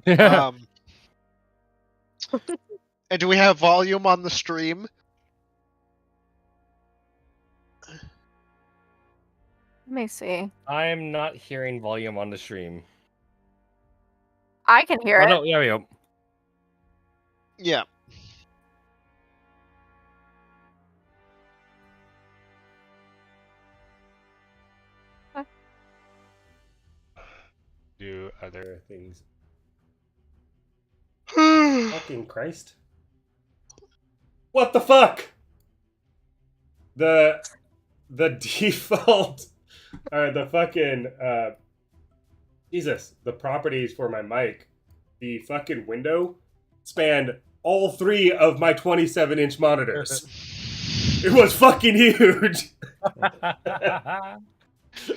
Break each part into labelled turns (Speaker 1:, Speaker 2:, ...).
Speaker 1: And do we have volume on the stream?
Speaker 2: Let me see.
Speaker 3: I am not hearing volume on the stream.
Speaker 2: I can hear
Speaker 3: Oh,
Speaker 2: it.
Speaker 3: no, there we go.
Speaker 1: Yeah.
Speaker 3: Do other things. Fucking Christ. What the fuck? The default or the fucking Jesus, the properties for my mic, the fucking window spanned all 3 of my 27-inch monitors. It was fucking huge.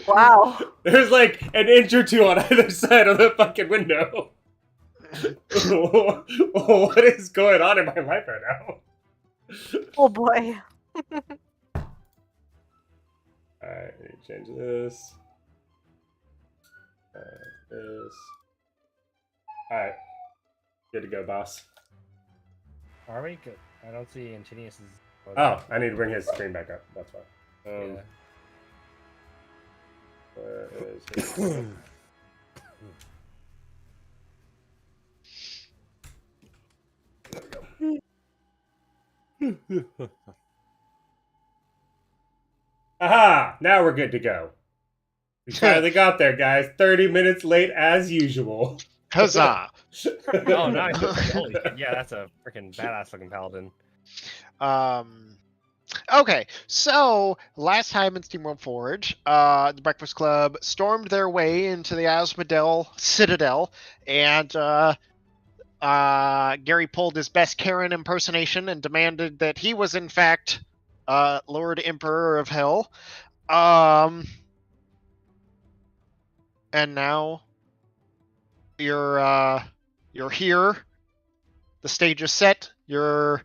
Speaker 2: Wow.
Speaker 3: There's like an inch or 2 on either side of the fucking window. What is going on in my life right now?
Speaker 2: Oh boy.
Speaker 3: Alright, let me change this. This. Alright. Good to go, boss.
Speaker 4: Are we good? I don't see Antinius's.
Speaker 3: Oh, I need to bring his screen back up. That's why.
Speaker 4: Yeah.
Speaker 3: Where is his... There we go. Aha! Now we're good to go. We finally got there, guys. 30 minutes late as usual.
Speaker 1: Huzzah!
Speaker 4: Oh, nice. Holy shit. Yeah, that's a freaking badass looking paladin.
Speaker 1: Okay, so last time in SteamWorld Forge, the Breakfast Club stormed their way into the Asmodel Citadel, and Gary pulled his best Karen impersonation and demanded that he was in fact Lord Emperor of Hell. And now you're here. The stage is set. You're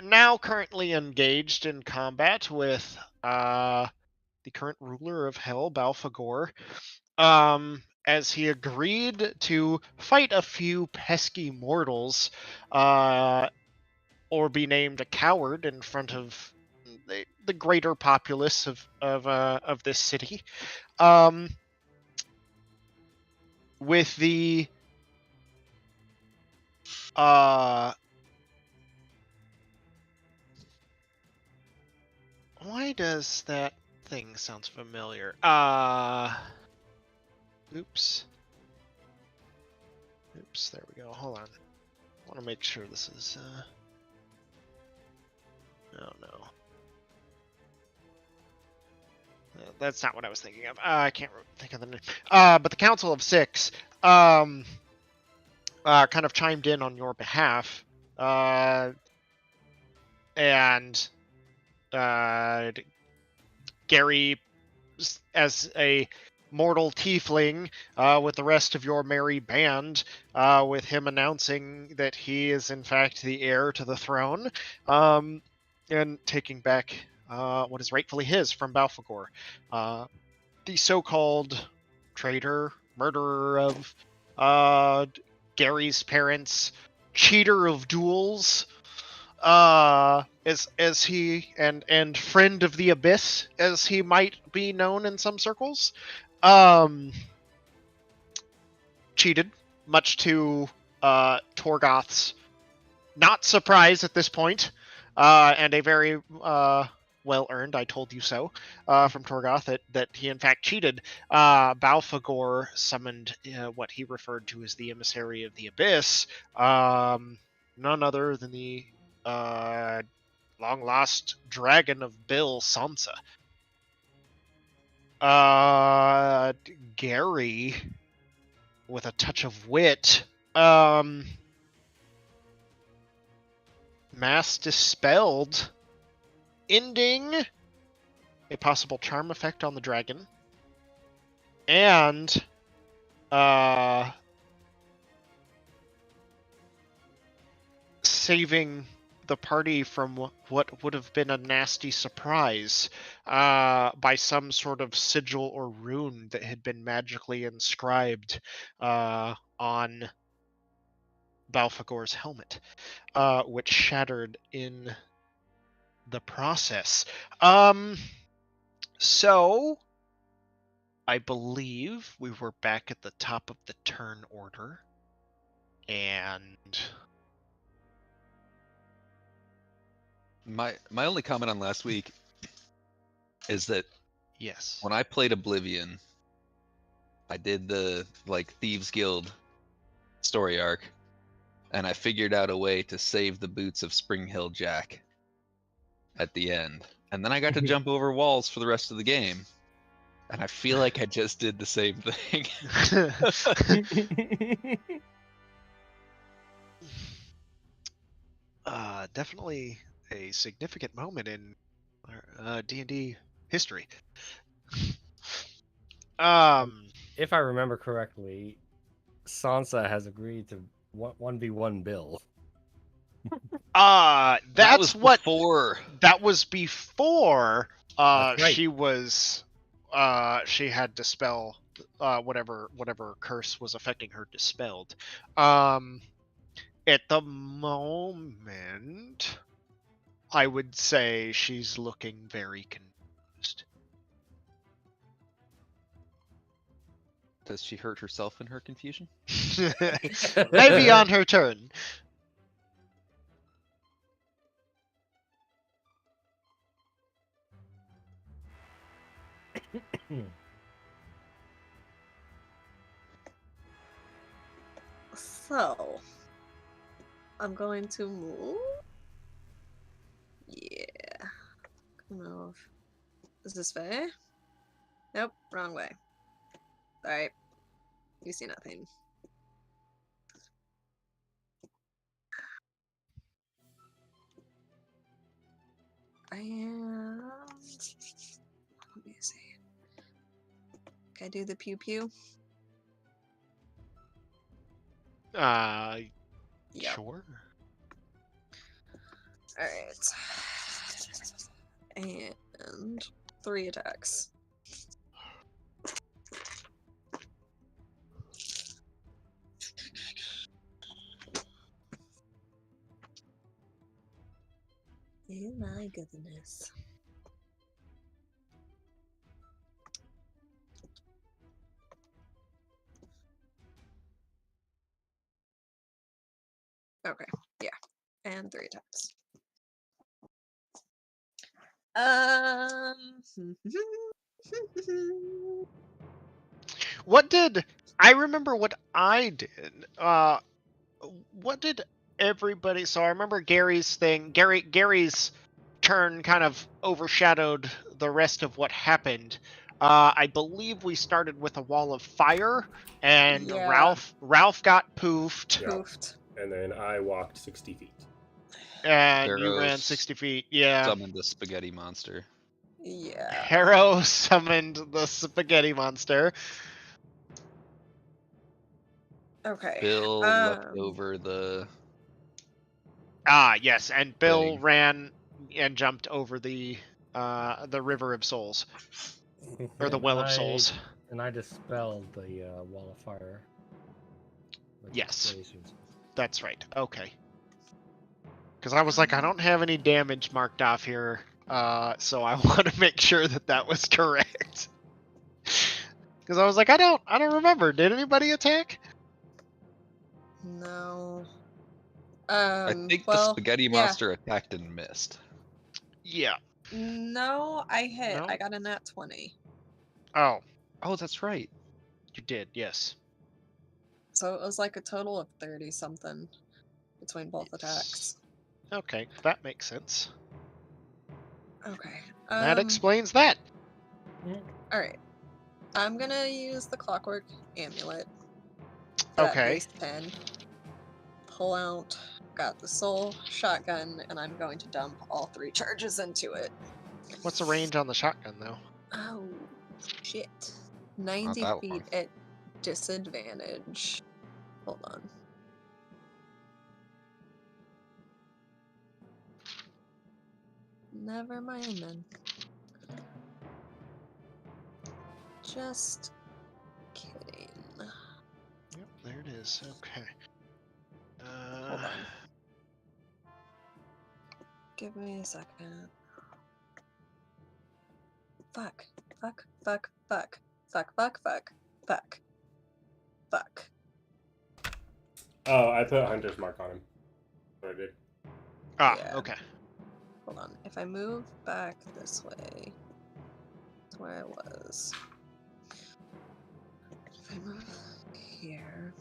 Speaker 1: now currently engaged in combat with the current ruler of Hell, Balfagor, as he agreed to fight a few pesky mortals, or be named a coward in front of the greater populace of this city. With the why does that thing sounds familiar? Oops, there we go. Hold on. I want to make sure this is oh no. That's not what I was thinking of. I can't think of the name. But the Council of Six kind of chimed in on your behalf, and Gary, as a mortal tiefling, with the rest of your merry band, with him announcing that he is in fact the heir to the throne, and taking back what is rightfully his from Balfagor. The so-called traitor, murderer of Gary's parents, cheater of duels, as he and friend of the abyss, as he might be known in some circles, cheated, much to Torgoth's not surprise at this point, and a very well earned, I told you so, from Torgoth that he in fact cheated. Balfagor summoned what he referred to as the emissary of the abyss, none other than the long lost dragon of Bill Sansa. Gary, with a touch of wit, mass dispelled, ending a possible charm effect on the dragon, and saving the party from what would have been a nasty surprise by some sort of sigil or rune that had been magically inscribed on Balfagor's helmet, which shattered in the process. So I believe we were back at the top of the turn order, and
Speaker 5: My only comment on last week is that
Speaker 1: yes.
Speaker 5: when I played Oblivion, I did the Thieves Guild story arc, and I figured out a way to save the boots of Spring Hill Jack at the end. And then I got to jump over walls for the rest of the game. And I feel like I just did the same thing.
Speaker 1: Definitely a significant moment in D&D history.
Speaker 4: If I remember correctly, Sansa has agreed to 1v1 Bill.
Speaker 5: That
Speaker 1: That's
Speaker 5: was
Speaker 1: what
Speaker 5: before.
Speaker 1: that was before
Speaker 4: That's right.
Speaker 1: she was she had dispel whatever curse was affecting her dispelled. At the moment, I would say she's looking very confused.
Speaker 5: Does she hurt herself in her confusion?
Speaker 1: Maybe on her turn.
Speaker 6: So, I'm going to move. Yeah. Move. Is this way? Nope, wrong way. Alright. You see nothing. And let me see. Can I do the pew pew? Yep.
Speaker 1: Sure.
Speaker 6: Alright. And 3 attacks. Oh my goodness. Okay, yeah. And 3 attacks.
Speaker 1: What did I remember what I did? What did everybody so I remember Gary's thing. Gary's turn kind of overshadowed the rest of what happened. I believe we started with a wall of fire, and
Speaker 6: Yeah.
Speaker 1: Ralph got poofed,
Speaker 3: Yeah.
Speaker 6: Poofed.
Speaker 3: And then I walked 60 feet.
Speaker 1: and you ran
Speaker 5: Pharaoh's
Speaker 1: 60 feet. Yeah.
Speaker 5: Summoned the spaghetti monster.
Speaker 6: Yeah.
Speaker 1: Harrow summoned the spaghetti monster.
Speaker 6: Okay.
Speaker 5: Bill leapt over the
Speaker 1: Yes, and Bill
Speaker 5: thing.
Speaker 1: ran and jumped over the river of souls, or the well of souls.
Speaker 4: And I dispelled the wall of fire. with
Speaker 1: Yes.
Speaker 4: blazes.
Speaker 1: That's right. Okay. Because I was like, I don't have any damage marked off here, so I want to make sure that that was correct. Because I was like, I don't remember. Did anybody attack?
Speaker 6: No.
Speaker 5: I think the spaghetti monster attacked and missed.
Speaker 1: Yeah.
Speaker 6: No, I hit.
Speaker 1: No?
Speaker 6: I got a nat 20.
Speaker 1: Oh,
Speaker 5: Oh, that's right.
Speaker 1: you did. Yes.
Speaker 6: So it was like a total of 30 something between both attacks.
Speaker 1: Okay, that makes sense.
Speaker 6: Okay.
Speaker 1: That explains that.
Speaker 6: Alright. I'm gonna use the clockwork amulet.
Speaker 1: Okay.
Speaker 6: Base 10. Pull out. Got the soul shotgun, and I'm going to dump all 3 charges into it.
Speaker 1: What's the range on the shotgun, though?
Speaker 6: Oh, shit. 90
Speaker 5: that
Speaker 6: feet
Speaker 5: long.
Speaker 6: at disadvantage. Hold on. Never mind then. Just kidding.
Speaker 1: Yep, there it is. Okay.
Speaker 6: Hold on. Give me a second. Fuck. Fuck. Fuck. Fuck. Fuck. Fuck. Fuck. Fuck. Fuck.
Speaker 3: Oh, I put Hunter's Mark on him. That's what I did.
Speaker 1: Ah,
Speaker 6: Yeah.
Speaker 1: okay.
Speaker 6: Hold on. If I move back this way to where I was. If I move here.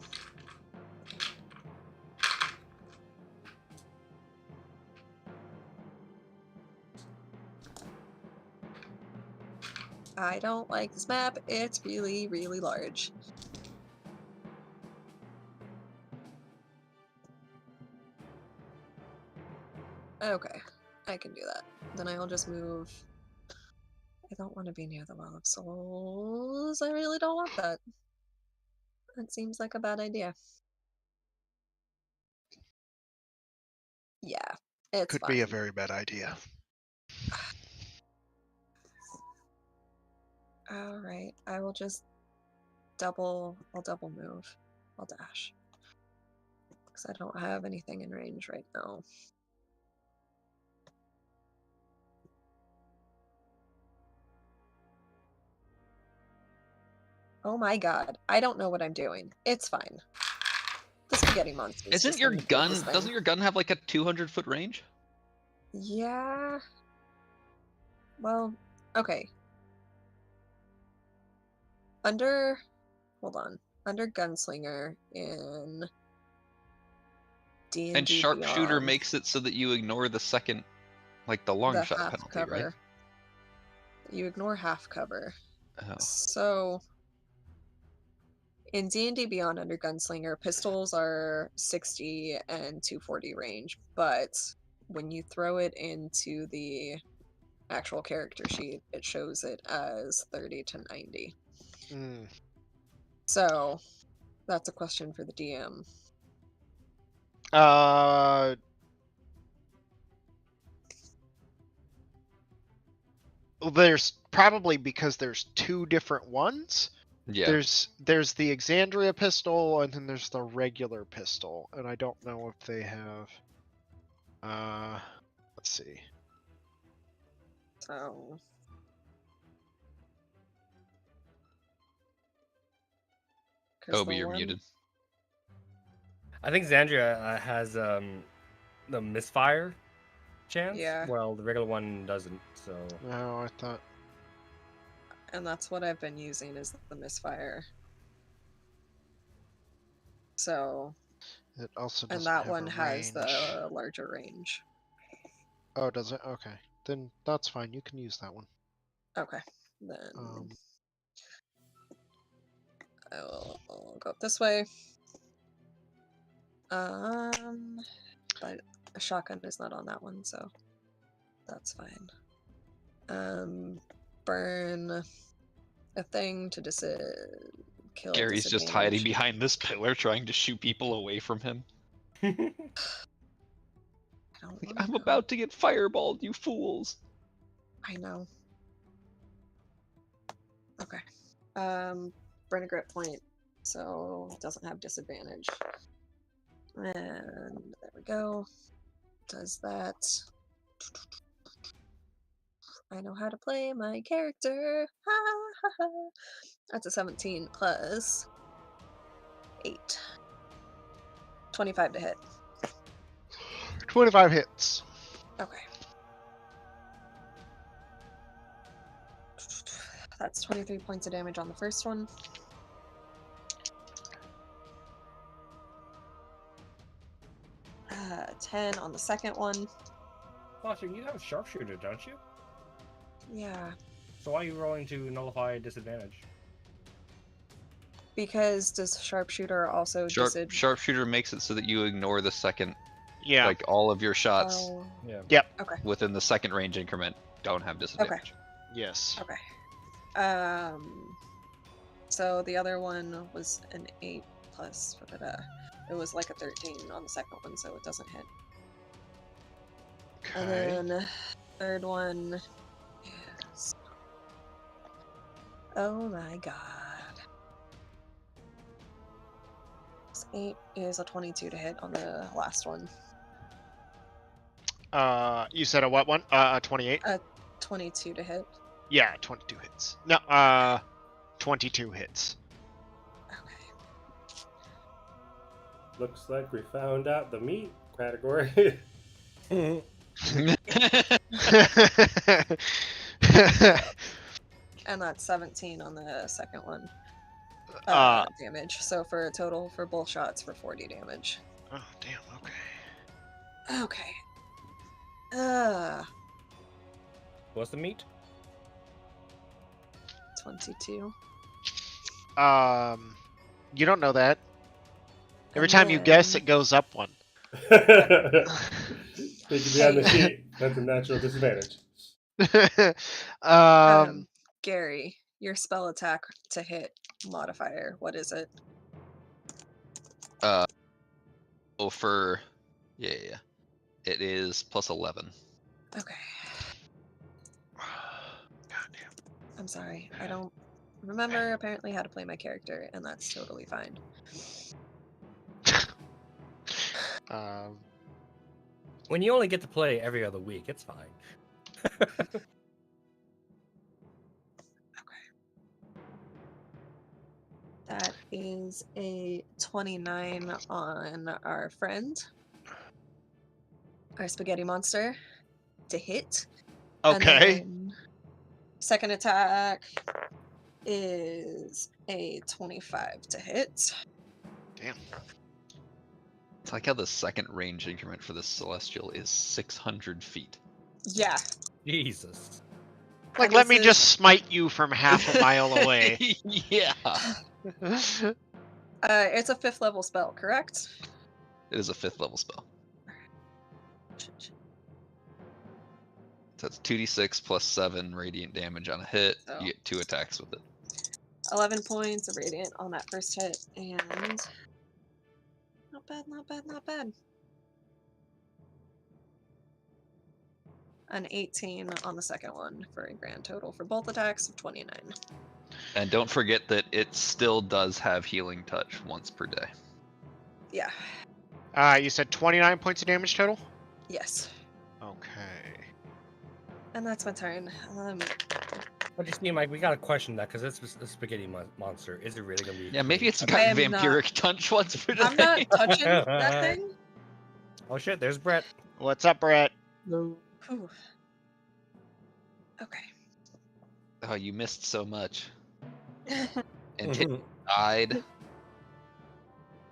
Speaker 6: I don't like this map. It's really, really large. Okay, I can do that. Then I'll just move. I don't want to be near the Well of Souls. I really don't want that. That seems like a bad idea. Yeah, it's
Speaker 1: Could
Speaker 6: fine.
Speaker 1: be a very bad idea.
Speaker 6: Alright, I will just I'll double move. I'll dash. Because I don't have anything in range right now. Oh my god, I don't know what I'm doing. It's fine. The spaghetti monster.
Speaker 5: Isn't your gun? Doesn't your gun have like a 200-foot range?
Speaker 6: Yeah. Well, okay. Hold on. Under Gunslinger in D&D
Speaker 5: And Sharpshooter
Speaker 6: Beyond,
Speaker 5: makes it so that you ignore the second, like the long
Speaker 6: the
Speaker 5: shot
Speaker 6: half
Speaker 5: penalty,
Speaker 6: cover.
Speaker 5: right?
Speaker 6: You ignore half cover.
Speaker 5: Oh.
Speaker 6: So in D&D Beyond under Gunslinger, pistols are 60 and 240 range, but when you throw it into the actual character sheet, it shows it as 30 to 90.
Speaker 1: Mm.
Speaker 6: So that's a question for the DM.
Speaker 1: There's probably because there's two different ones.
Speaker 5: Yeah.
Speaker 1: There's the Exandria pistol and then there's the regular pistol, and I don't know if they have. Let's see.
Speaker 6: So
Speaker 5: Obi, you're muted.
Speaker 4: I think Xandria has the misfire chance.
Speaker 6: Yeah.
Speaker 4: Well, the regular one doesn't. So
Speaker 1: No, I thought.
Speaker 6: And that's what I've been using is the misfire. So
Speaker 1: It also
Speaker 6: and
Speaker 1: doesn't
Speaker 6: that
Speaker 1: have
Speaker 6: one
Speaker 1: a
Speaker 6: has
Speaker 1: range.
Speaker 6: the larger range.
Speaker 1: Oh, does it? Okay, then that's fine. You can use that one.
Speaker 6: Okay, then I'll go up this way. But a shotgun is not on that one, so that's fine. Burn a thing to kill.
Speaker 5: Gary's just hiding behind this pillar, trying to shoot people away from him. I'm about to get fireballed, you fools!
Speaker 6: I know. Okay. Burn a grit point, so it doesn't have disadvantage. And there we go. Does that. I know how to play my character. That's a 17 plus 8. 25 to hit.
Speaker 1: 25 hits.
Speaker 6: Okay. That's 23 points of damage on the first one. Uh, 10 on the second one.
Speaker 4: Foster, you have sharpshooter, don't you?
Speaker 6: Yeah.
Speaker 4: So why are you rolling to nullify disadvantage?
Speaker 6: Because does sharpshooter also
Speaker 5: Sharpshooter makes it so that you ignore the second,
Speaker 1: Yeah.
Speaker 5: like all of your shots
Speaker 6: Oh,
Speaker 4: Yeah.
Speaker 1: Yep.
Speaker 6: okay.
Speaker 5: within the second range increment don't have disadvantage.
Speaker 1: Yes.
Speaker 6: Okay. So the other one was an 8 plus. It was like a 13 on the second one, so it doesn't hit.
Speaker 1: Okay.
Speaker 6: And then third one is... Oh my god. 8 is a 22 to hit on the last one.
Speaker 1: You said a what one? 28?
Speaker 6: 22 to hit.
Speaker 1: Yeah, 22 hits. No, 22 hits.
Speaker 6: Okay.
Speaker 3: Looks like we found out the meat category.
Speaker 6: And that's 17 on the second one.
Speaker 1: Uh,
Speaker 6: Damage. So for a total for both shots for 40 damage.
Speaker 1: Oh, damn, okay.
Speaker 6: Okay.
Speaker 4: What's the meat?
Speaker 6: 22.
Speaker 1: You don't know that. Every
Speaker 6: And
Speaker 1: time you guess,
Speaker 6: then-
Speaker 1: it goes up one.
Speaker 3: They can be on the sheet. That's a natural disadvantage.
Speaker 6: Gary, your spell attack to hit modifier, what is it?
Speaker 5: Oh, for yeah. It is plus 11.
Speaker 6: Okay.
Speaker 1: Goddamn.
Speaker 6: I'm sorry. I don't remember apparently how to play my character, and that's totally fine.
Speaker 4: When you only get to play every other week, it's fine.
Speaker 6: That is a 29 on our friend. Our spaghetti monster to hit. And
Speaker 1: Okay.
Speaker 6: then second attack is a 25 to hit.
Speaker 1: Damn.
Speaker 5: It's like how the second range increment for the celestial is 600 feet.
Speaker 6: Yeah.
Speaker 4: Jesus.
Speaker 1: Like,
Speaker 6: And
Speaker 1: let
Speaker 6: this
Speaker 1: me just smite you from half a mile away.
Speaker 5: Yeah.
Speaker 6: It's a 5th level spell, correct?
Speaker 5: It is a 5th level spell. So it's 2d6 plus 7 radiant damage on a hit.
Speaker 6: So-
Speaker 5: You get 2 attacks with it.
Speaker 6: 11 points of radiant on that first hit, and not bad, not bad, not bad. An 18 on the second one for a grand total for both attacks of 29.
Speaker 5: And don't forget that it still does have healing touch once per day.
Speaker 6: Yeah.
Speaker 1: You said 29 points of damage total?
Speaker 6: Yes.
Speaker 1: Okay.
Speaker 6: And that's my turn.
Speaker 4: But just Mike, we gotta question that because it's a spaghetti monster. Is it really gonna be?
Speaker 5: Yeah, maybe it's
Speaker 6: I
Speaker 5: got
Speaker 6: am
Speaker 5: vampiric touch once per day.
Speaker 6: I'm not touching that thing.
Speaker 4: Oh shit! There's Brett.
Speaker 1: What's up, Brett?
Speaker 6: Whew. Okay.
Speaker 5: Oh, you missed so much. And
Speaker 4: Mm-hmm.
Speaker 5: Tim died.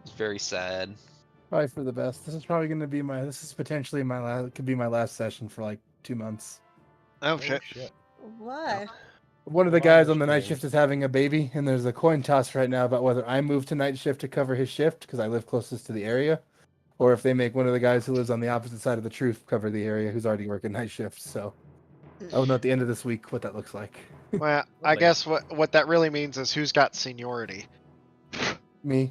Speaker 5: It's very sad.
Speaker 7: Probably for the best. This is probably going to be my. This is potentially my last. Could be my last session for like 2 months.
Speaker 1: Oh, shit.
Speaker 6: Why?
Speaker 7: One of the
Speaker 4: Wow,
Speaker 7: guys
Speaker 4: that's
Speaker 7: on the night
Speaker 4: strange.
Speaker 7: shift is having a baby, and there's a coin toss right now about whether I move to night shift to cover his shift because I live closest to the area, or if they make one of the guys who lives on the opposite side of the truth cover the area who's already working night shift. So I'll know at the end of this week what that looks like.
Speaker 1: Well, I
Speaker 4: Lovely.
Speaker 1: guess what that really means is who's got seniority.
Speaker 7: Me.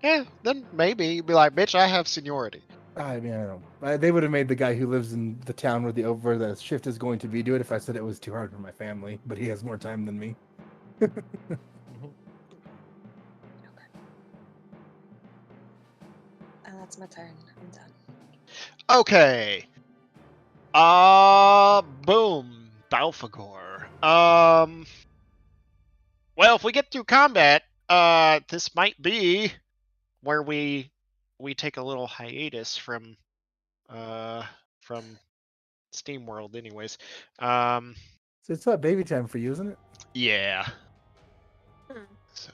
Speaker 1: Yeah, then maybe you'd be like, bitch, I have seniority.
Speaker 7: I mean, I don't know. They would have made the guy who lives in the town where the shift is going to be do it if I said it was too hard for my family, but he has more time than me.
Speaker 6: And that's my turn. I'm done.
Speaker 1: Okay. Boom. Balfagor. Well, if we get through combat, this might be where we take a little hiatus from SteamWorld anyways.
Speaker 7: So it's not baby time for you, isn't it?
Speaker 1: Yeah.
Speaker 6: Hmm.
Speaker 1: So,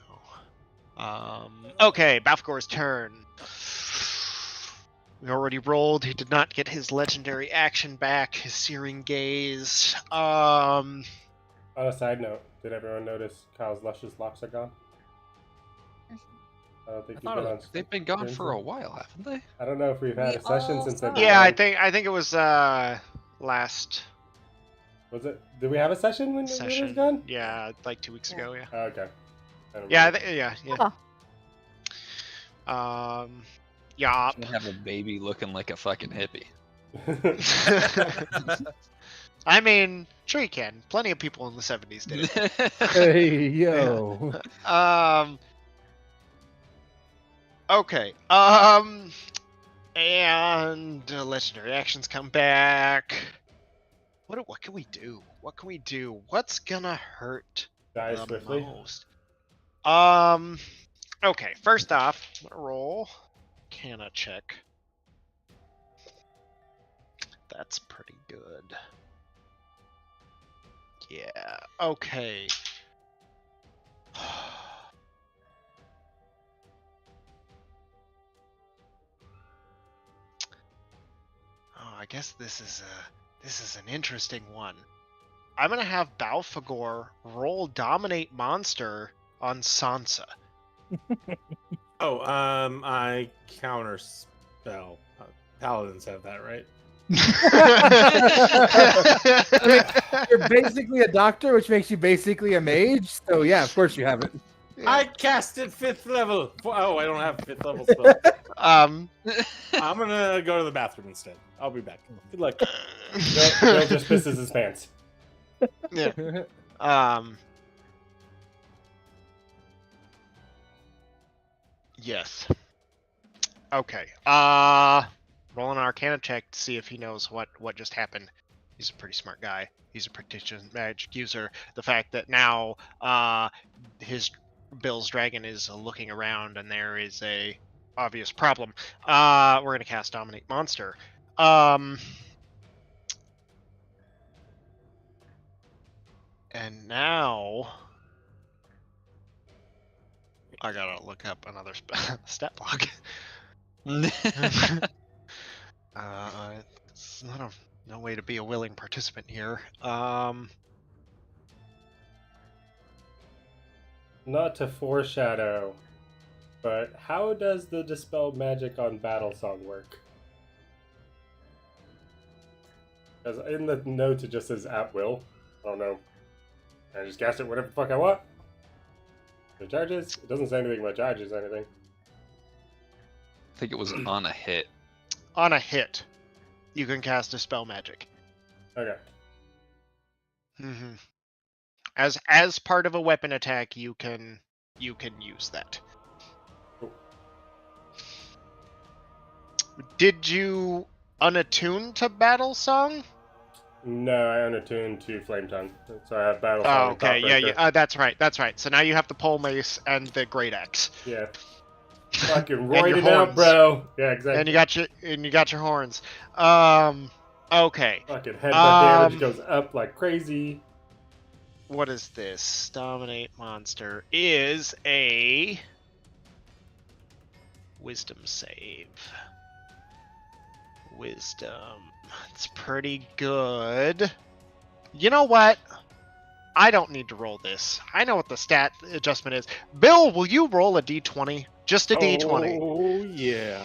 Speaker 1: okay, Balfagor's turn. We already rolled. He did not get his legendary action back, his searing gaze.
Speaker 3: On a side note, did everyone notice Kyle's luscious locks are gone? I don't think
Speaker 5: I thought
Speaker 3: you've been on.
Speaker 5: they've been gone
Speaker 3: stream
Speaker 5: for a
Speaker 3: since-
Speaker 5: while, haven't they?
Speaker 3: I don't know if we've had
Speaker 6: We
Speaker 3: a session
Speaker 6: all
Speaker 3: since
Speaker 6: saw
Speaker 3: they've been
Speaker 1: Yeah, I
Speaker 3: gone.
Speaker 1: think it was last
Speaker 3: Was it? Did we have a session when it was
Speaker 1: session.
Speaker 3: gone?
Speaker 1: Yeah, like 2 weeks
Speaker 6: Yeah.
Speaker 1: ago. Yeah.
Speaker 3: Oh, okay. I don't
Speaker 1: Yeah,
Speaker 3: remember.
Speaker 1: yeah. Yeah.
Speaker 5: Should have a baby looking like a fucking hippie.
Speaker 1: I mean, sure you can. Plenty of people in the 70s did it.
Speaker 7: Hey, yo.
Speaker 1: Okay. And legendary actions come back. What can we do? What can we do? What's gonna hurt
Speaker 3: Die
Speaker 1: the
Speaker 3: swiftly.
Speaker 1: most? Okay. First off, I'm gonna roll Canna check. That's pretty good. Yeah. Okay. Oh, I guess this is an interesting one. I'm gonna have Balfagor roll Dominate Monster on Sansa.
Speaker 8: Oh, I counter spell. Paladins have that, right?
Speaker 7: You're basically a doctor, which makes you basically a mage. So yeah, of course you have it.
Speaker 8: I cast it 5th level. Oh, I don't have 5th level spell. I'm gonna go to the bathroom instead. I'll be back. Good luck.
Speaker 3: Bill just pisses his pants.
Speaker 1: Yeah. Yes. Okay. Roll an Arcana check to see if he knows what just happened. He's a pretty smart guy. He's a practitioner magic user. The fact that now his Bill's dragon is looking around and there is a obvious problem. We're gonna cast Dominate Monster. And now I gotta look up another stat block. It's no way to be a willing participant here.
Speaker 3: Not to foreshadow, but how does the Dispel Magic on Battle Song work? Because in the notes it just says at will. I don't know. I just cast it whatever the fuck I want. The charges? It doesn't say anything about charges or anything.
Speaker 5: I think it was on a hit.
Speaker 1: On a hit, you can cast a spell magic.
Speaker 3: Okay.
Speaker 1: Mm-hmm. As part of a weapon attack, you can use that.
Speaker 3: Cool.
Speaker 1: Did you unattune to Battle Song?
Speaker 3: No, I unattuned to Flame Tongue. So I have Battle Song.
Speaker 1: Oh,
Speaker 3: and
Speaker 1: okay,
Speaker 3: Thought
Speaker 1: yeah. That's right. So now you have the pole mace and the great axe.
Speaker 3: Yeah. Fucking
Speaker 1: And
Speaker 3: roid
Speaker 1: your
Speaker 3: it out,
Speaker 1: horns.
Speaker 3: bro. Yeah, exactly.
Speaker 1: And you got your horns. Okay.
Speaker 3: Fucking headbutt damage goes up like crazy.
Speaker 1: What is this? Dominate Monster is a Wisdom save. Wisdom. It's pretty good. You know what? I don't need to roll this. I know what the stat adjustment is. Bill, will you roll a d20? Just a d20.
Speaker 8: Oh yeah.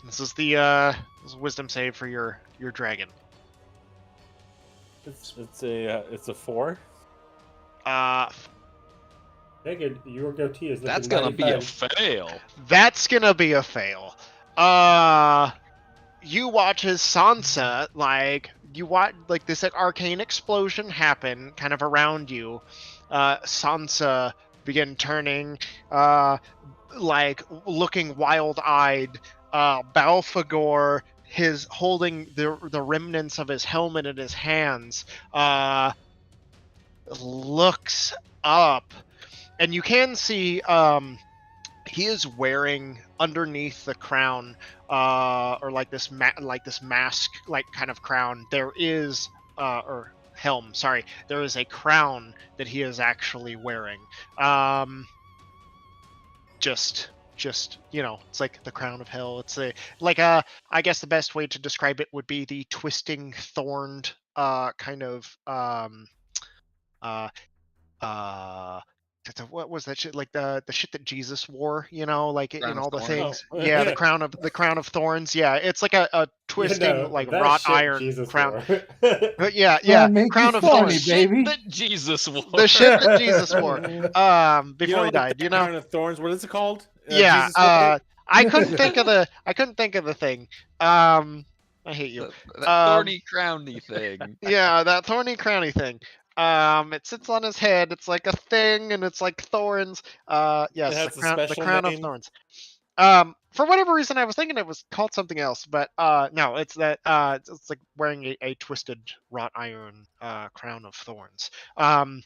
Speaker 1: This is the Wisdom save for your dragon.
Speaker 8: It's a 4.
Speaker 3: Naked, your goatee is looking
Speaker 5: That's gonna be a
Speaker 3: 95.
Speaker 5: fail.
Speaker 1: That's gonna be a fail. You watch as Sansa, this arcane explosion happen kind of around you. Sansa begin turning, looking wild-eyed. Balfagor, his holding the remnants of his helmet in his hands, looks up, and you can see he is wearing underneath the crown, or this mask, kind of crown. There is or helm. Sorry, there is a crown that he is actually wearing. Just it's like the crown of hell. It's I guess the best way to describe it would be the twisting, thorned kind of what was that shit, like the shit that Jesus wore, in all the
Speaker 5: thorns.
Speaker 1: things.
Speaker 8: Oh.
Speaker 1: Yeah, the crown of thorns. Yeah, it's like a twisting,
Speaker 3: that
Speaker 1: wrought
Speaker 3: shit
Speaker 1: iron
Speaker 3: Jesus
Speaker 1: crown.
Speaker 3: wore.
Speaker 1: But yeah,
Speaker 7: Trying to make
Speaker 1: crown
Speaker 7: you
Speaker 1: of
Speaker 7: funny,
Speaker 1: thorns.
Speaker 7: baby.
Speaker 5: That Jesus wore.
Speaker 1: The shit that Jesus wore before he died.
Speaker 8: The crown of thorns. What is it called?
Speaker 1: Yeah.
Speaker 8: Jesus wore it?
Speaker 1: I couldn't think of the thing. I hate you.
Speaker 5: That thorny crowny thing.
Speaker 1: Yeah, that thorny crowny thing. It sits on his head. It's like a thing, and it's like thorns. Yes,
Speaker 8: It has a
Speaker 1: the
Speaker 8: special
Speaker 1: crown of
Speaker 8: name?
Speaker 1: thorns. For whatever reason, I was thinking it was called something else, but no, it's that. It's like wearing a twisted wrought iron crown of thorns. And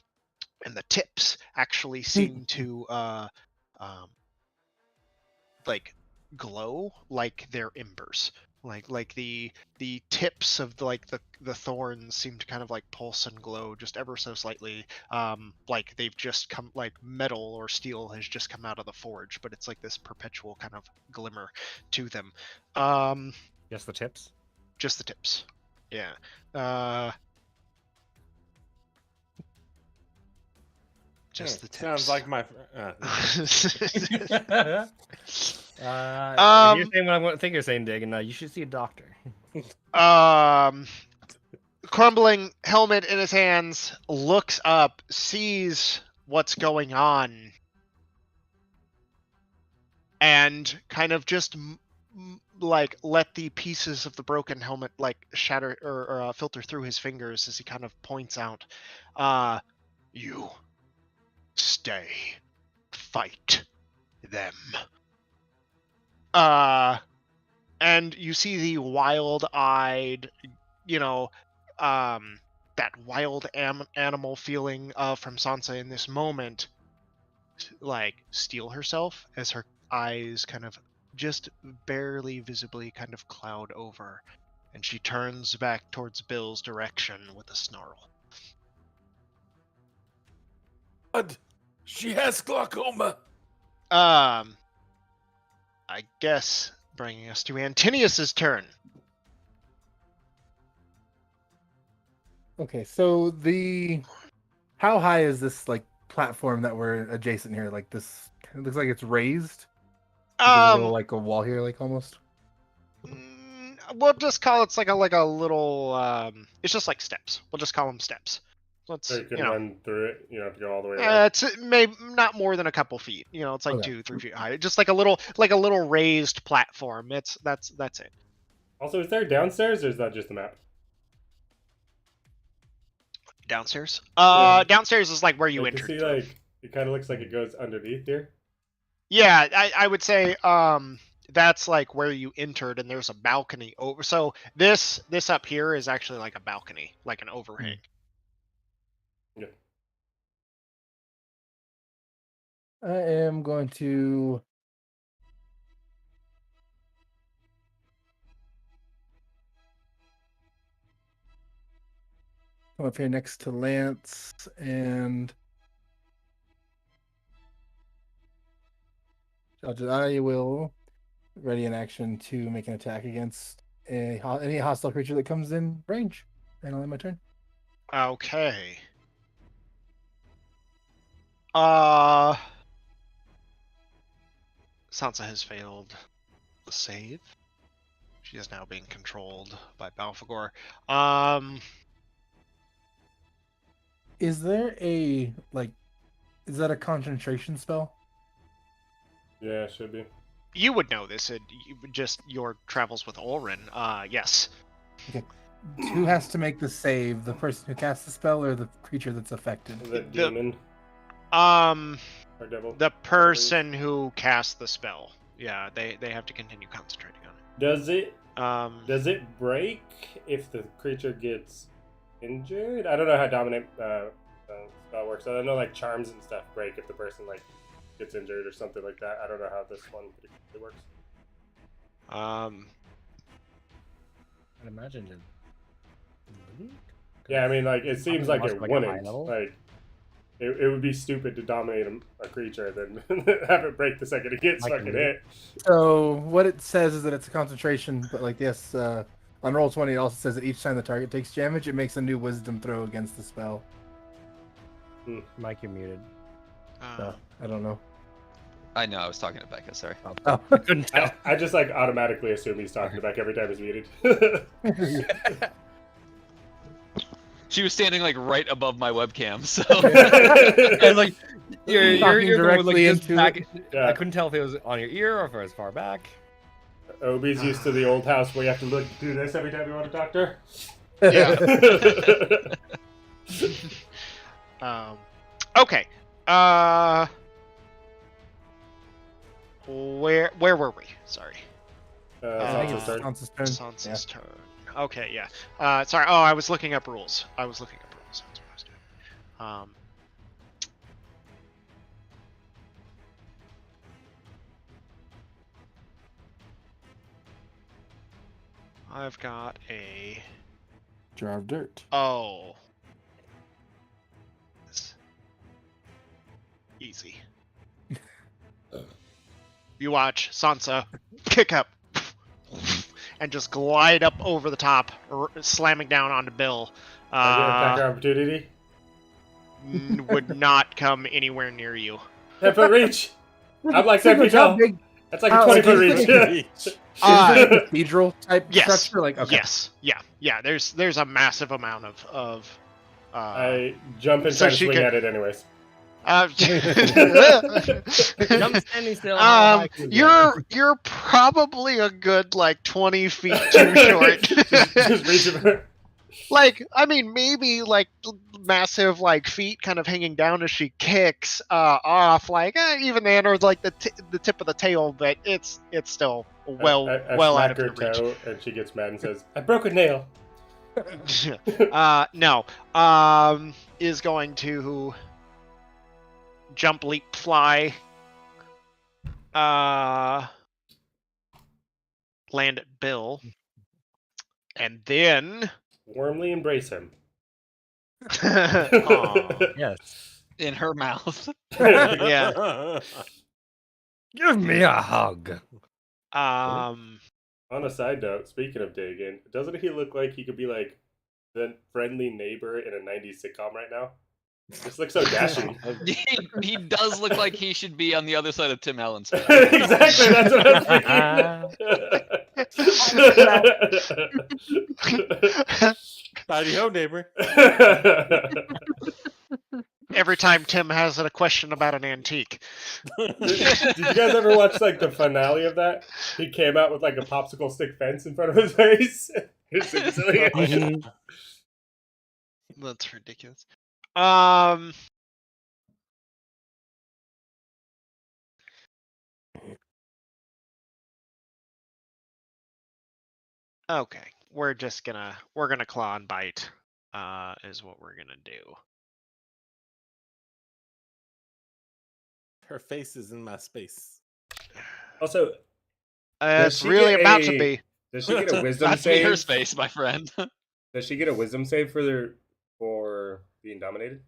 Speaker 1: the tips actually seem to like glow like they're embers. Like the tips of the thorns seem to kind of like pulse and glow just ever so slightly, like they've just come, like metal or steel has just come out of the forge, but it's like this perpetual kind of glimmer to them.
Speaker 4: Just the tips.
Speaker 1: Just the tips. Yeah. Just the tips.
Speaker 8: Sounds like my.
Speaker 4: You're saying what I think you're saying, Dig, and you should see a doctor.
Speaker 1: Crumbling helmet in his hands, looks up, sees what's going on, and kind of just like let the pieces of the broken helmet like shatter or filter through his fingers as he kind of points out, you stay, fight them. And you see the wild-eyed, that wild animal feeling from Sansa in this moment, like, steel herself as her eyes kind of just barely visibly kind of cloud over, and she turns back towards Bill's direction with a snarl.
Speaker 8: But she has glaucoma.
Speaker 1: I guess bringing us to Antinius's turn.
Speaker 7: Okay, so how high is this like platform that we're adjacent here? Like this, it looks like it's raised. There's a little, like a wall here, like almost.
Speaker 1: We'll just call it like a little. It's just like steps. We'll just call them steps. Let's,
Speaker 3: So you can run through it. You don't have to go all the way around.
Speaker 1: It's maybe not more than a couple feet. It's like 2-3 feet high. Just like a little raised platform. That's it.
Speaker 3: Also, is there downstairs or is that just the map?
Speaker 1: Downstairs.
Speaker 3: Yeah.
Speaker 1: Downstairs is like where you entered.
Speaker 3: See, like it kind of looks like it goes underneath here.
Speaker 1: Yeah, I would say that's like where you entered, and there's a balcony over. So this up here is actually like a balcony, like an overhang.
Speaker 3: Yeah.
Speaker 7: I am going to come up here next to Lance, and I will ready an action to make an attack against any hostile creature that comes in range, and I'll end my turn.
Speaker 1: Okay. Sansa has failed the save. She is now being controlled by Balfagor.
Speaker 7: Is there is that a concentration spell?
Speaker 3: Yeah, it should be.
Speaker 1: You would know this. Just your travels with Olrin. Yes.
Speaker 7: Okay. Who has to make the save? The person who casts the spell or the creature that's affected?
Speaker 3: Is that demon?
Speaker 1: Or
Speaker 3: devil?
Speaker 1: The person who casts the spell. Yeah, they have to continue concentrating on it.
Speaker 3: Does it break if the creature gets injured? I don't know how dominate spell works. I don't know, like charms and stuff break if the person like gets injured or something like that. I don't know how this one particularly works.
Speaker 4: I'd imagine it.
Speaker 3: Yeah, I mean, like it seems like it
Speaker 4: like
Speaker 3: wouldn't. Like it would be stupid to dominate a creature then have it break the second it gets fucking hit.
Speaker 7: So what it says is that it's a concentration, but like this, on Roll20 it also says that each time the target takes damage, it makes a new Wisdom throw against the spell.
Speaker 4: Mike, you're muted.
Speaker 7: So, I don't know.
Speaker 5: I know, I was talking to Becca, sorry.
Speaker 7: Oh.
Speaker 4: I couldn't tell.
Speaker 3: I just like automatically assume he's talking to Becca every time he's muted.
Speaker 5: She was standing like right above my webcam, so
Speaker 4: And like your
Speaker 7: Talking
Speaker 4: earphone was, like,
Speaker 7: directly
Speaker 4: just
Speaker 7: into
Speaker 4: back.
Speaker 7: it.
Speaker 3: Yeah.
Speaker 4: I couldn't tell if it was on your ear or if it was far back.
Speaker 3: Obi's used to the old house where you have to do this every time you want a doctor.
Speaker 1: Yeah. Okay. Where were we? Sorry.
Speaker 3: Sansa's turn.
Speaker 7: Sansa's turn.
Speaker 1: Sansa's turn. Okay, yeah. Sorry. Oh, I was looking up rules. That's what I was doing. I've got a
Speaker 7: Jar of dirt.
Speaker 1: Oh. Easy. You watch Sansa kick up and just glide up over the top, slamming down onto Bill.
Speaker 3: Attacker opportunity?
Speaker 1: Would not come anywhere near you.
Speaker 3: 10 foot reach! I'm like 10 feet tall. That's like a 20 foot reach.
Speaker 7: Is it a cathedral type
Speaker 1: Yes.
Speaker 7: structure? Like, okay.
Speaker 1: Yes. Yeah. There's a massive amount of
Speaker 3: I jump and
Speaker 1: so
Speaker 3: try to
Speaker 1: she
Speaker 3: swing
Speaker 1: could-
Speaker 3: at it anyways.
Speaker 4: I'm standing still.
Speaker 1: You're probably a good like 20 feet too short.
Speaker 3: Just reach it.
Speaker 1: Like, I mean, maybe like massive like feet kind of hanging down as she kicks off, like even then, or like the tip of the tail, but it's still well
Speaker 3: I
Speaker 1: out
Speaker 3: smack
Speaker 1: of
Speaker 3: her
Speaker 1: your reach.
Speaker 3: toe, and she gets mad and says, "I broke a nail."
Speaker 1: No. Is going to jump, leap, fly. Land at Bill, and then
Speaker 3: Warmly embrace him.
Speaker 1: Aw,
Speaker 4: Yes.
Speaker 5: In her mouth.
Speaker 1: yeah.
Speaker 4: Give me a hug.
Speaker 3: On a side note, speaking of Dagon, doesn't he look like he could be like the friendly neighbor in a 90s sitcom right now? Just looks so dashing.
Speaker 5: he does look like he should be on the other side of Tim Allen's face.
Speaker 3: Exactly, that's what I'm thinking.
Speaker 8: Howdy ho, neighbor.
Speaker 1: Every time Tim has a question about an antique.
Speaker 3: Did you guys ever watch like the finale of that? He came out with like a popsicle stick fence in front of his face. It's silly.
Speaker 1: That's ridiculous. Okay, we're gonna claw and bite. Is what we're gonna do.
Speaker 8: Her face is in my space.
Speaker 3: Also,
Speaker 1: It's really about to be.
Speaker 3: Does she get a wisdom
Speaker 5: That's me her
Speaker 3: save?
Speaker 5: space, my friend.
Speaker 3: Does she get a wisdom save for being dominated?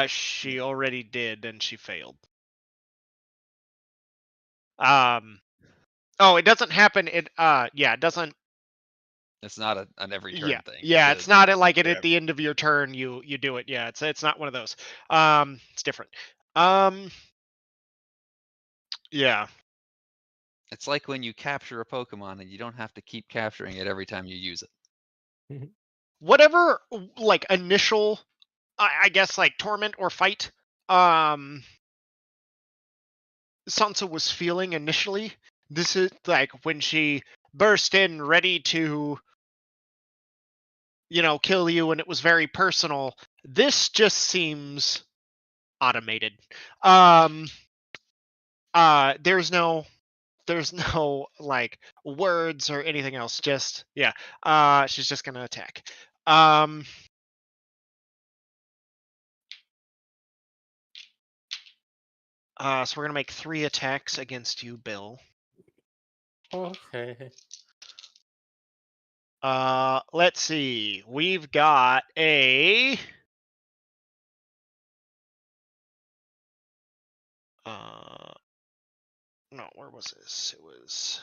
Speaker 1: She already did, and she failed. Oh, it doesn't happen. It doesn't.
Speaker 5: It's not an every turn thing.
Speaker 1: Yeah, it's not like it
Speaker 8: yeah.
Speaker 1: at the end of your turn. You do it. Yeah, it's not one of those. It's different. Yeah.
Speaker 5: It's like when you capture a Pokemon and you don't have to keep capturing it every time you use it.
Speaker 1: Whatever, like initial, I guess like torment or fight. Sansa was feeling initially. This is like when she burst in ready to, kill you, and it was very personal. This just seems automated. There's no like words or anything else. Just she's just gonna attack. So we're gonna make 3 attacks against you, Bill.
Speaker 8: Okay.
Speaker 1: Let's see. We've got a no, where was this? It was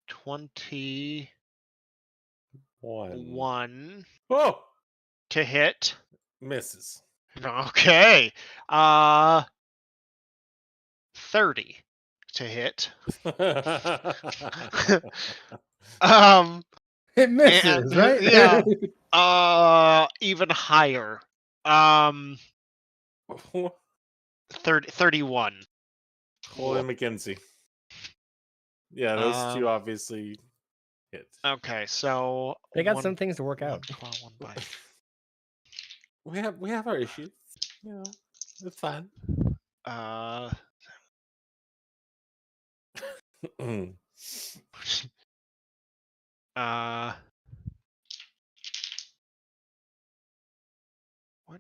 Speaker 1: 21
Speaker 8: Oh,
Speaker 1: to hit.
Speaker 8: misses.
Speaker 1: Okay. 30 to hit.
Speaker 7: It misses,
Speaker 1: and-
Speaker 7: right?
Speaker 1: yeah. Even higher. 31.
Speaker 8: Holy McKenzie. Yeah, those two obviously hit.
Speaker 1: Okay, so
Speaker 4: They got some things to work out.
Speaker 1: Claw, 1 bite.
Speaker 8: We have our issues. You know, it's fine.
Speaker 1: Why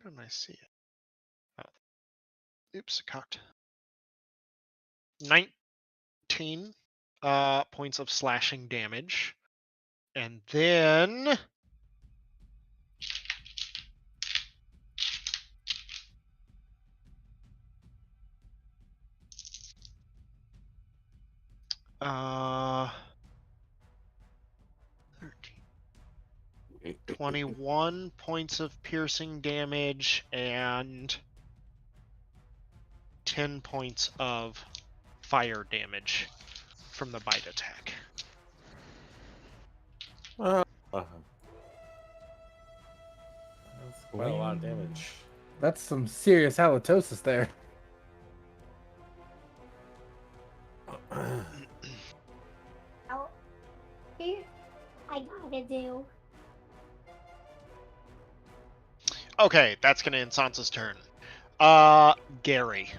Speaker 1: don't I see it? Oh. Oops, cocked. 19 points of slashing damage. And then uh 21 points of piercing damage and 10 points of fire damage from the bite attack.
Speaker 8: That's quite a lot of damage.
Speaker 7: That's some serious halitosis there.
Speaker 9: Oh, here I gotta do.
Speaker 1: Okay, that's gonna end Sansa's turn. Gary.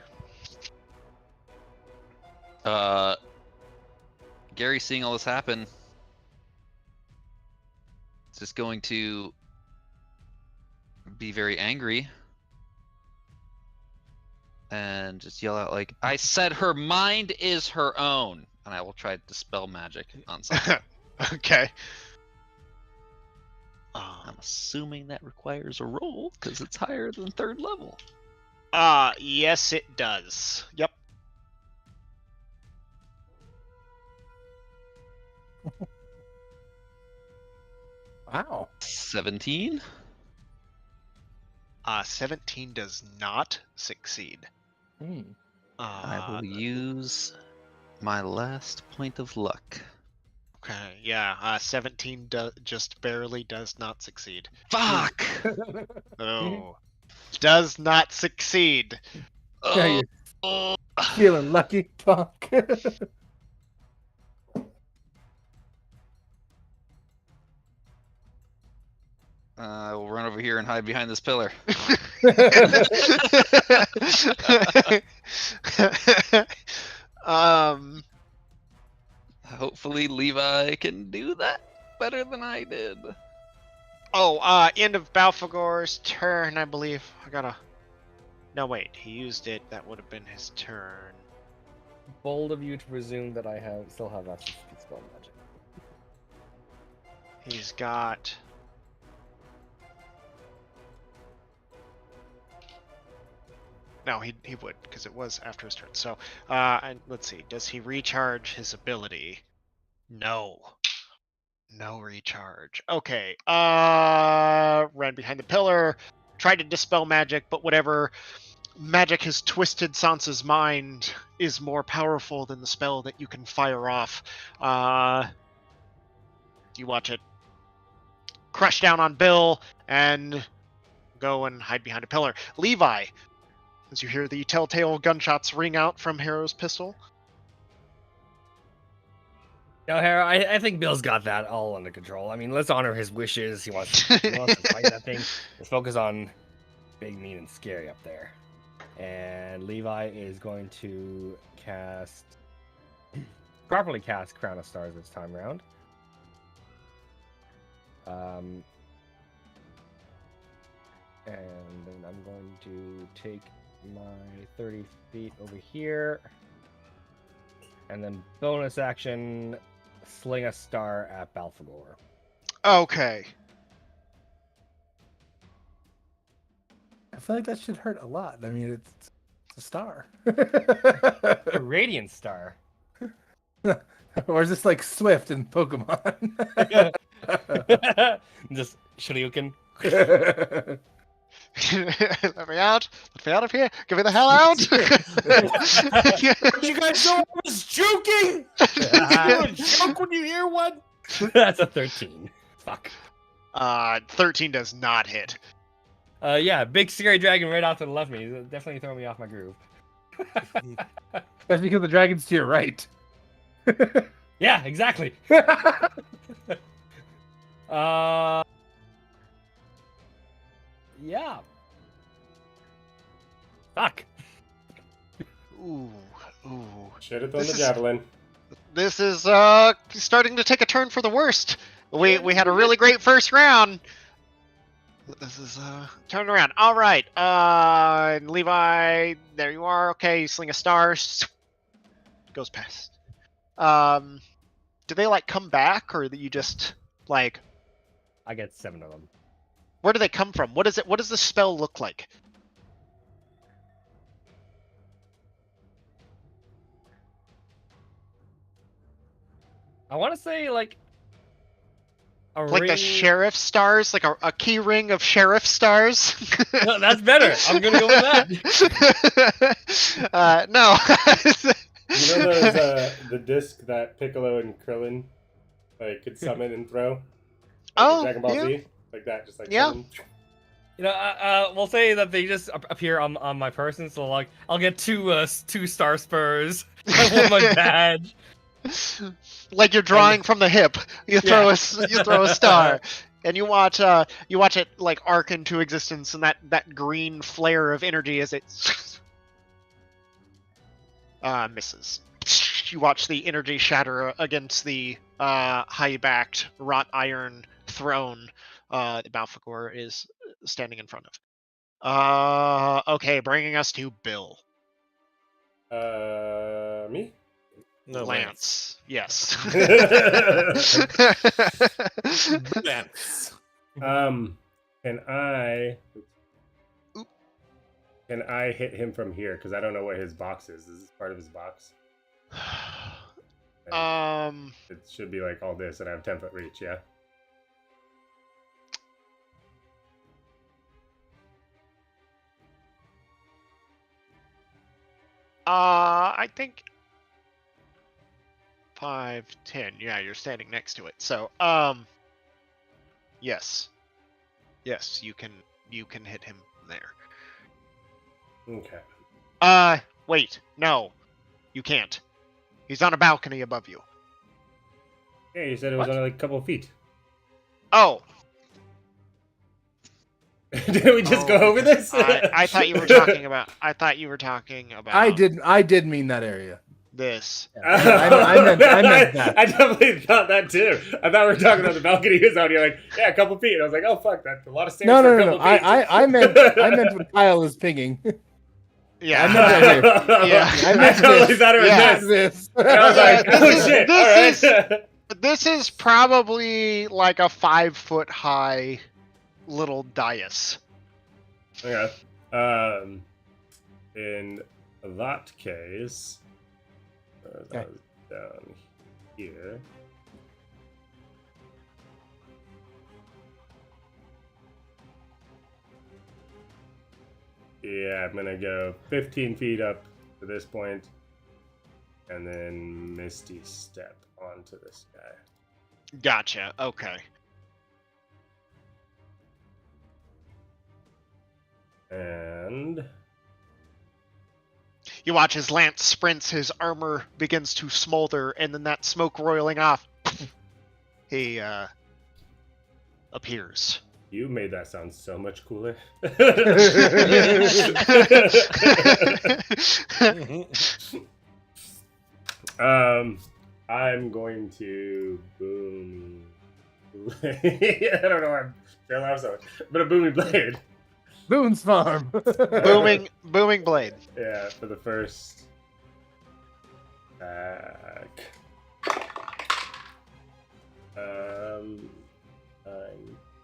Speaker 5: Gary, seeing all this happen, is just going to be very angry and just yell out like, "I said her mind is her own," and I will try to dispel magic on Sansa.
Speaker 1: Okay.
Speaker 5: I'm assuming that requires a roll because it's higher than 3rd level.
Speaker 1: Yes, it does. Yep.
Speaker 7: Wow.
Speaker 5: 17.
Speaker 1: 17 does not succeed.
Speaker 5: I will use my last point of luck.
Speaker 1: Okay, yeah, 17 just barely does not succeed.
Speaker 5: Fuck!
Speaker 1: Oh. Does not succeed.
Speaker 7: Yeah, you're feeling lucky, Tonk.
Speaker 5: I will run over here and hide behind this pillar. Hopefully Levi can do that better than I did.
Speaker 1: End of Balfagor's turn, I believe. No, wait, he used it. That would have been his turn.
Speaker 4: Bold of you to presume that I still have access to spell magic.
Speaker 1: He's got... No, he would, because it was after his turn. So, and let's see. Does he recharge his ability? No. No recharge. Okay. Ran behind the pillar, tried to dispel magic, but whatever magic has twisted Sansa's mind is more powerful than the spell that you can fire off. You watch it crush down on Bill and go and hide behind a pillar. Levi, as you hear the telltale gunshots ring out from Harrow's pistol.
Speaker 4: No, Harrow, I think Bill's got that all under control. I mean, let's honor his wishes. He wants to fight that thing. Let's focus on big, mean, and scary up there. And Levi is going to properly cast Crown of Stars this time around. And then I'm going to take my 30 feet over here. And then bonus action, sling a star at Balfagor.
Speaker 1: Okay.
Speaker 7: I feel like that should hurt a lot. I mean, it's a star.
Speaker 4: A radiant star.
Speaker 7: Or is this like Swift in Pokemon?
Speaker 4: Just Shoryuken.
Speaker 1: Let me out. Let me out of here. Get me the hell out.
Speaker 8: You guys know I was joking! You joke when you hear one?
Speaker 4: That's a 13. Fuck.
Speaker 1: 13 does not hit.
Speaker 4: Yeah, big scary dragon right off to the left of me. Definitely throwing me off my groove.
Speaker 7: That's because the dragon's to your right.
Speaker 4: Yeah, exactly. Yeah. Fuck.
Speaker 1: Ooh.
Speaker 3: Should have thrown
Speaker 1: This
Speaker 3: the
Speaker 1: is-
Speaker 3: javelin.
Speaker 1: This is starting to take a turn for the worst. We had a really great first round. This is turn around. All right. And Levi, there you are. Okay, you sling a star. Goes past. Do they like come back, or do you just like?
Speaker 4: I get 7 of them.
Speaker 1: Where do they come from? What is it? What does the spell look like?
Speaker 4: I want to say like a
Speaker 1: Like
Speaker 4: ring.
Speaker 1: the sheriff stars, like a key ring of sheriff stars.
Speaker 4: No, that's better. I'm gonna go with that.
Speaker 1: No.
Speaker 3: You know those the disc that Piccolo and Krillin like could summon and throw? Like
Speaker 1: Oh,
Speaker 3: in Dragon Ball
Speaker 1: yeah.
Speaker 3: Z? Like that, just like
Speaker 1: Yeah.
Speaker 3: summon.
Speaker 4: You know, we'll say that they just appear on my person, so like I'll get two star spurs. I want my badge.
Speaker 1: Like you're drawing from the hip. You throw a star, and you watch it like arc into existence, and that green flare of energy as it misses. You watch the energy shatter against the high-backed wrought iron throne that Balfagor is standing in front of. Okay, bringing us to Bill.
Speaker 3: Me?
Speaker 8: No,
Speaker 1: Lance. Yes.
Speaker 8: Lance.
Speaker 3: Can I hit him from here? Because I don't know what his box is. Is this part of his box? It should be like all this, and I have 10-foot reach. Yeah.
Speaker 1: I think 5, 10. Yeah, you're standing next to it. So, yes, you can hit him there.
Speaker 3: Okay.
Speaker 1: Wait, no, you can't. He's on a balcony above you.
Speaker 3: Yeah, you said it was
Speaker 4: What?
Speaker 3: only like a couple of feet.
Speaker 1: Oh,
Speaker 3: Did we just go over this?
Speaker 1: I thought you were talking about. I
Speaker 7: did mean that area.
Speaker 1: this.
Speaker 7: I meant that.
Speaker 3: I definitely thought that too. I thought we were talking about the balcony. He was out here like, yeah, a couple feet. And I was like, oh fuck, that's a lot of stairs.
Speaker 7: No.
Speaker 3: for a couple feet.
Speaker 7: I meant what Kyle is pinging.
Speaker 1: Yeah,
Speaker 7: I meant that here.
Speaker 1: Yeah.
Speaker 7: I
Speaker 3: totally thought it was
Speaker 1: Yeah.
Speaker 3: this.
Speaker 7: this.
Speaker 3: I was like, oh shit, alright.
Speaker 1: This is probably like a 5-foot high little dais.
Speaker 3: Okay. In that case, that was down here. Yeah, I'm gonna go 15 feet up to this point, and then Misty Step onto this guy.
Speaker 1: Gotcha. Okay.
Speaker 3: And
Speaker 1: You watch as Lance sprints, his armor begins to smolder, and then that smoke roiling off, he appears.
Speaker 3: you made that sound so much cooler. I'm going to boom. I don't know why I'm trying to laugh so much, but a booming blade.
Speaker 7: Boone's Farm.
Speaker 1: booming blade.
Speaker 3: Yeah, for the first attack. I'm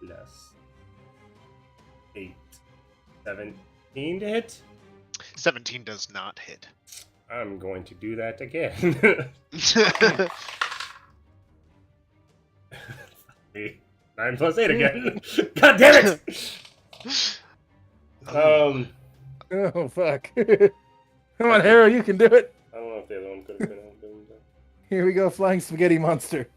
Speaker 3: plus 8. 17 to hit.
Speaker 1: 17 does not hit.
Speaker 3: I'm going to do that again. 9 plus 8 again. God damn it!
Speaker 7: Oh fuck! Come on, Harrow, you can do it.
Speaker 3: I don't know if the other one could have been on doing that.
Speaker 7: Here we go, flying spaghetti monster.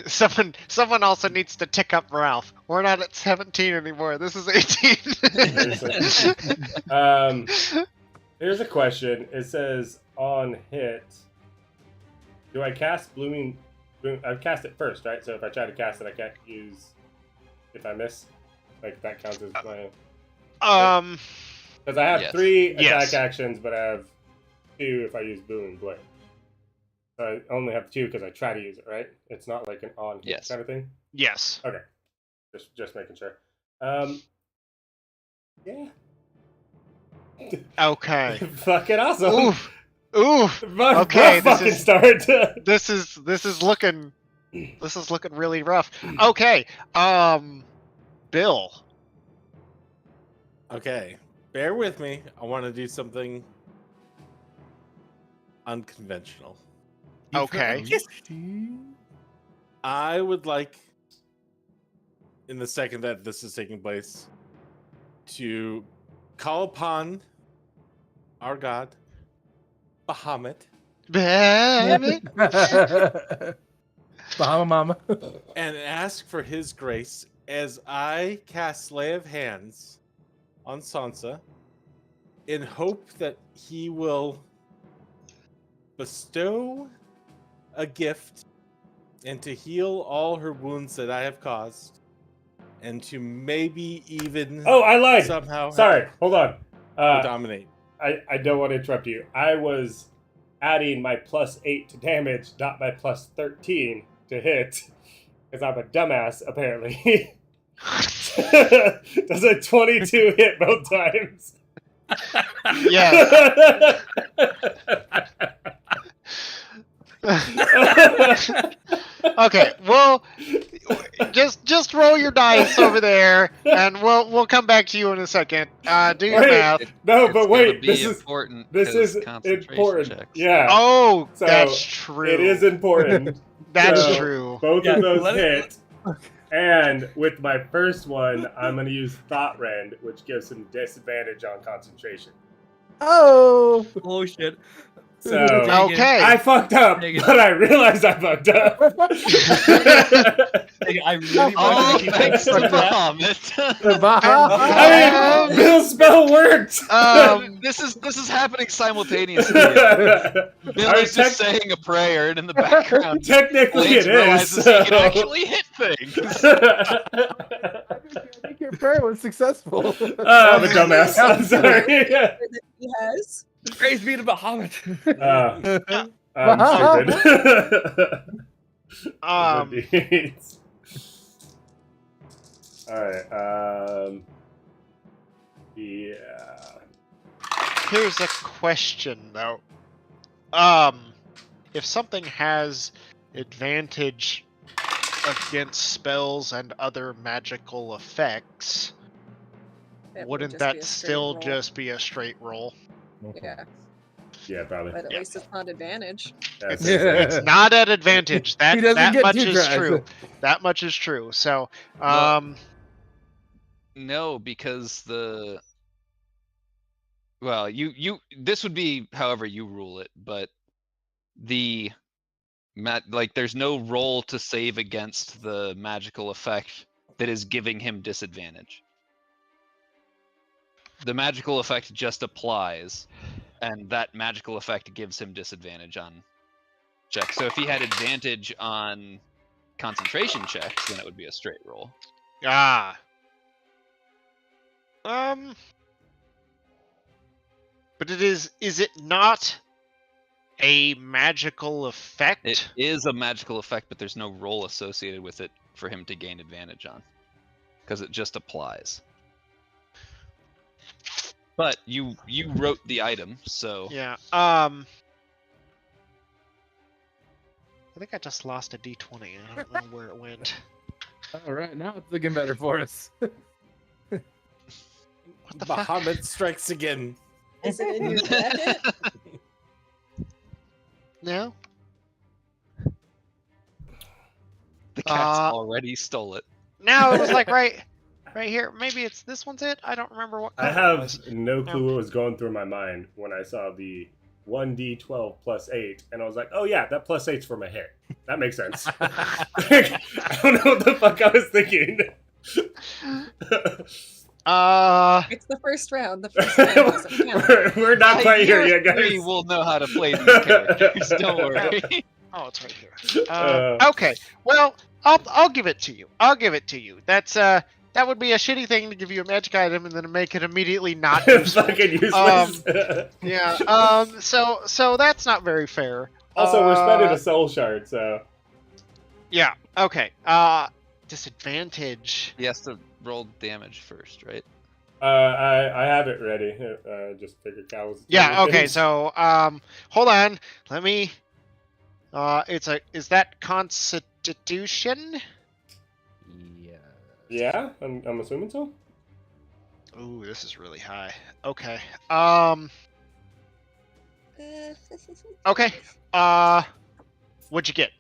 Speaker 1: Someone also needs to tick up Ralph. We're not at 17 anymore. This is 18.
Speaker 3: Here's a question. It says on hit, do I cast bloom? I cast it first, right? So if I try to cast it, I can't use. If I miss, like that counts as my. Because I have 3 attack actions, but I have 2 if I use boom and blade. So I only have 2 because I try to use it, right? It's not like an on hit kind of thing.
Speaker 1: Yes.
Speaker 3: Okay. Just making sure. Yeah.
Speaker 1: Okay.
Speaker 3: Fucking awesome.
Speaker 1: Oof. Oof.
Speaker 3: Okay. Fucking start.
Speaker 1: This is looking really rough. Okay. Bill.
Speaker 8: Okay. Bear with me. I want to do something unconventional.
Speaker 1: Okay.
Speaker 8: I would like, in the second that this is taking place, to call upon our god, Bahamut.
Speaker 7: Bahama Mama.
Speaker 8: And ask for his grace as I cast Lay of Hands on Sansa in hope that he will bestow a gift and to heal all her wounds that I have caused and to maybe even
Speaker 3: I lied.
Speaker 8: somehow
Speaker 3: Sorry, hold on.
Speaker 8: Dominate.
Speaker 3: I don't want to interrupt you. I was adding my +8 to damage, not my +13 to hit, because I'm a dumbass, apparently. Does a 22 hit both times?
Speaker 1: Yeah. Okay, well, just roll your dice over there, and we'll come back to you in a second. Do your math.
Speaker 3: No, but wait,
Speaker 5: this is important.
Speaker 3: Important.
Speaker 5: Checks.
Speaker 3: Yeah.
Speaker 1: Oh,
Speaker 3: So
Speaker 1: that's true.
Speaker 3: It is important.
Speaker 1: That's true.
Speaker 3: Both of those hit. And with my first one, I'm going to use Thought Rend, which gives him disadvantage on concentration.
Speaker 7: Oh
Speaker 4: shit.
Speaker 3: So,
Speaker 1: okay.
Speaker 3: I fucked up, but I realized I fucked up.
Speaker 4: I really want to
Speaker 5: thanks to Bahamut.
Speaker 3: I mean, Bill's spell worked.
Speaker 5: This is happening simultaneously. Bill is just saying a prayer, and in the background,
Speaker 3: technically
Speaker 5: Blades
Speaker 3: it
Speaker 5: realizes
Speaker 3: is.
Speaker 5: he can actually hit things.
Speaker 7: I think your prayer was successful.
Speaker 3: I'm a dumbass. I'm sorry.
Speaker 6: He has.
Speaker 4: Praise be to Bahamut.
Speaker 3: I'm stupid. Alright, yeah.
Speaker 1: Here's a question, though. If something has advantage against spells and other magical effects, wouldn't that still just be a straight roll?
Speaker 6: Yeah.
Speaker 3: Yeah, probably.
Speaker 6: But at least it's not advantage.
Speaker 1: It's not at advantage. That much is true. That much is true. So,
Speaker 5: no, because this would be however you rule it, but there's no roll to save against the magical effect that is giving him disadvantage. The magical effect just applies, and that magical effect gives him disadvantage on checks. So if he had advantage on concentration checks, then it would be a straight roll.
Speaker 1: But is it not a magical effect?
Speaker 5: It is a magical effect, but there's no roll associated with it for him to gain advantage on, because it just applies. But you wrote the item, so
Speaker 1: yeah. I think I just lost a D20. I don't know where it went.
Speaker 7: All right, now it's looking better for us.
Speaker 1: What the fuck?
Speaker 8: Bahamut strikes again.
Speaker 6: Is it in your jacket?
Speaker 1: No.
Speaker 5: the cat's already stole it.
Speaker 1: No, it was like right here. Maybe this one's it. I don't remember what.
Speaker 3: I have no clue what was going through my mind when I saw the 1d12 plus 8, and I was like, oh yeah, that plus 8's for my hit. That makes sense. I don't know what the fuck I was thinking.
Speaker 6: It's the first round. The first round doesn't count.
Speaker 3: we're not
Speaker 5: By
Speaker 3: quite here
Speaker 5: year
Speaker 3: yet, guys.
Speaker 5: 3, we'll know how to play these characters. Don't worry.
Speaker 1: Oh, it's right here. Okay. Well, I'll give it to you. I'll give it to you. That's that would be a shitty thing to give you a magic item and then make it immediately not useful.
Speaker 3: Fucking useless.
Speaker 1: Yeah. So that's not very fair.
Speaker 3: Also, we're spending a soul shard, so.
Speaker 1: Yeah. Okay. Disadvantage.
Speaker 5: He has to roll damage first, right?
Speaker 3: I have it ready. Just figured Cal was.
Speaker 1: Yeah. Okay. So hold on. Let me. Is that Constitution?
Speaker 3: Yeah, I'm assuming so.
Speaker 1: Ooh, this is really high. Okay. Okay. What'd you get?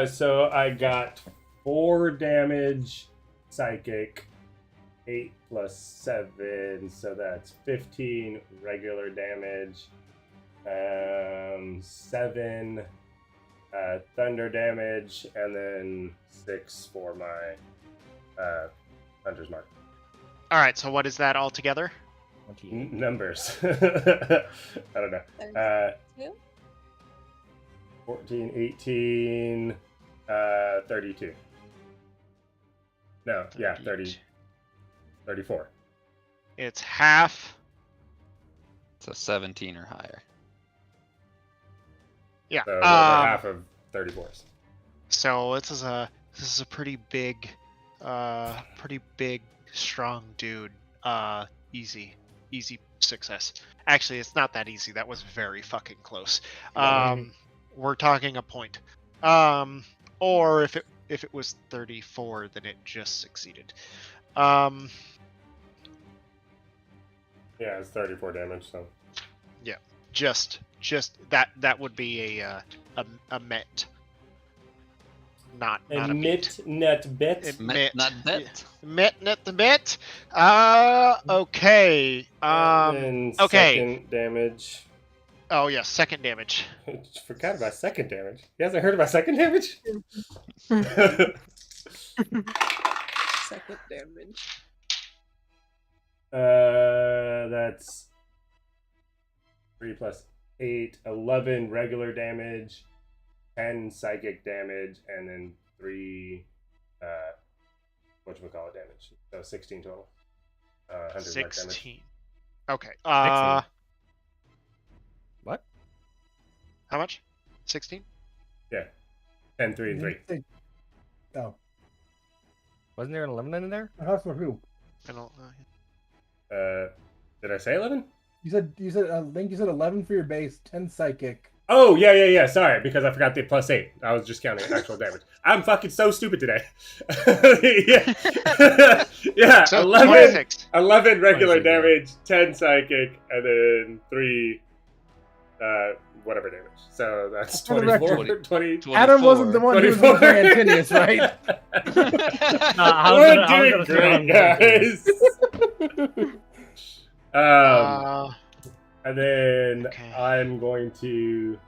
Speaker 3: So I got 4 damage, psychic, 8 plus 7, so that's 15 regular damage, 7 thunder damage, and then 6 for my Hunter's Mark.
Speaker 1: All right. So what is that altogether?
Speaker 3: Numbers. I don't know. 14, 18, 32. No, yeah, 30, 34.
Speaker 1: It's half.
Speaker 5: So 17 or higher.
Speaker 1: Yeah.
Speaker 3: So over half of 34s.
Speaker 1: So this is a pretty big, strong dude. Easy success. Actually, it's not that easy. That was very fucking close. We're talking a point. Or if it was 34, then it just succeeded.
Speaker 3: Yeah, it's 34 damage. So.
Speaker 1: Yeah, just that would be a met. Not a beat.
Speaker 3: Net bet.
Speaker 1: Met,
Speaker 5: not bet.
Speaker 1: Net the bet. Okay.
Speaker 3: And
Speaker 1: okay.
Speaker 3: Second damage.
Speaker 1: Oh yeah, second damage.
Speaker 3: Forgot about second damage. You hasn't heard about second damage?
Speaker 6: Second damage.
Speaker 3: That's 3 plus 8, 11 regular damage, 10 psychic damage, and then 3 whatchamacallit damage. So 16 total. 100 mark damage.
Speaker 1: 16. Okay.
Speaker 4: Excellent. What?
Speaker 1: How much? 16?
Speaker 3: Yeah. 10, 3, and 3.
Speaker 7: Oh,
Speaker 4: Wasn't there an 11 in there?
Speaker 7: how's for who?
Speaker 1: I don't.
Speaker 3: Did I say 11?
Speaker 7: You said I think you said 11 for your base, 10 psychic.
Speaker 3: Oh, yeah. Sorry, because I forgot the plus 8. I was just counting actual damage. I'm fucking so stupid today. yeah,
Speaker 1: So
Speaker 3: 11 regular
Speaker 4: 26, yeah.
Speaker 3: damage, 10 psychic, and then 3 whatever damage. So that's
Speaker 7: For the
Speaker 3: 24,
Speaker 7: record,
Speaker 3: 20.
Speaker 7: Adam wasn't the one who was
Speaker 3: 24.
Speaker 7: playing Antinius, right?
Speaker 3: We're doing great, guys. And then
Speaker 1: Okay.
Speaker 3: I'm going to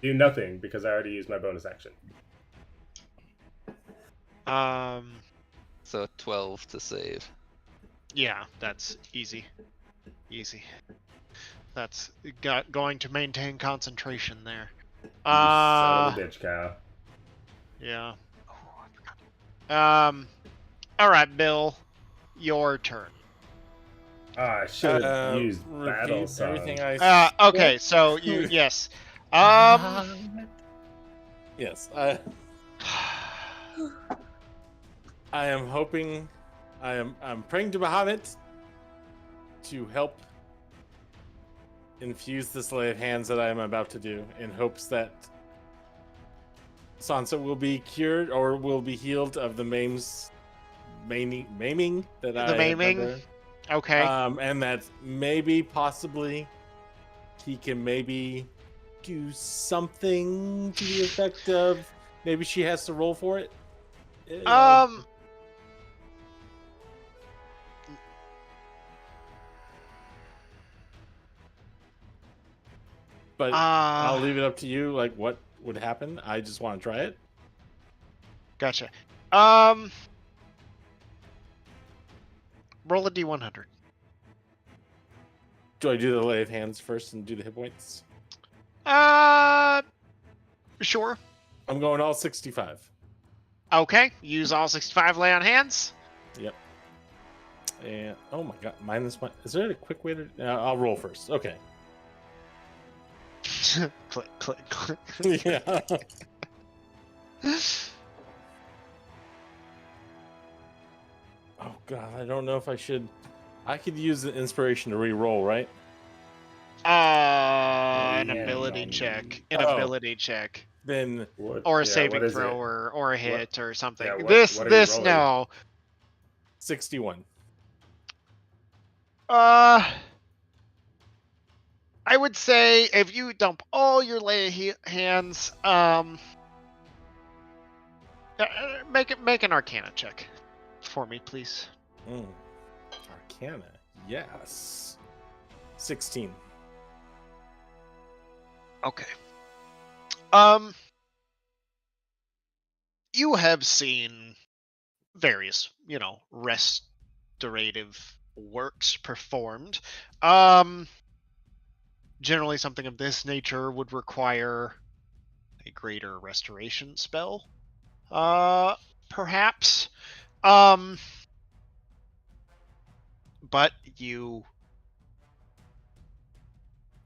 Speaker 3: do nothing because I already used my bonus action.
Speaker 5: So 12 to save.
Speaker 1: Yeah, that's easy. That's going to maintain concentration there.
Speaker 3: Son of a bitch, Kyle.
Speaker 1: Yeah. Oh, I forgot. All right, Bill, your turn.
Speaker 3: I should have used battle
Speaker 8: Repeat
Speaker 3: song.
Speaker 8: everything I
Speaker 1: Okay, so you yes.
Speaker 8: Yes, I am hoping, I'm praying to Bahamut to help infuse this lay of hands that I am about to do, in hopes that Sansa will be cured or will be healed of the maiming that
Speaker 1: The
Speaker 8: I have
Speaker 1: maiming?
Speaker 8: done.
Speaker 1: Okay.
Speaker 8: And that maybe, possibly, he can maybe do something to the effect of maybe she has to roll for it. But I'll leave it up to you. Like, what would happen? I just want to try it.
Speaker 1: Gotcha. Roll a d100.
Speaker 8: Do I do the lay of hands first and do the hit points?
Speaker 1: Sure.
Speaker 8: I'm going all 65.
Speaker 1: Okay, use all 65 lay on hands.
Speaker 8: Yep. And oh my god, -1. Is there a quick way to? I'll roll first. Okay.
Speaker 1: Click, click, click.
Speaker 8: Yeah. Oh god, I don't know if I should. I could use the inspiration to re-roll, right?
Speaker 1: An
Speaker 4: Yeah,
Speaker 1: ability
Speaker 4: no.
Speaker 1: check. An
Speaker 8: Oh.
Speaker 1: ability check.
Speaker 8: Then
Speaker 1: Or a saving throw or a hit or something.
Speaker 3: yeah, what
Speaker 1: this
Speaker 3: are you
Speaker 1: this
Speaker 3: rolling?
Speaker 1: no.
Speaker 8: 61.
Speaker 1: I would say if you dump all your lay hands, make an Arcana check for me, please.
Speaker 8: Arcana, yes. 16.
Speaker 1: Okay. You have seen various, restorative works performed. Generally something of this nature would require a greater restoration spell. Perhaps. But you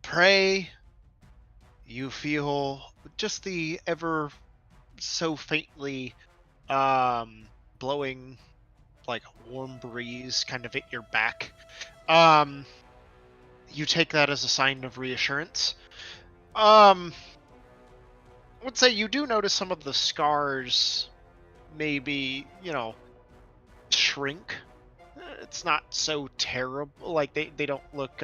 Speaker 1: pray, you feel just the ever so faintly blowing like warm breeze kind of at your back. You take that as a sign of reassurance. I would say you do notice some of the scars maybe, shrink. It's not so terrible. Like they don't look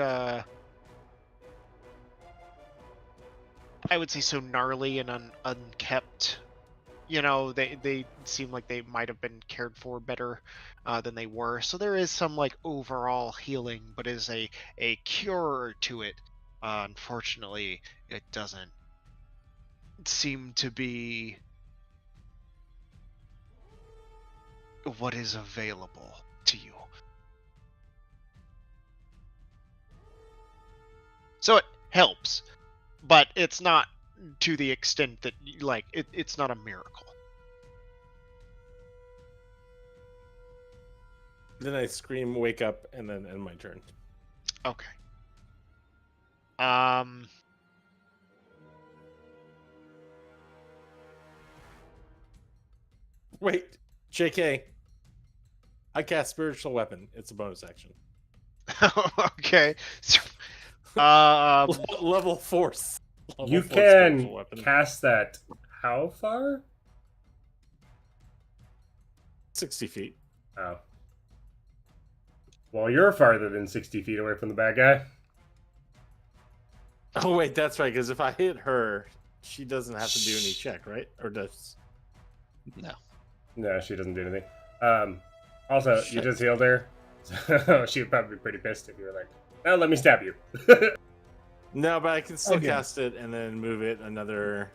Speaker 1: I would say so gnarly and unkept. They seem like they might have been cared for better than they were. So there is some like overall healing, but is a cure to it. Unfortunately, it doesn't seem to be what is available to you. So it helps, but it's not to the extent that it's not a miracle.
Speaker 8: Then I scream, wake up, and then end my turn.
Speaker 1: Okay.
Speaker 8: Wait, JK. I cast spiritual weapon. It's a bonus action.
Speaker 1: Okay.
Speaker 8: Level force.
Speaker 3: You can cast that how far?
Speaker 8: 60 feet.
Speaker 3: Oh. Well, you're farther than 60 feet away from the bad guy.
Speaker 8: Oh, wait, that's right, because if I hit her, she doesn't have to do any check, right? Or does?
Speaker 5: No.
Speaker 3: No, she doesn't do anything. Also, you just healed her. So she would probably be pretty pissed if you were like, "Now let me stab you."
Speaker 8: No, but I can still
Speaker 7: Okay.
Speaker 8: cast it and then move it another.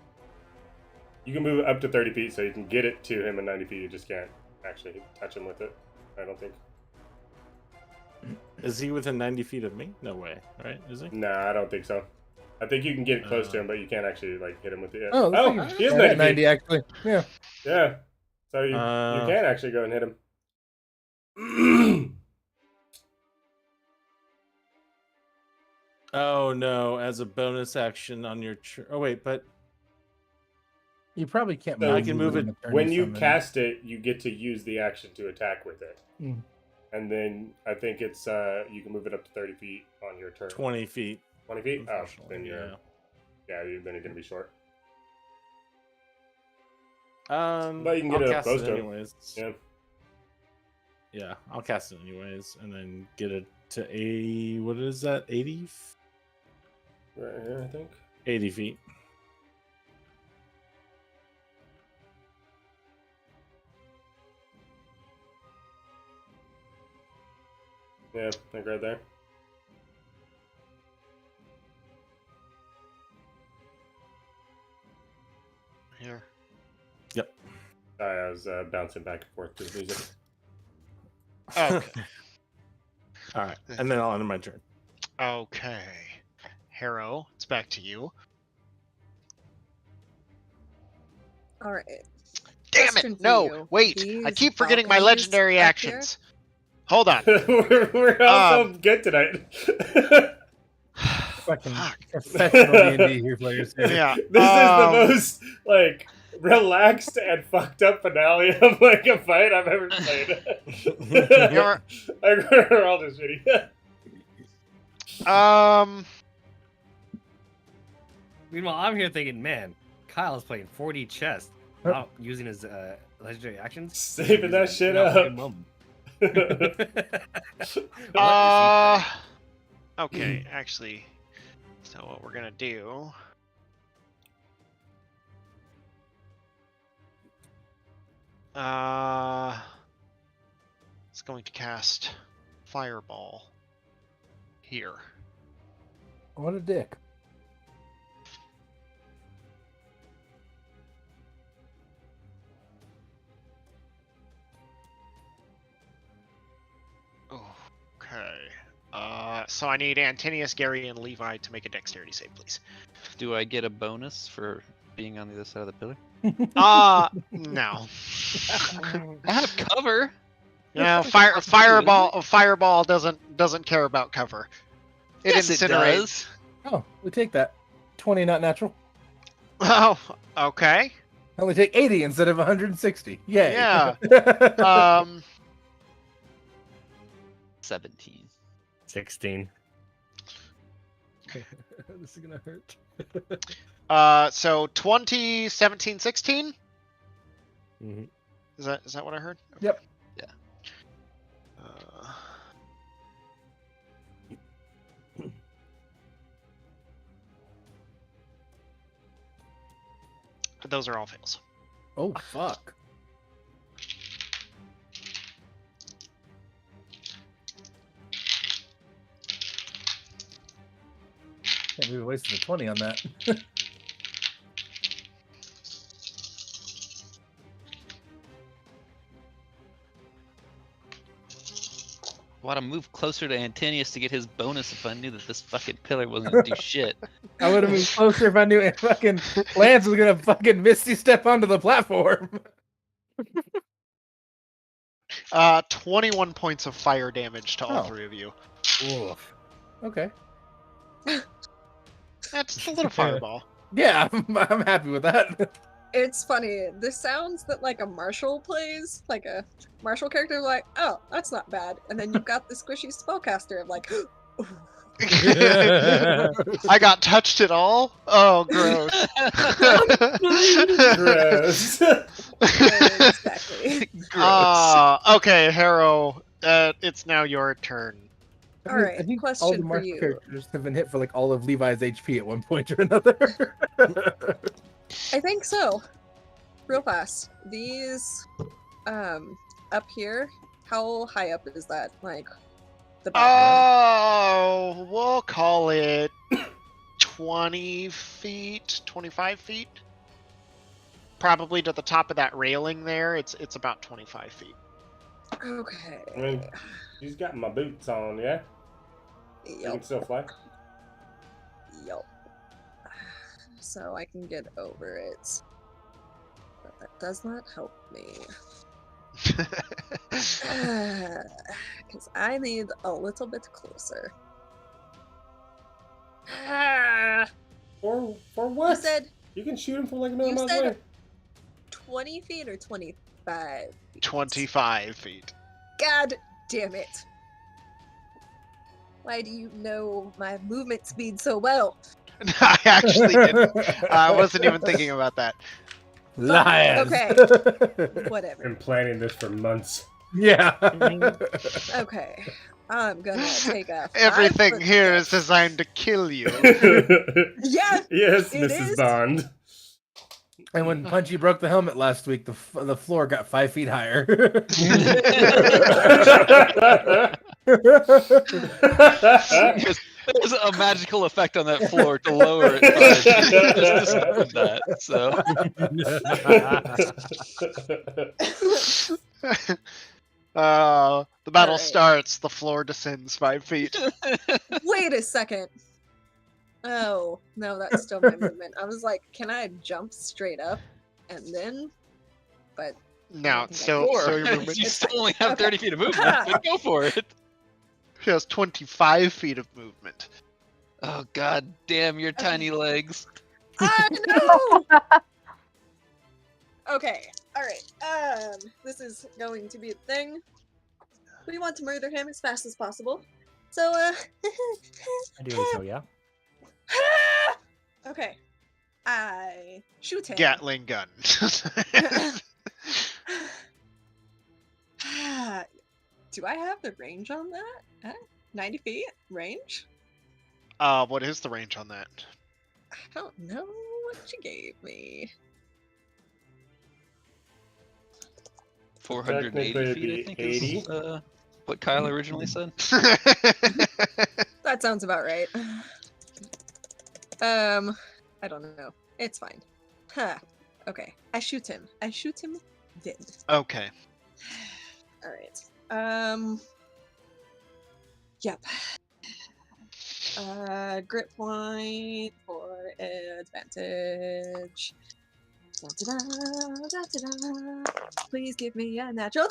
Speaker 3: You can move it up to 30 feet, so you can get it to him in 90 feet. You just can't actually touch him with it, I don't think.
Speaker 8: Is he within 90 feet of me? No way, right? Is he?
Speaker 3: No, I don't think so. I think you can get close to him, but you can't actually hit him with it.
Speaker 7: Oh,
Speaker 3: He is 90
Speaker 7: yeah,
Speaker 3: feet.
Speaker 7: 90 actually. Yeah.
Speaker 3: Yeah. So you can actually go and hit him.
Speaker 8: Oh no! As a bonus action on your. Oh wait, but
Speaker 7: You probably can't
Speaker 3: So
Speaker 7: move.
Speaker 8: I can move
Speaker 7: within
Speaker 8: it
Speaker 7: the turn
Speaker 3: When
Speaker 7: of
Speaker 3: you
Speaker 7: summon.
Speaker 3: cast it, you get to use the action to attack with it.
Speaker 7: Mm.
Speaker 3: And then I think it's you can move it up to 30 feet on your turn.
Speaker 8: 20 feet.
Speaker 3: 20 feet? Oh,
Speaker 8: Unfortunately,
Speaker 3: then you're then you're gonna be short. But you can get
Speaker 8: I'll
Speaker 3: it up
Speaker 8: cast
Speaker 3: close
Speaker 8: it
Speaker 3: to him.
Speaker 8: anyways.
Speaker 3: Yeah.
Speaker 8: Yeah, I'll cast it anyways, and then get it to a. What is that? 80?
Speaker 3: Right here, I think.
Speaker 8: 80 feet.
Speaker 3: Yeah, like right there. Sorry, I was bouncing back and forth to the music.
Speaker 1: Okay.
Speaker 8: All right, and then I'll end my turn.
Speaker 1: Okay. Harrow, it's back to you.
Speaker 6: All right.
Speaker 1: Damn
Speaker 6: Question
Speaker 1: it!
Speaker 6: for
Speaker 1: No,
Speaker 6: you.
Speaker 1: wait. I
Speaker 6: These
Speaker 1: keep forgetting my
Speaker 6: balconies
Speaker 1: legendary
Speaker 6: up
Speaker 1: actions. Hold on.
Speaker 3: We're all so good tonight.
Speaker 7: Fucking
Speaker 1: Fuck.
Speaker 7: professional D&D players here.
Speaker 1: Yeah.
Speaker 3: This is the most like relaxed and fucked up finale of like a fight I've ever played.
Speaker 1: You're-
Speaker 3: We're all just shitty.
Speaker 4: Meanwhile, I'm here thinking, man, Kyle's playing 4D chess, not using his legendary actions.
Speaker 3: Saving that shit
Speaker 4: Not
Speaker 3: up.
Speaker 4: fucking mum.
Speaker 1: Okay, actually, so what we're gonna do? It's going to cast Fireball here.
Speaker 7: What a dick.
Speaker 1: Okay. So I need Antinius, Gary, and Levi to make a dexterity save, please.
Speaker 5: Do I get a bonus for being on the other side of the pillar?
Speaker 1: No.
Speaker 5: I have cover.
Speaker 1: No, fireball doesn't care about cover. It
Speaker 5: Yes, it
Speaker 1: incinerates.
Speaker 5: does.
Speaker 7: Oh, we take that. 20 not natural.
Speaker 1: Oh, okay.
Speaker 7: I only take 80 instead of 160. Yay.
Speaker 1: Yeah.
Speaker 5: 17.
Speaker 4: 16.
Speaker 7: This is gonna hurt.
Speaker 1: So 20, 17, 16?
Speaker 4: Mm-hmm.
Speaker 1: Is that what I heard?
Speaker 7: Yep.
Speaker 5: Yeah.
Speaker 1: Those are all fails.
Speaker 7: Oh, fuck. Can't believe we wasted a 20 on that.
Speaker 5: I want to move closer to Antinius to get his bonus if I knew that this fucking pillar wasn't gonna do shit.
Speaker 7: I would have moved closer if I knew fucking Lance was gonna fucking misty step onto the platform.
Speaker 1: 21 points of fire damage to all
Speaker 7: Oh.
Speaker 1: three of you.
Speaker 4: Oof.
Speaker 7: Okay.
Speaker 1: That's a little fireball.
Speaker 7: Yeah, I'm happy with that.
Speaker 6: It's funny. The sounds that like a martial plays, like a martial character, like, oh, that's not bad. And then you've got the squishy spellcaster of like,
Speaker 1: I got touched at all? Oh, gross.
Speaker 3: Gross.
Speaker 6: exactly.
Speaker 1: Okay, Harrow, it's now your turn.
Speaker 6: All right,
Speaker 7: I think
Speaker 6: question
Speaker 7: all the
Speaker 6: for
Speaker 7: martial
Speaker 6: you.
Speaker 7: characters have been hit for like all of Levi's HP at one point or another.
Speaker 6: I think so. Real fast. These, up here, how high up is that? Like, the balcony?
Speaker 1: Oh, we'll call it 20 feet, 25 feet. Probably to the top of that railing there. It's about 25 feet.
Speaker 6: Okay.
Speaker 3: I mean, he's got my boots on, yeah? You can
Speaker 6: Yep.
Speaker 3: still fly?
Speaker 6: Yep. So I can get over it. But that does not help me. Because I need a little bit closer.
Speaker 3: For
Speaker 6: You
Speaker 3: what?
Speaker 6: said
Speaker 3: You can shoot him from like a million
Speaker 6: You
Speaker 3: miles
Speaker 6: said-
Speaker 3: away.
Speaker 6: 20 feet or 25 feet?
Speaker 1: 25 feet.
Speaker 6: God damn it. Why do you know my movement speed so well?
Speaker 1: I actually didn't. I wasn't even thinking about that.
Speaker 7: Liars.
Speaker 6: Okay. Whatever.
Speaker 3: Been planning this for months.
Speaker 7: Yeah.
Speaker 6: Okay. I'm gonna take a
Speaker 1: Everything
Speaker 6: 5-foot
Speaker 1: here is
Speaker 6: step.
Speaker 1: designed to kill you.
Speaker 6: Yeah.
Speaker 3: Yes,
Speaker 6: It
Speaker 3: Mrs.
Speaker 6: is.
Speaker 3: Bond.
Speaker 7: And when Punchy broke the helmet last week, the floor got 5 feet higher.
Speaker 5: There's a magical effect on that floor to lower it. But I just discovered that. So
Speaker 1: The battle
Speaker 6: Alright.
Speaker 1: starts. The floor descends 5 feet.
Speaker 6: Wait a second. Oh, no, that's still my movement. I was like, can I jump straight up and then? But
Speaker 1: Now,
Speaker 6: think I
Speaker 1: so
Speaker 6: can.
Speaker 1: so your movement.
Speaker 5: you still only have
Speaker 6: Okay.
Speaker 5: 30 feet of movement, but go for it.
Speaker 1: She has 25 feet of movement.
Speaker 5: Oh god damn your tiny legs.
Speaker 6: I know. Okay, all right. This is going to be a thing. We want to murder him as fast as possible. So,
Speaker 4: Ideally so, yeah.
Speaker 6: okay. I shoot him.
Speaker 1: Gatling gun.
Speaker 6: Do I have the range on that? 90 feet range?
Speaker 1: What is the range on that?
Speaker 6: I don't know what you gave me.
Speaker 5: 480
Speaker 3: Technically, it'd
Speaker 5: feet, I
Speaker 3: be
Speaker 5: think
Speaker 3: 80.
Speaker 5: is what Kyle originally said.
Speaker 6: That sounds about right. I don't know. It's fine. Huh. Okay. I shoot him dead.
Speaker 1: Okay.
Speaker 6: All right. Yep. Grit point for advantage. Da-da-da, da-da-da. Please give me a natural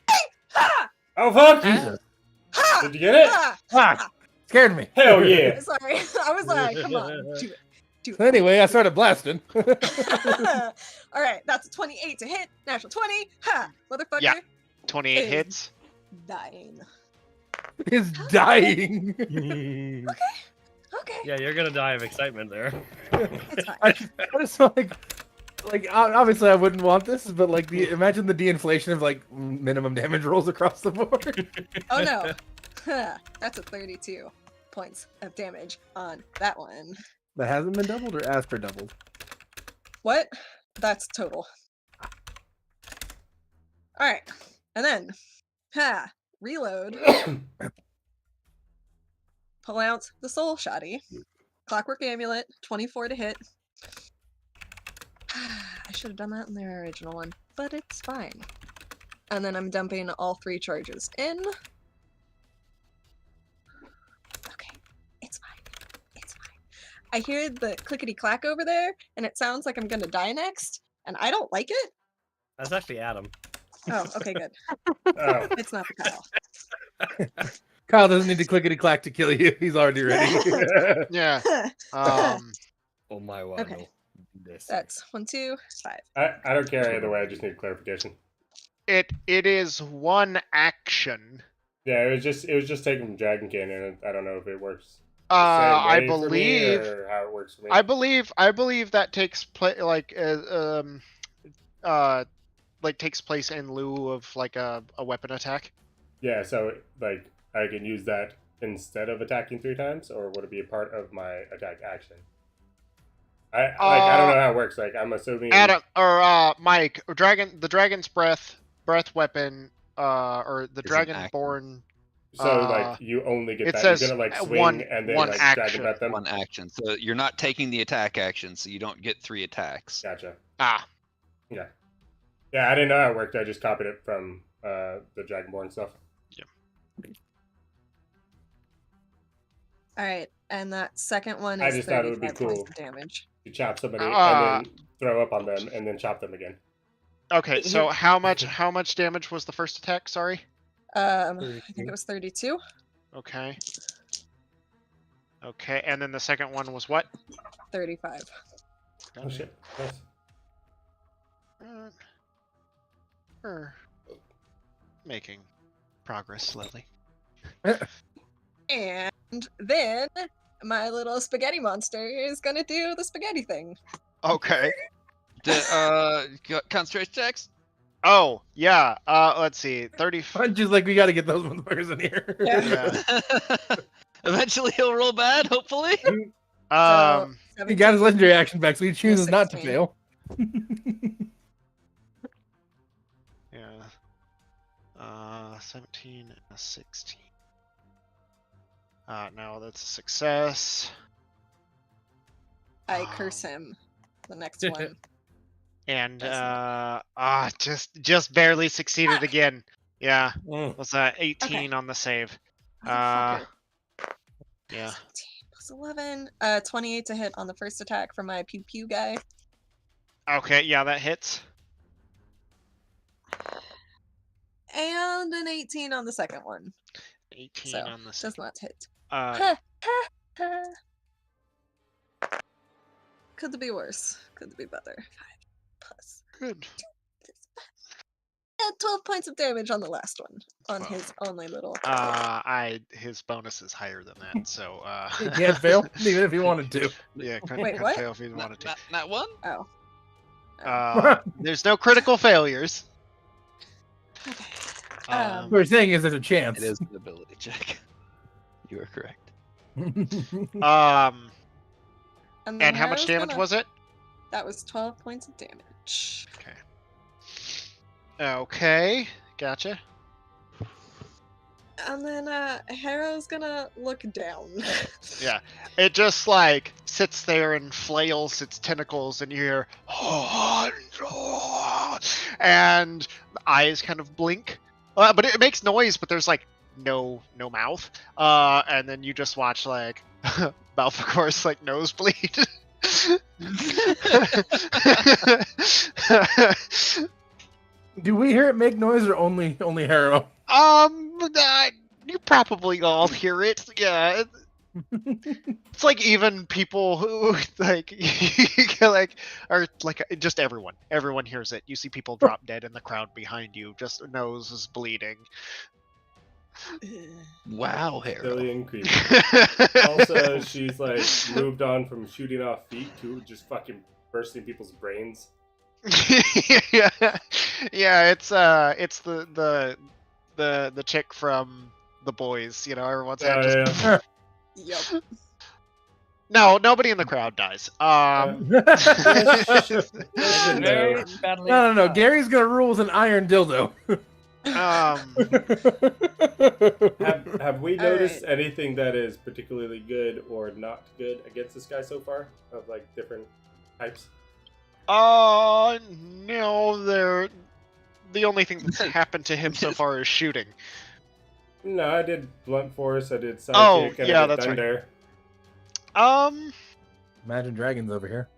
Speaker 6: 20! Ha!
Speaker 3: Oh fuck!
Speaker 7: Jesus.
Speaker 6: Ha!
Speaker 3: Did you get it?
Speaker 6: Ha!
Speaker 7: Fuck. Scared me.
Speaker 3: Hell yeah!
Speaker 6: Sorry, I was like, come on, do it. Do it.
Speaker 7: Anyway, I started blasting.
Speaker 6: All right, that's a 28 to hit. Natural 20. Ha! Motherfucker.
Speaker 1: Yeah. 28
Speaker 6: Is-
Speaker 1: hits.
Speaker 6: Dying.
Speaker 7: Is dying.
Speaker 6: Okay.
Speaker 4: Yeah, you're gonna die of excitement there.
Speaker 6: It's fine.
Speaker 7: I just like obviously I wouldn't want this, but like imagine the de-inflation of like minimum damage rolls across the board.
Speaker 6: Oh no. That's a 32 points of damage on that one.
Speaker 7: That hasn't been doubled or asked for doubled.
Speaker 6: What? That's total. Alright. And then, reload. Pull out the soul shoddy. Clockwork amulet, 24 to hit. I should have done that in the original one, but it's fine. And then I'm dumping all 3 charges in. Okay, it's fine. It's fine. I hear the clickety clack over there, and it sounds like I'm gonna die next, and I don't like it.
Speaker 4: That's actually Adam.
Speaker 6: Oh, okay, good.
Speaker 3: Oh.
Speaker 6: It's not the Kyle.
Speaker 7: Kyle doesn't need to clickety clack to kill you. He's already ready.
Speaker 1: Yeah.
Speaker 4: Oh my god.
Speaker 6: Okay.
Speaker 4: This.
Speaker 6: That's 1, 2, 5.
Speaker 3: I don't care either way. I just need clarification.
Speaker 1: It is one action.
Speaker 3: Yeah, it was just taken from Dragon Canyon. And I don't know if it works. the
Speaker 1: I
Speaker 3: same way for me
Speaker 1: believe.
Speaker 3: or how it works for me.
Speaker 1: I believe that takes place takes place in lieu of like a weapon attack.
Speaker 3: Yeah, so like I can use that instead of attacking 3 times, or would it be a part of my attack action? I don't know how it works. Like I'm assuming
Speaker 1: Adam or Mike, the dragon's breath weapon, or the
Speaker 5: Is an
Speaker 1: dragonborn.
Speaker 3: So like you only get
Speaker 1: it
Speaker 3: that.
Speaker 1: says
Speaker 3: You're gonna like swing
Speaker 1: one-
Speaker 3: and then
Speaker 1: one
Speaker 3: like
Speaker 1: action.
Speaker 3: dragon breath them.
Speaker 5: One action. So you're not taking the attack action, so you don't get 3 attacks.
Speaker 3: Gotcha.
Speaker 1: Ah,
Speaker 3: Yeah. Yeah, I didn't know how it worked. I just copied it from the Dragonborn stuff.
Speaker 6: All right, and that second one
Speaker 3: I
Speaker 6: is
Speaker 3: just thought it would be
Speaker 6: 35 points
Speaker 3: cool.
Speaker 6: of damage.
Speaker 3: You chop somebody
Speaker 1: Ah.
Speaker 3: and then throw up on them and then chop them again.
Speaker 1: okay. So how much damage was the first attack? Sorry.
Speaker 6: I think it was 32.
Speaker 1: Okay. Okay, and then the second one was what?
Speaker 6: 35.
Speaker 3: Oh shit. Nice.
Speaker 1: We're making progress slowly.
Speaker 6: And then my little spaghetti monster is gonna do the spaghetti thing.
Speaker 1: Okay.
Speaker 5: Concentration checks?
Speaker 1: Oh, yeah. Let's see. 30.
Speaker 7: I'm just like, we got to get those motherfuckers in here.
Speaker 1: Yeah.
Speaker 5: Eventually he'll roll bad, hopefully.
Speaker 6: So,
Speaker 7: He got his legendary action back, so he chooses not to
Speaker 6: 16.
Speaker 7: fail.
Speaker 1: Yeah. 17 and a 16. No, that's a success.
Speaker 6: I curse him. The next one.
Speaker 1: And
Speaker 6: Doesn't
Speaker 1: just barely succeeded again. Yeah,
Speaker 3: Mm.
Speaker 1: was 18 on the save.
Speaker 6: Motherfucker.
Speaker 1: Yeah.
Speaker 6: 17 plus 11. 28 to hit on the first attack from my pew pew guy.
Speaker 1: Okay, yeah, that hits.
Speaker 6: And an 18 on the second one.
Speaker 1: 18
Speaker 6: So,
Speaker 1: on the
Speaker 6: does
Speaker 1: second.
Speaker 6: not hit.
Speaker 1: Uh,
Speaker 6: Could be worse. Could be better. 5 plus.
Speaker 1: good.
Speaker 6: 12 points of damage on the last one. On
Speaker 1: 12.
Speaker 6: his only little.
Speaker 1: His bonus is higher than that, so
Speaker 7: He can't fail, even if he wanted to.
Speaker 1: yeah, couldn't,
Speaker 6: Wait,
Speaker 1: couldn't
Speaker 6: what?
Speaker 1: fail if he wanted to.
Speaker 5: Not one?
Speaker 6: Oh.
Speaker 1: There's no critical failures.
Speaker 6: Okay.
Speaker 7: What we're saying is there's a chance.
Speaker 5: It is an ability check. You are correct.
Speaker 6: And
Speaker 1: And how much damage was it?
Speaker 6: That was 12 points of damage.
Speaker 1: Okay, gotcha.
Speaker 6: And then Harrow's gonna look down.
Speaker 1: Yeah, it just like sits there and flails its tentacles, and you hear, and the eyes kind of blink, but it makes noise, but there's like no mouth, and then you just watch like Balfacor's like nosebleed.
Speaker 7: Do we hear it make noise or only Harrow?
Speaker 1: You probably all hear it. Yeah, it's like even people who like like are like just everyone hears it. You see people drop dead in the crowd behind you. Just nose is bleeding.
Speaker 5: Wow, Harold.
Speaker 3: Billion creepy. Also, she's like moved on from shooting off feet to just fucking bursting people's brains.
Speaker 1: yeah, it's the chick from The Boys. You know, everyone's just.
Speaker 3: Yeah.
Speaker 6: Yep.
Speaker 1: No, nobody in the crowd dies.
Speaker 4: Very badly
Speaker 7: No.
Speaker 4: done.
Speaker 7: Gary's gonna rule with an iron dildo.
Speaker 3: Have we noticed anything that is particularly good or not good against this guy so far? Of like different types?
Speaker 1: No, the only thing that's happened to him so far is shooting.
Speaker 3: No, I did blunt force. I did sidekick.
Speaker 1: Oh,
Speaker 3: and
Speaker 1: yeah,
Speaker 3: I did
Speaker 1: that's right.
Speaker 3: thunder.
Speaker 7: Imagine Dragons over here.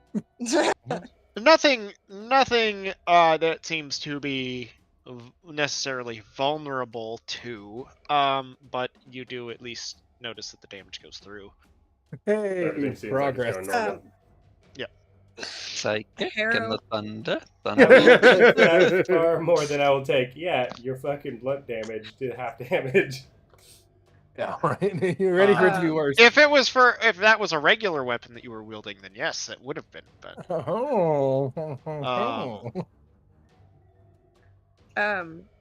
Speaker 1: Nothing that seems to be necessarily vulnerable to. But you do at least notice that the damage goes through.
Speaker 7: Hey,
Speaker 3: Everything seems
Speaker 7: progress.
Speaker 3: like it's going normal.
Speaker 5: Psychic and
Speaker 6: Harrow.
Speaker 5: the thunder.
Speaker 3: That's far more than I will take. Yeah, your fucking blunt damage did half damage.
Speaker 7: Yeah, right. You're ready for it to be worse.
Speaker 1: If that was a regular weapon that you were wielding, then yes, it would have been. But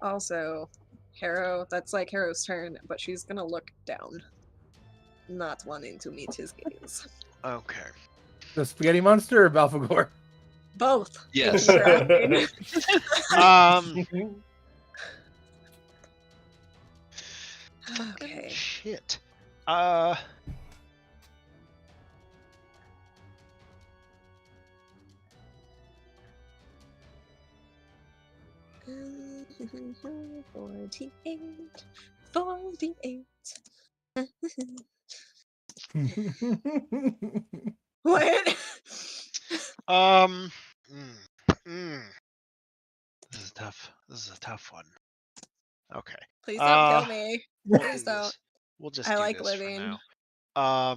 Speaker 6: Also, Harrow. That's like Harrow's turn, but she's gonna look down, not wanting to meet his gaze.
Speaker 1: okay.
Speaker 7: The spaghetti monster or Balfagor?
Speaker 6: Both.
Speaker 5: Yes.
Speaker 6: Distracting. Okay.
Speaker 1: Shit.
Speaker 6: What?
Speaker 1: This is tough. This is a tough one. Okay.
Speaker 6: Please don't kill me.
Speaker 1: We'll
Speaker 6: Please
Speaker 1: do
Speaker 6: don't.
Speaker 1: this. We'll just
Speaker 6: I
Speaker 1: do
Speaker 6: like
Speaker 1: this
Speaker 6: living.
Speaker 1: for now.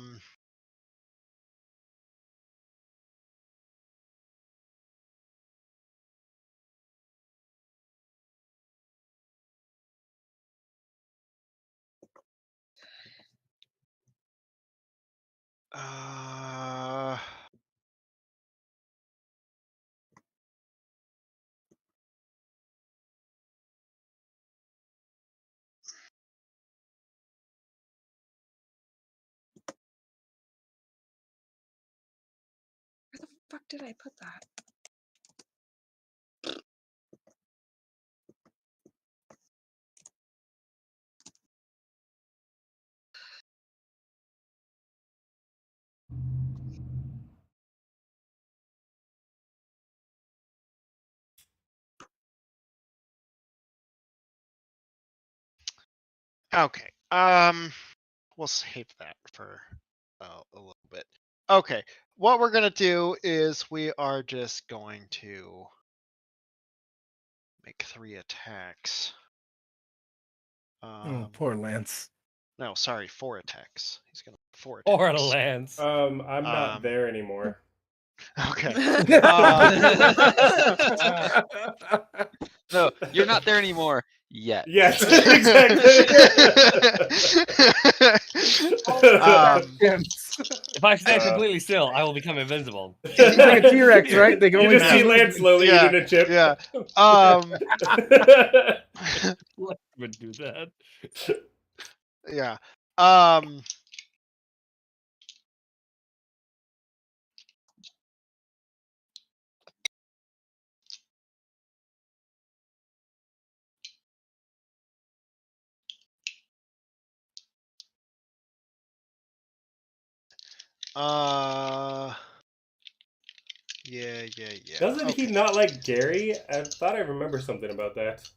Speaker 6: Where the fuck did I put that?
Speaker 1: Okay. We'll save that for a little bit. Okay. What we're gonna do is we are just going to make 3 attacks.
Speaker 7: Poor Lance.
Speaker 1: No, sorry, 4 attacks. He's gonna make 4
Speaker 4: Or
Speaker 1: attacks.
Speaker 4: Lance.
Speaker 3: I'm not
Speaker 1: Um,
Speaker 3: there anymore.
Speaker 1: Okay.
Speaker 5: No, you're not there anymore yet.
Speaker 3: Yes, exactly.
Speaker 4: If I stand completely still, I will become invincible.
Speaker 7: He's like a T-Rex, right? They can
Speaker 3: You
Speaker 7: only
Speaker 3: just see
Speaker 7: move-
Speaker 3: Lance slowly
Speaker 1: Yeah,
Speaker 3: eating a chip.
Speaker 1: yeah.
Speaker 4: Would do that.
Speaker 1: Yeah. Yeah.
Speaker 3: Doesn't he
Speaker 1: Okay.
Speaker 3: not like Gary? I thought I remember something about that.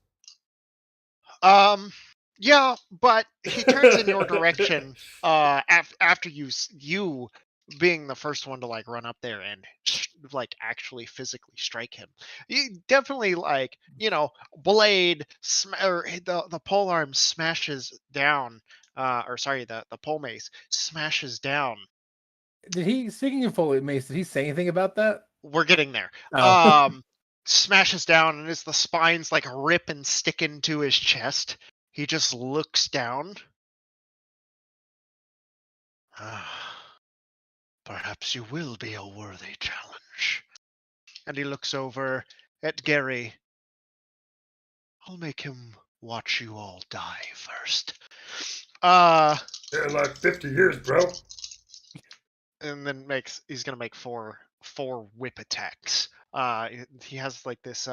Speaker 1: Yeah, but he turns in your direction after you being the first one to like run up there and like actually physically strike him. You definitely like, blade or the pole arm smashes down or sorry, the pole mace smashes down.
Speaker 7: Did he? Speaking of Foley Mace, did he say anything about that?
Speaker 1: We're getting there.
Speaker 7: Oh.
Speaker 1: Smashes down, and as the spines like rip and stick into his chest, he just looks down. Perhaps you will be a worthy challenge. And he looks over at Gary. I'll make him watch you all die first.
Speaker 3: In like 50 years, bro.
Speaker 1: And then he's gonna make four whip attacks. He has like this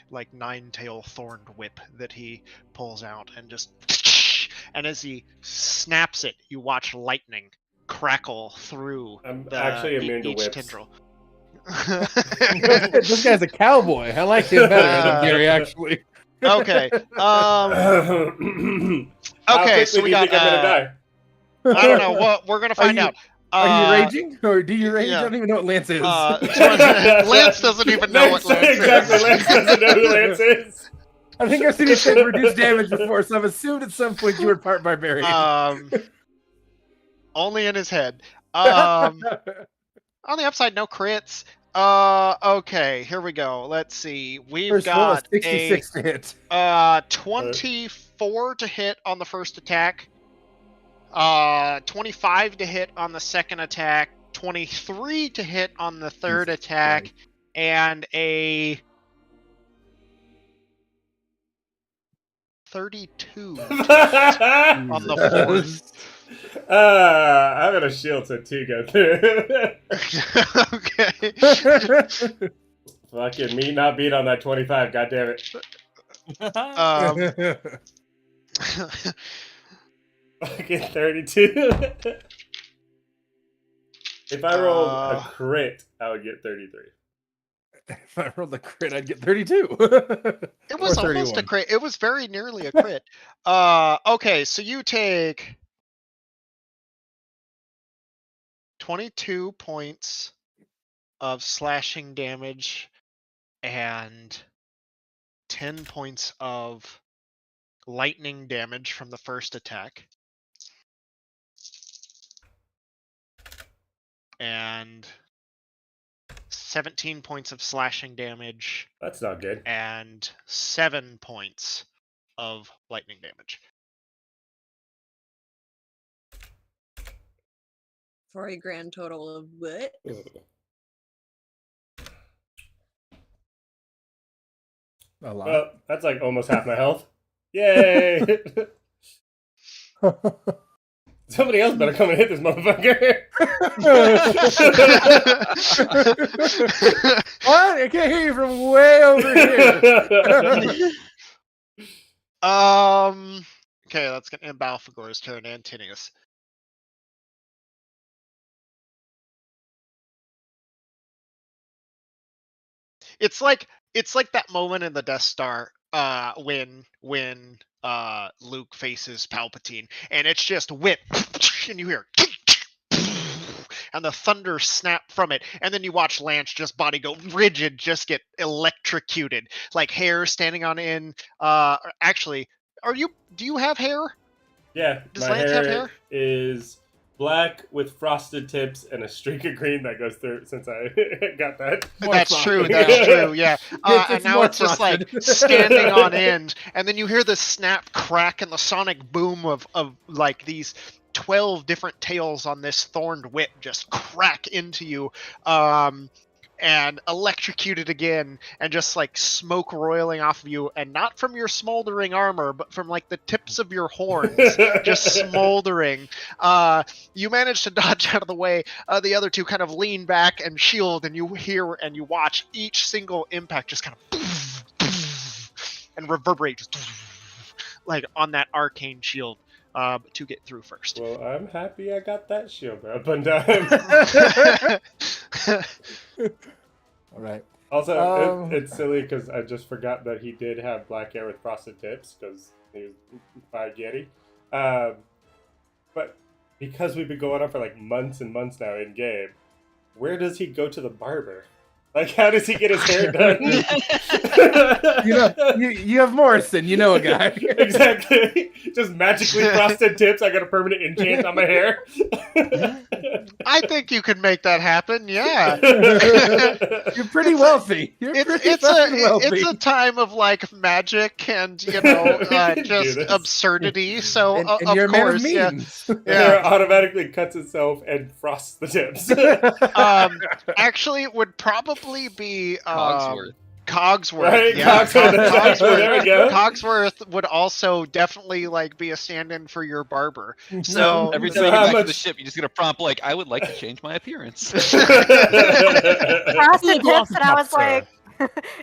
Speaker 1: like 9-tail thorned whip that he pulls out and just and as he snaps it, you watch lightning crackle through
Speaker 3: I'm actually immune to
Speaker 1: each
Speaker 3: whips.
Speaker 1: tendril.
Speaker 7: This guy's a cowboy. I like him better than Gary, actually.
Speaker 1: Okay.
Speaker 3: How
Speaker 1: Okay, so
Speaker 3: quickly
Speaker 1: we
Speaker 3: do you
Speaker 1: got.
Speaker 3: think I'm gonna die?
Speaker 1: I don't know. What we're gonna find out.
Speaker 7: Are you raging, or do you rage?
Speaker 1: yeah.
Speaker 7: I don't even know what Lance is.
Speaker 1: Lance doesn't even know what Lance
Speaker 3: exactly.
Speaker 1: is.
Speaker 3: Lance doesn't know who Lance is.
Speaker 7: I think I've seen you take reduced damage before, so I've assumed at some point you were part barbarian.
Speaker 1: Only in his head. On the upside, no crits. Okay, here we go. Let's see. We've
Speaker 7: First roll is
Speaker 1: got
Speaker 7: 66 to hit.
Speaker 1: 24 to hit on the first attack. 25 to hit on the second attack. 23 to hit on the third attack, and a 32 on the fourth.
Speaker 3: I'm gonna shield so 2 go through.
Speaker 1: Okay.
Speaker 3: Fucking me not beat on that 25, goddammit. Fucking 32. If I rolled a crit, I would get 33.
Speaker 7: If I rolled a crit, I'd get 32.
Speaker 1: It was almost a crit. It was very nearly a crit. Okay, so you take 22 points of slashing damage and 10 points of lightning damage from the first attack. And 17 points of slashing damage.
Speaker 3: That's not good.
Speaker 1: And 7 points of lightning damage.
Speaker 6: For a grand total of what?
Speaker 7: A lot.
Speaker 3: Well, that's like almost half my health. Yay! Somebody else better come and hit this motherfucker.
Speaker 7: What? I can't hear you from way over here.
Speaker 1: Okay, that's gonna end Balfagor's turn. Antinius. It's like that moment in the Death Star when Luke faces Palpatine, and it's just whip, and you hear, and the thunder snap from it, and then you watch Lance just body go rigid, just get electrocuted, like hair standing on end. Actually, do you have hair?
Speaker 3: Yeah,
Speaker 1: Does
Speaker 3: my
Speaker 1: Lance have hair?
Speaker 3: is black with frosted tips and a streak of green that goes through since I got that.
Speaker 1: That's true. That's true. Yeah. And now it's just like standing on end, and then you hear the snap, crack, and the sonic boom of like these 12 different tails on this thorned whip just crack into you, and electrocuted again, and just like smoke roiling off of you, and not from your smoldering armor, but from like the tips of your horns, just smoldering. You manage to dodge out of the way. The other two kind of lean back and shield, and you hear and you watch each single impact just kind of and reverberate just like on that arcane shield. To get through first.
Speaker 3: Well, I'm happy I got that shield up and down.
Speaker 7: All right.
Speaker 3: Also, it's silly because I just forgot that he did have black hair with frosted tips because he was by Getty. But because we've been going on for like months and months now in game, where does he go to the barber? Like, how does he get his hair done?
Speaker 7: you have Morrison. You know a guy.
Speaker 3: Exactly. Just magically frosted tips. I got a permanent enchant on my hair.
Speaker 1: I think you could make that happen. Yeah.
Speaker 7: You're pretty wealthy.
Speaker 1: It's a time of like magic and just absurdity. So
Speaker 7: and
Speaker 1: of
Speaker 7: you're
Speaker 1: course,
Speaker 7: a man of means.
Speaker 3: Hair automatically cuts itself and frosts the tips.
Speaker 1: Actually, it would probably be
Speaker 5: Cogsworth.
Speaker 1: Cogsworth.
Speaker 3: Right?
Speaker 1: Yeah.
Speaker 3: Cogsworth. There we go.
Speaker 1: Cogsworth would also definitely like be a stand-in for your barber. So
Speaker 5: Every time you get back to the ship, you're just gonna prompt like, "I would like to change my appearance."
Speaker 2: Frosted tips, and I was like,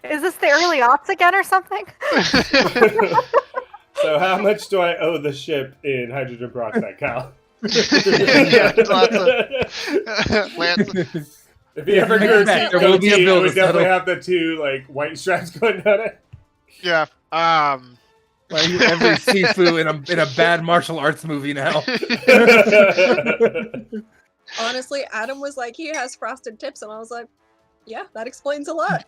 Speaker 2: "Is this the early aughts again or something?"
Speaker 3: So how much do I owe the ship in hydrogen peroxide, Cal?
Speaker 1: Yeah, lots of Lance.
Speaker 3: If he ever goes
Speaker 7: There will be a
Speaker 3: goatee,
Speaker 7: bill
Speaker 3: I
Speaker 7: to
Speaker 3: would definitely
Speaker 7: settle.
Speaker 3: have the two like white stripes going down it.
Speaker 1: Yeah.
Speaker 7: Like every Sifu in a bad martial arts movie now.
Speaker 6: Honestly, Adam was like, he has frosted tips, and I was like, yeah, that explains a lot.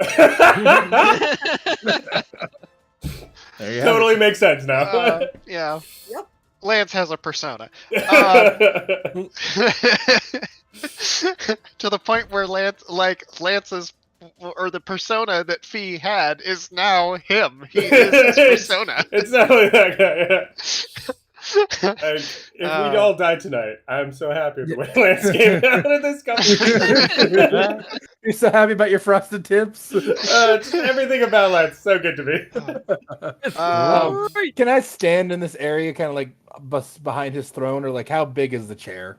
Speaker 7: There you have
Speaker 3: Totally makes sense now.
Speaker 1: Yeah.
Speaker 6: Yep.
Speaker 1: Lance has a persona. To the point where Lance's or the persona that Fee had is now him. He is his persona.
Speaker 3: It's not only that guy. Yeah. If we all die tonight, I'm so happy with the way Lance came out of this conversation.
Speaker 7: You're so happy about your frosted tips.
Speaker 3: Just everything about Lance so good to me.
Speaker 7: Can I stand in this area, kind of like behind his throne, or like how big is the chair?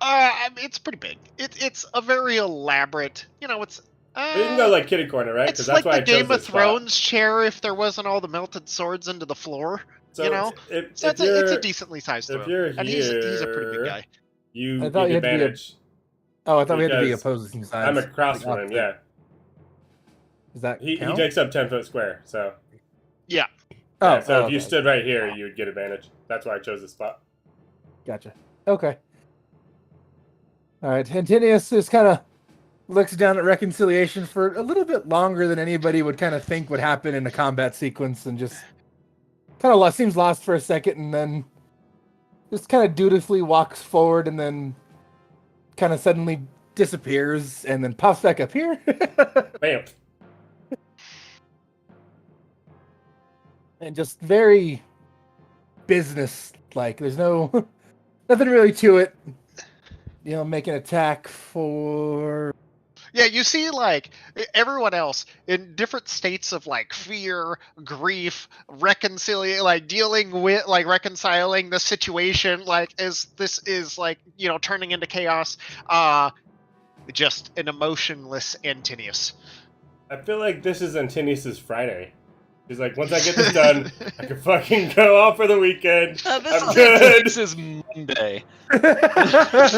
Speaker 1: I mean, it's pretty big. It's a very elaborate. It's.
Speaker 3: You can go like kitty corner, right?
Speaker 1: It's
Speaker 3: that's
Speaker 1: like
Speaker 3: why
Speaker 1: the
Speaker 3: I chose
Speaker 1: Game of
Speaker 3: this
Speaker 1: Thrones chair if there wasn't all the melted swords into the floor.
Speaker 3: So
Speaker 1: It's a decently sized throne.
Speaker 3: If you're
Speaker 1: and he's a pretty big guy.
Speaker 3: You
Speaker 7: I thought
Speaker 3: get
Speaker 7: you had to be
Speaker 3: advantage.
Speaker 7: Oh, I thought we had to be
Speaker 3: Because
Speaker 7: opposing sides.
Speaker 3: I'm across from him, yeah.
Speaker 7: Is that
Speaker 3: He
Speaker 7: count?
Speaker 3: takes up 10-foot square, so.
Speaker 1: Yeah.
Speaker 7: Oh,
Speaker 3: So if
Speaker 7: okay.
Speaker 3: you stood right here, you would get advantage. That's why I chose this spot.
Speaker 7: Gotcha. Okay. All right. Antinius just kind of looks down at reconciliation for a little bit longer than anybody would kind of think would happen in a combat sequence, and just kind of seems lost for a second, and then just kind of dutifully walks forward, and then kind of suddenly disappears, and then pops back up here.
Speaker 3: Bam.
Speaker 7: And just very business-like. There's nothing really to it. Make an attack for...
Speaker 1: Yeah, you see, like, everyone else in different states of, like, fear, grief, dealing with, like, reconciling the situation, like, this is, like, turning into chaos. Just an emotionless Antinius.
Speaker 3: I feel like this is Antinius' Friday. He's like, once I get this done, I can fucking go off for the weekend. I'm good.
Speaker 5: This is Monday.
Speaker 7: It's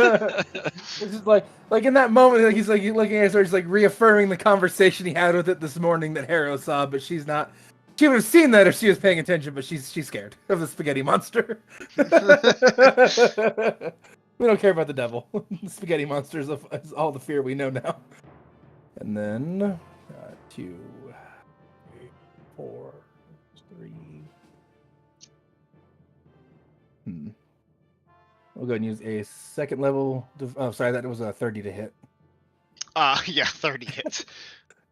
Speaker 7: just like in that moment, like he's looking at her, he's like reaffirming the conversation he had with it this morning that Harrow saw, but she's not She would have seen that if she was paying attention, but she's scared of the spaghetti monster. We don't care about the devil. The spaghetti monster is all the fear we know now. And then 2, 4, 3. We'll go ahead and use a second level. Oh, sorry, that was a 30 to hit.
Speaker 1: Yeah, 30 hits.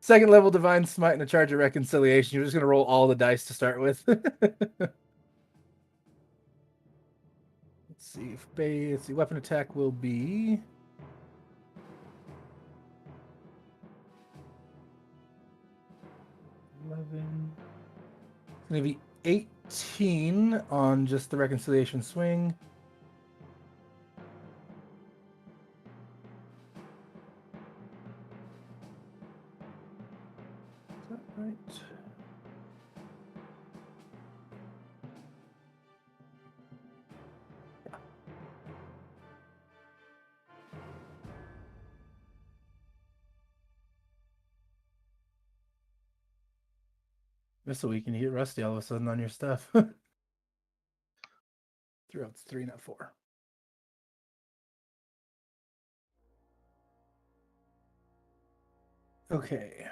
Speaker 7: Second level divine smite and a charge of reconciliation. You're just gonna roll all the dice to start with. Let's see if let's see. Weapon attack will be 11. It's gonna be 18 on just the reconciliation swing. Is that right? This week and you get rusty all of a sudden on your stuff. Throughout 3, not 4. Okay.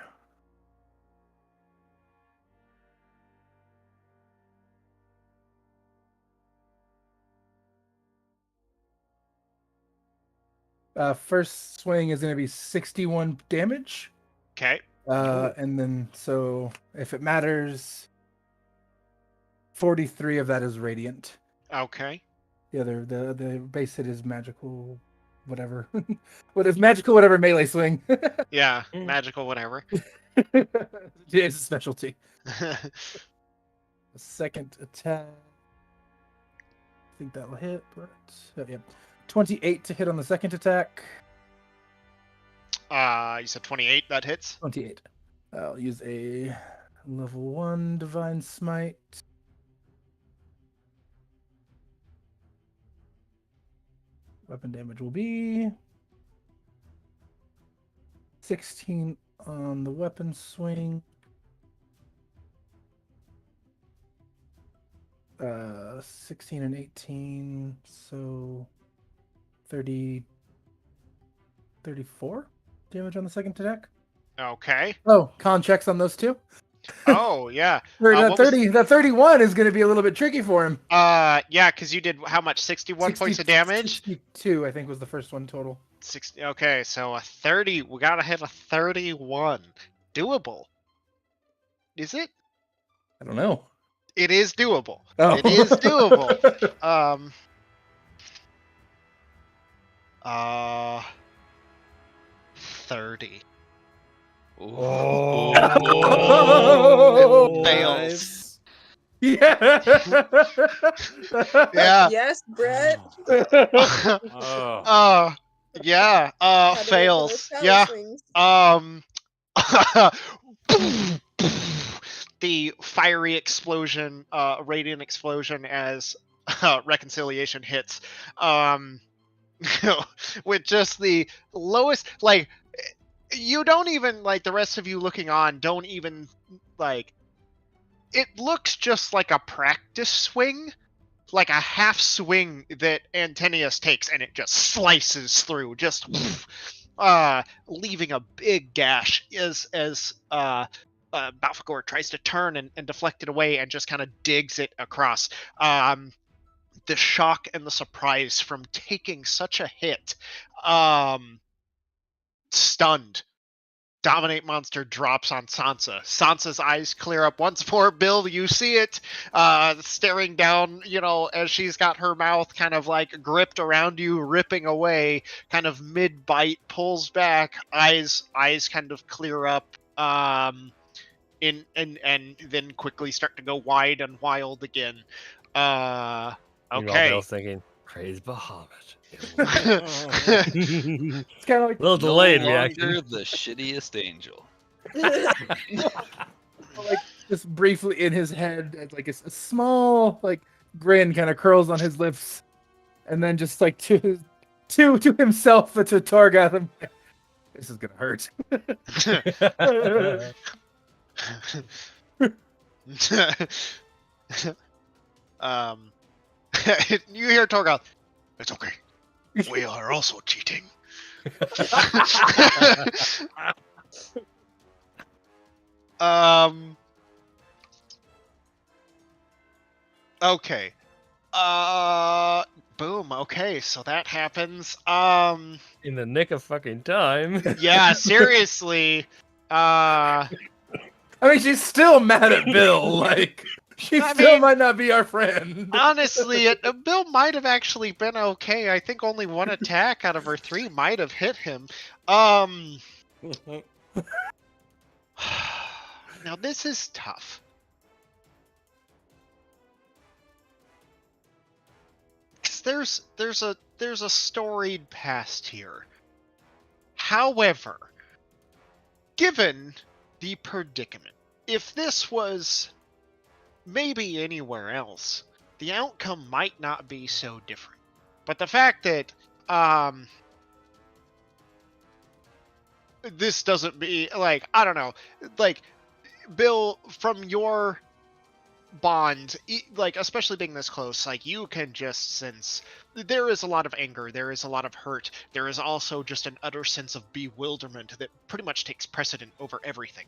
Speaker 7: First swing is going to be 61 damage.
Speaker 1: Okay.
Speaker 7: And then, so if it matters, 43 of that is radiant.
Speaker 1: Okay.
Speaker 7: The other, the base hit is magical, whatever. What is magical, whatever melee swing?
Speaker 1: Yeah, magical, whatever.
Speaker 7: It's a specialty. The second attack, I think that'll hit, but yeah, 28 to hit on the second attack.
Speaker 1: You said 28. That hits.
Speaker 7: 28. I'll use a level 1 divine smite. Weapon damage will be 16 on the weapon swing. 16 and 18, so 34 damage on the second attack.
Speaker 1: Okay.
Speaker 7: Oh, con checks on those two.
Speaker 1: Oh yeah.
Speaker 7: That 31 is going to be a little bit tricky for him.
Speaker 1: Yeah, because you did how much? 61 points of damage.
Speaker 7: 62, I think, was the first one total.
Speaker 1: 60. Okay, so a 30. We gotta hit a 31. Doable. Is it?
Speaker 7: I don't know.
Speaker 1: It is doable.
Speaker 7: Oh.
Speaker 1: It is doable. 30.
Speaker 5: Oh,
Speaker 7: Oh,
Speaker 1: fails.
Speaker 7: Yeah.
Speaker 1: Yeah.
Speaker 6: Yes, Brett.
Speaker 8: Oh.
Speaker 1: Yeah.
Speaker 6: How to
Speaker 1: Fails.
Speaker 6: those
Speaker 1: Yeah.
Speaker 6: swings.
Speaker 1: The fiery explosion, radiant explosion as reconciliation hits. With just the lowest, like, you don't even, like, the rest of you looking on don't even, like, it looks just like a practice swing, like a half swing that Antonius takes, and it just slices through, just leaving a big gash as Balfagor tries to turn and deflect it away and just kind of digs it across. The shock and the surprise from taking such a hit, stunned. Dominate monster drops on Sansa. Sansa's eyes clear up once more. Bill, you see it, staring down, as she's got her mouth kind of like gripped around you, ripping away, kind of mid-bite, pulls back, eyes kind of clear up, and then quickly start to go wide and wild again.
Speaker 4: Meanwhile,
Speaker 1: Okay.
Speaker 4: Bill's thinking, praise Bahamut.
Speaker 7: It's kind of like
Speaker 4: A little delayed reaction.
Speaker 5: longer the shittiest angel.
Speaker 7: just briefly in his head, as like a small like grin kind of curls on his lips, and then just like to himself, to Targath, this is gonna hurt.
Speaker 1: um, you hear Torgal. It's okay. We are also cheating. um. Okay. Boom. Okay, so that happens.
Speaker 4: In the nick of fucking time.
Speaker 1: Yeah. Seriously.
Speaker 7: I mean, she's still mad at Bill. Like, she
Speaker 1: I
Speaker 7: still
Speaker 1: mean,
Speaker 7: might not be our friend.
Speaker 1: Honestly, Bill might have actually been okay. I think only one attack out of her 3 might have hit him. Now this is tough. 'Cause there's a storied past here. However, given the predicament, if this was maybe anywhere else, the outcome might not be so different. But the fact that this doesn't be like, I don't know, like Bill, from your bond, like especially being this close, like you can just sense there is a lot of anger, there is a lot of hurt, there is also just an utter sense of bewilderment that pretty much takes precedent over everything.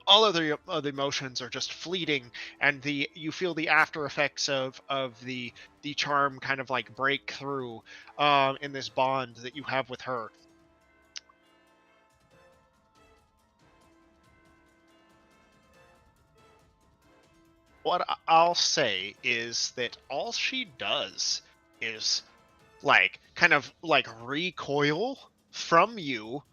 Speaker 1: All other emotions are just fleeting, and you feel the after effects of the charm kind of like break through in this bond that you have with her. What I'll say is that all she does is like kind of like recoil from you,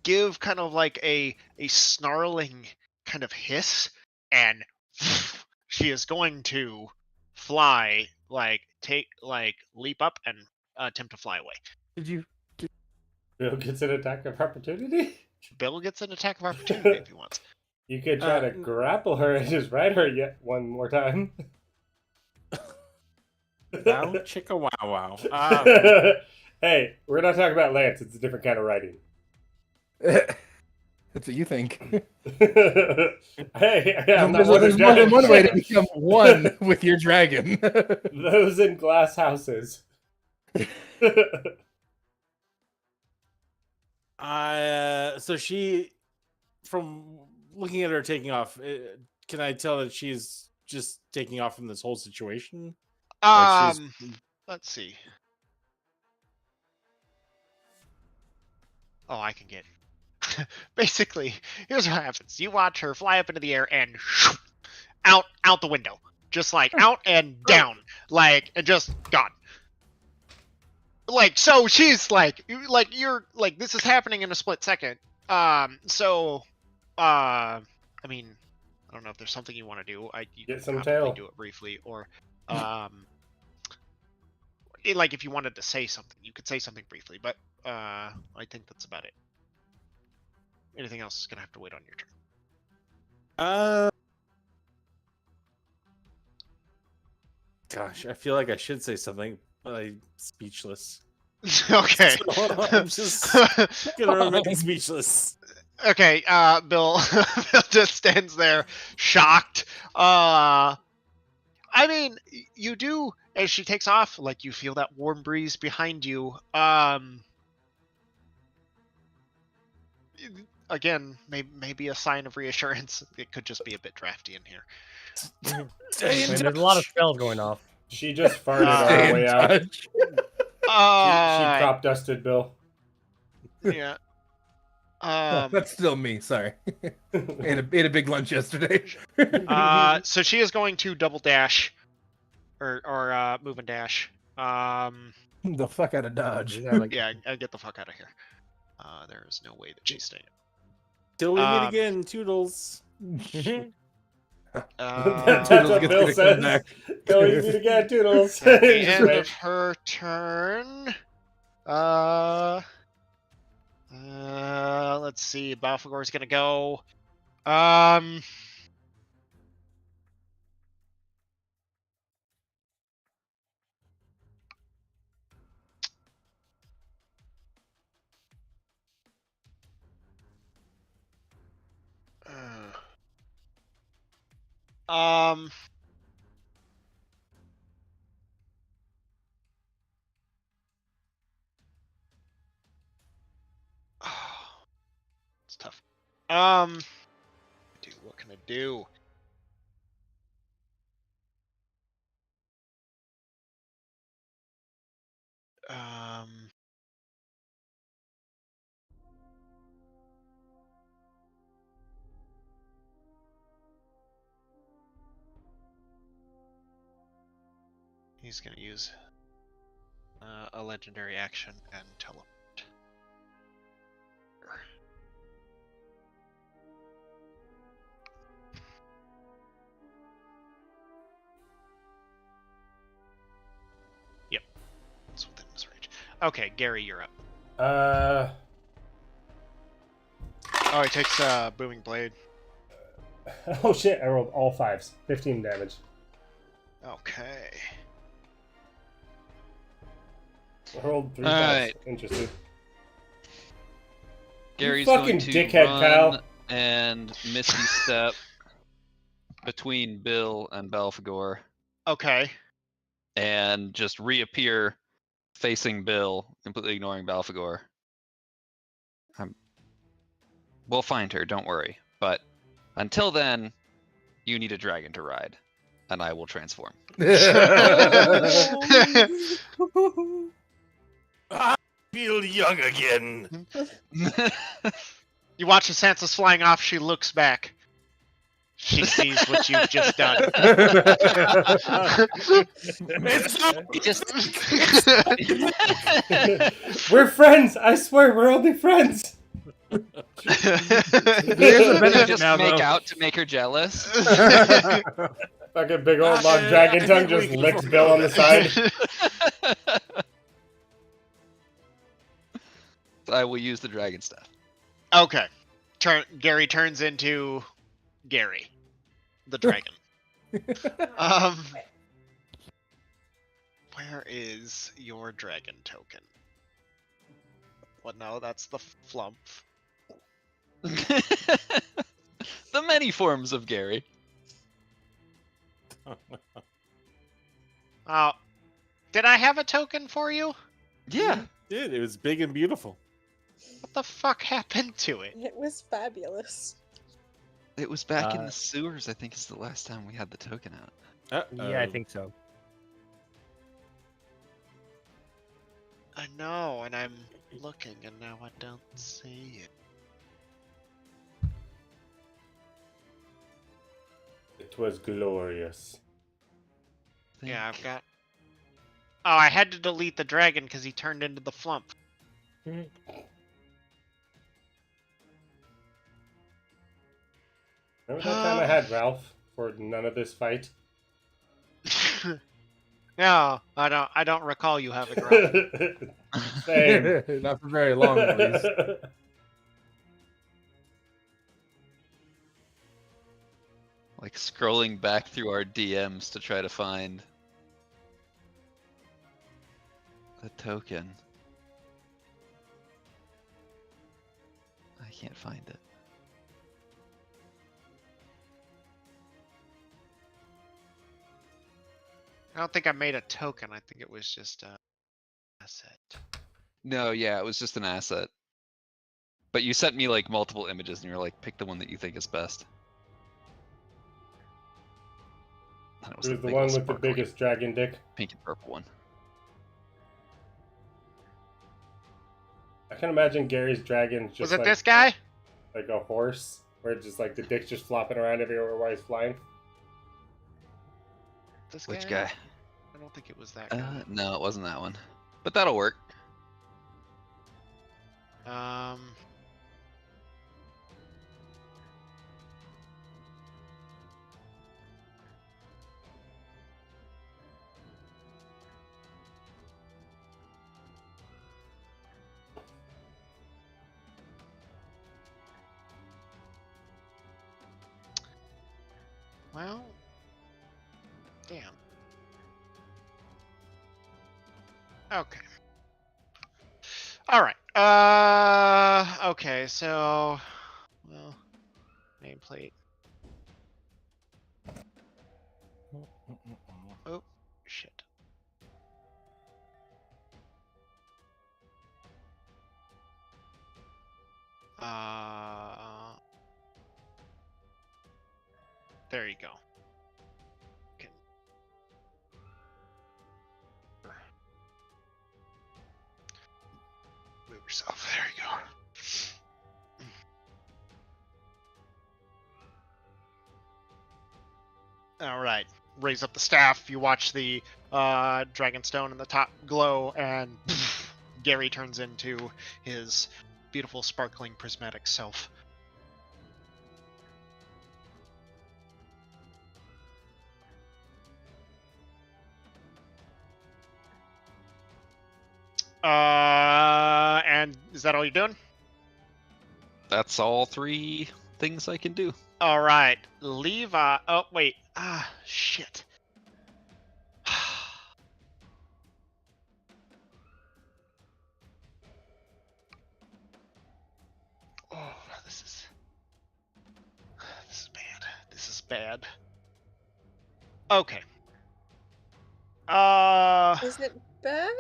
Speaker 1: give kind of like a snarling kind of hiss, and she is going to fly, like leap up and attempt to fly away.
Speaker 7: Did you?
Speaker 3: Bill gets an attack of opportunity.
Speaker 1: Bill gets an attack of opportunity if he wants.
Speaker 3: You could try to grapple her and just ride her yet one more time.
Speaker 8: Wow, chicka wow wow.
Speaker 3: Hey, we're not talking about Lance. It's a different kind of riding.
Speaker 7: That's what you think.
Speaker 3: Hey, I'm not
Speaker 7: There's
Speaker 3: one to
Speaker 7: more than
Speaker 3: judge.
Speaker 7: one way to become one with your dragon.
Speaker 3: Those in glass houses.
Speaker 8: So she, from looking at her taking off, can I tell that she's just taking off from this whole situation? Like
Speaker 1: Let's see. Oh, I can get. Basically, here's what happens: you watch her fly up into the air and out the window, just like out and down, like and just gone. Like, so she's like you're like, this is happening in a split second. I mean, I don't know if there's something you want to do. You
Speaker 3: Get
Speaker 1: could
Speaker 3: some
Speaker 1: probably
Speaker 3: tail.
Speaker 1: do it briefly, or like if you wanted to say something, you could say something briefly. But I think that's about it. Anything else is gonna have to wait on your turn.
Speaker 8: Gosh, I feel like I should say something, but I'm speechless.
Speaker 1: Okay.
Speaker 8: So I'm just gonna remain speechless.
Speaker 1: Okay, Bill Bill just stands there, shocked. I mean, you do, as she takes off, like you feel that warm breeze behind you. Again, maybe a sign of reassurance. It could just be a bit drafty in here.
Speaker 4: There's a lot of spells going off.
Speaker 3: She just farted on
Speaker 7: Stay
Speaker 3: her
Speaker 7: in
Speaker 3: way out.
Speaker 7: touch.
Speaker 3: She crop dusted Bill.
Speaker 1: Yeah.
Speaker 7: That's still me. Sorry. ate a big lunch yesterday.
Speaker 1: So she is going to double dash, or move and dash.
Speaker 7: The fuck out of Dodge.
Speaker 1: Yeah, get the fuck out of here. There is no way that she's staying.
Speaker 8: Till we meet again, Toodles.
Speaker 3: That's
Speaker 7: Toodles
Speaker 3: what
Speaker 7: gets
Speaker 3: Bill
Speaker 7: to come
Speaker 3: says.
Speaker 7: back.
Speaker 3: Go you meet again, Toodles.
Speaker 1: At the
Speaker 3: Just
Speaker 1: end
Speaker 3: wait.
Speaker 1: of her turn, let's see. Balfagor's gonna go. Um. It's tough. Dude, what can I do? Um. He's gonna use a legendary action and teleport. Yep, it's within his range. Okay, Gary, you're up. Oh, he takes booming blade.
Speaker 3: Oh shit! I rolled all 5s. 15 damage.
Speaker 1: Okay.
Speaker 3: I rolled 3
Speaker 5: Alright.
Speaker 3: 5s. Interesting.
Speaker 5: Gary's
Speaker 3: fucking
Speaker 5: going to
Speaker 3: dickhead,
Speaker 5: run
Speaker 3: pal.
Speaker 5: and Misty Step between Bill and Belphegor
Speaker 1: Okay.
Speaker 5: and just reappear facing Bill, completely ignoring Belphegor. We'll find her, don't worry. But until then, you need a dragon to ride, and I will transform.
Speaker 8: I feel young again.
Speaker 1: You watch as Sansa's flying off, she looks back. She sees what you've just done.
Speaker 3: We're friends! I swear, we're only friends!
Speaker 4: There's a
Speaker 5: You
Speaker 4: benefit
Speaker 5: just
Speaker 4: now,
Speaker 5: make
Speaker 4: though.
Speaker 5: out to make her jealous.
Speaker 3: Fucking big old long dragon
Speaker 8: I
Speaker 3: tongue
Speaker 8: think we
Speaker 3: just
Speaker 8: can
Speaker 3: licks
Speaker 8: forego
Speaker 3: Bill on the
Speaker 8: that.
Speaker 3: side.
Speaker 5: I will use the dragon staff.
Speaker 1: Okay. Gary turns into Gary, the dragon. Where is your dragon token? Well, no, that's the flump.
Speaker 5: The many forms of Gary.
Speaker 1: Oh, did I have a token for you?
Speaker 5: Yeah.
Speaker 8: Dude, it was big and beautiful.
Speaker 1: What the fuck happened to it?
Speaker 6: It was fabulous.
Speaker 5: It was back in the sewers, I think is the last time we had the token out.
Speaker 4: Yeah, I think so.
Speaker 1: I know, and I'm looking, and now I don't see it.
Speaker 3: It was glorious.
Speaker 1: Yeah, I've got... Oh, I had to delete the dragon because he turned into the flump.
Speaker 3: Remember that time I had Ralph for none of this fight?
Speaker 1: No, I don't recall you having Ralph.
Speaker 3: Same.
Speaker 7: Not for very long, at least.
Speaker 5: Like scrolling back through our DMs to try to find the token. I can't find it.
Speaker 1: I don't think I made a token. I think it was just a asset.
Speaker 5: No, yeah, it was just an asset. But you sent me like multiple images and you were like, pick the one that you think is best. And
Speaker 3: It was the
Speaker 5: big
Speaker 3: one
Speaker 5: old
Speaker 3: with the
Speaker 5: sparkly
Speaker 3: biggest dragon dick.
Speaker 5: pink and purple one.
Speaker 3: I can imagine Gary's dragon just
Speaker 1: Was it
Speaker 3: like,
Speaker 1: this guy?
Speaker 3: like a horse, where it's just like the dick's just flopping around everywhere while he's flying.
Speaker 1: This
Speaker 5: Which
Speaker 1: guy?
Speaker 5: guy?
Speaker 1: I don't think it was that guy.
Speaker 5: No, it wasn't that one. But that'll work.
Speaker 1: Well, damn. Okay. All right. Okay. So, well, nameplate. yourself. There you go. All right. Raise up the staff. You watch the dragonstone in the top glow, and Gary turns into his beautiful, sparkling, prismatic self. And is that all you're doing?
Speaker 5: That's all 3 things I can do.
Speaker 1: All right, Levi. Oh wait. Shit. Oh, this is bad. This is bad. Okay.
Speaker 6: Is it bad?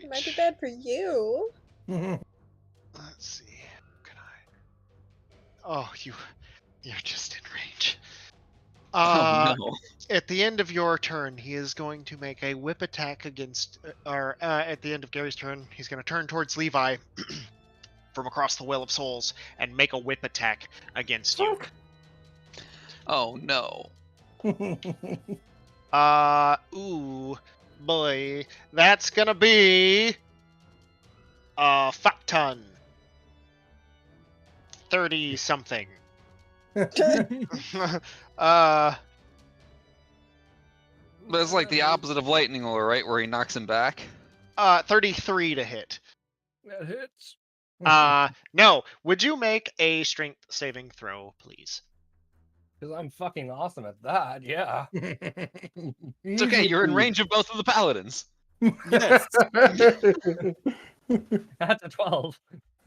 Speaker 6: It might be
Speaker 1: Reach.
Speaker 6: bad for you.
Speaker 1: Let's see. Can I? Oh, you're just in range.
Speaker 5: Oh no.
Speaker 1: At the end of your turn, he is going to make a whip attack against, at the end of Gary's turn, he's going to turn towards Levi from across the Well of Souls and make a whip attack against you.
Speaker 5: Oh no.
Speaker 1: Ooh, boy, that's gonna be a fuck ton. 30 something.
Speaker 5: But it's like the opposite of lightning lore, right? Where he knocks him back.
Speaker 1: 33 to hit.
Speaker 4: That hits.
Speaker 1: No. Would you make a strength saving throw, please?
Speaker 4: Because I'm fucking awesome at that, yeah.
Speaker 5: It's okay. You're in range of both of the paladins.
Speaker 8: Yes.
Speaker 4: That's a 12.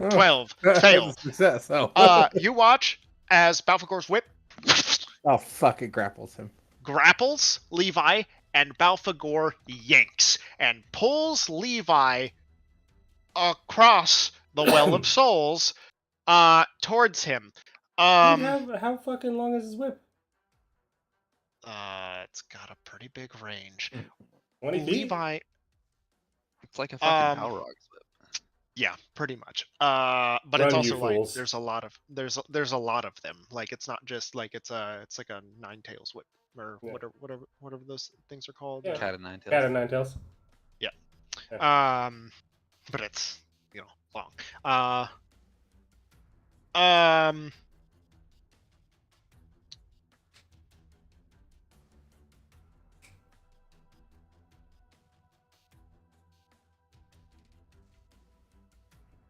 Speaker 1: 12.
Speaker 7: That's
Speaker 1: Fail.
Speaker 7: a success. Oh.
Speaker 1: You watch as Balfagor's whip
Speaker 7: Oh fuck! It grapples him.
Speaker 1: grapples Levi, and Balfagor yanks and pulls Levi across the Well of Souls towards him.
Speaker 3: How fucking long is his whip?
Speaker 1: It's got a pretty big range.
Speaker 3: 20 feet?
Speaker 1: Levi,
Speaker 5: It's like a fucking Balrog's whip.
Speaker 1: yeah, pretty much. But it's
Speaker 3: Run,
Speaker 1: also
Speaker 3: you
Speaker 1: like
Speaker 3: fools.
Speaker 1: there's a lot of them. Like it's not just like it's like a 9-tails whip or
Speaker 3: Yeah.
Speaker 1: whatever those things are called.
Speaker 3: Yeah.
Speaker 5: Cat of 9 tails.
Speaker 3: Cat of 9 tails.
Speaker 1: But it's long.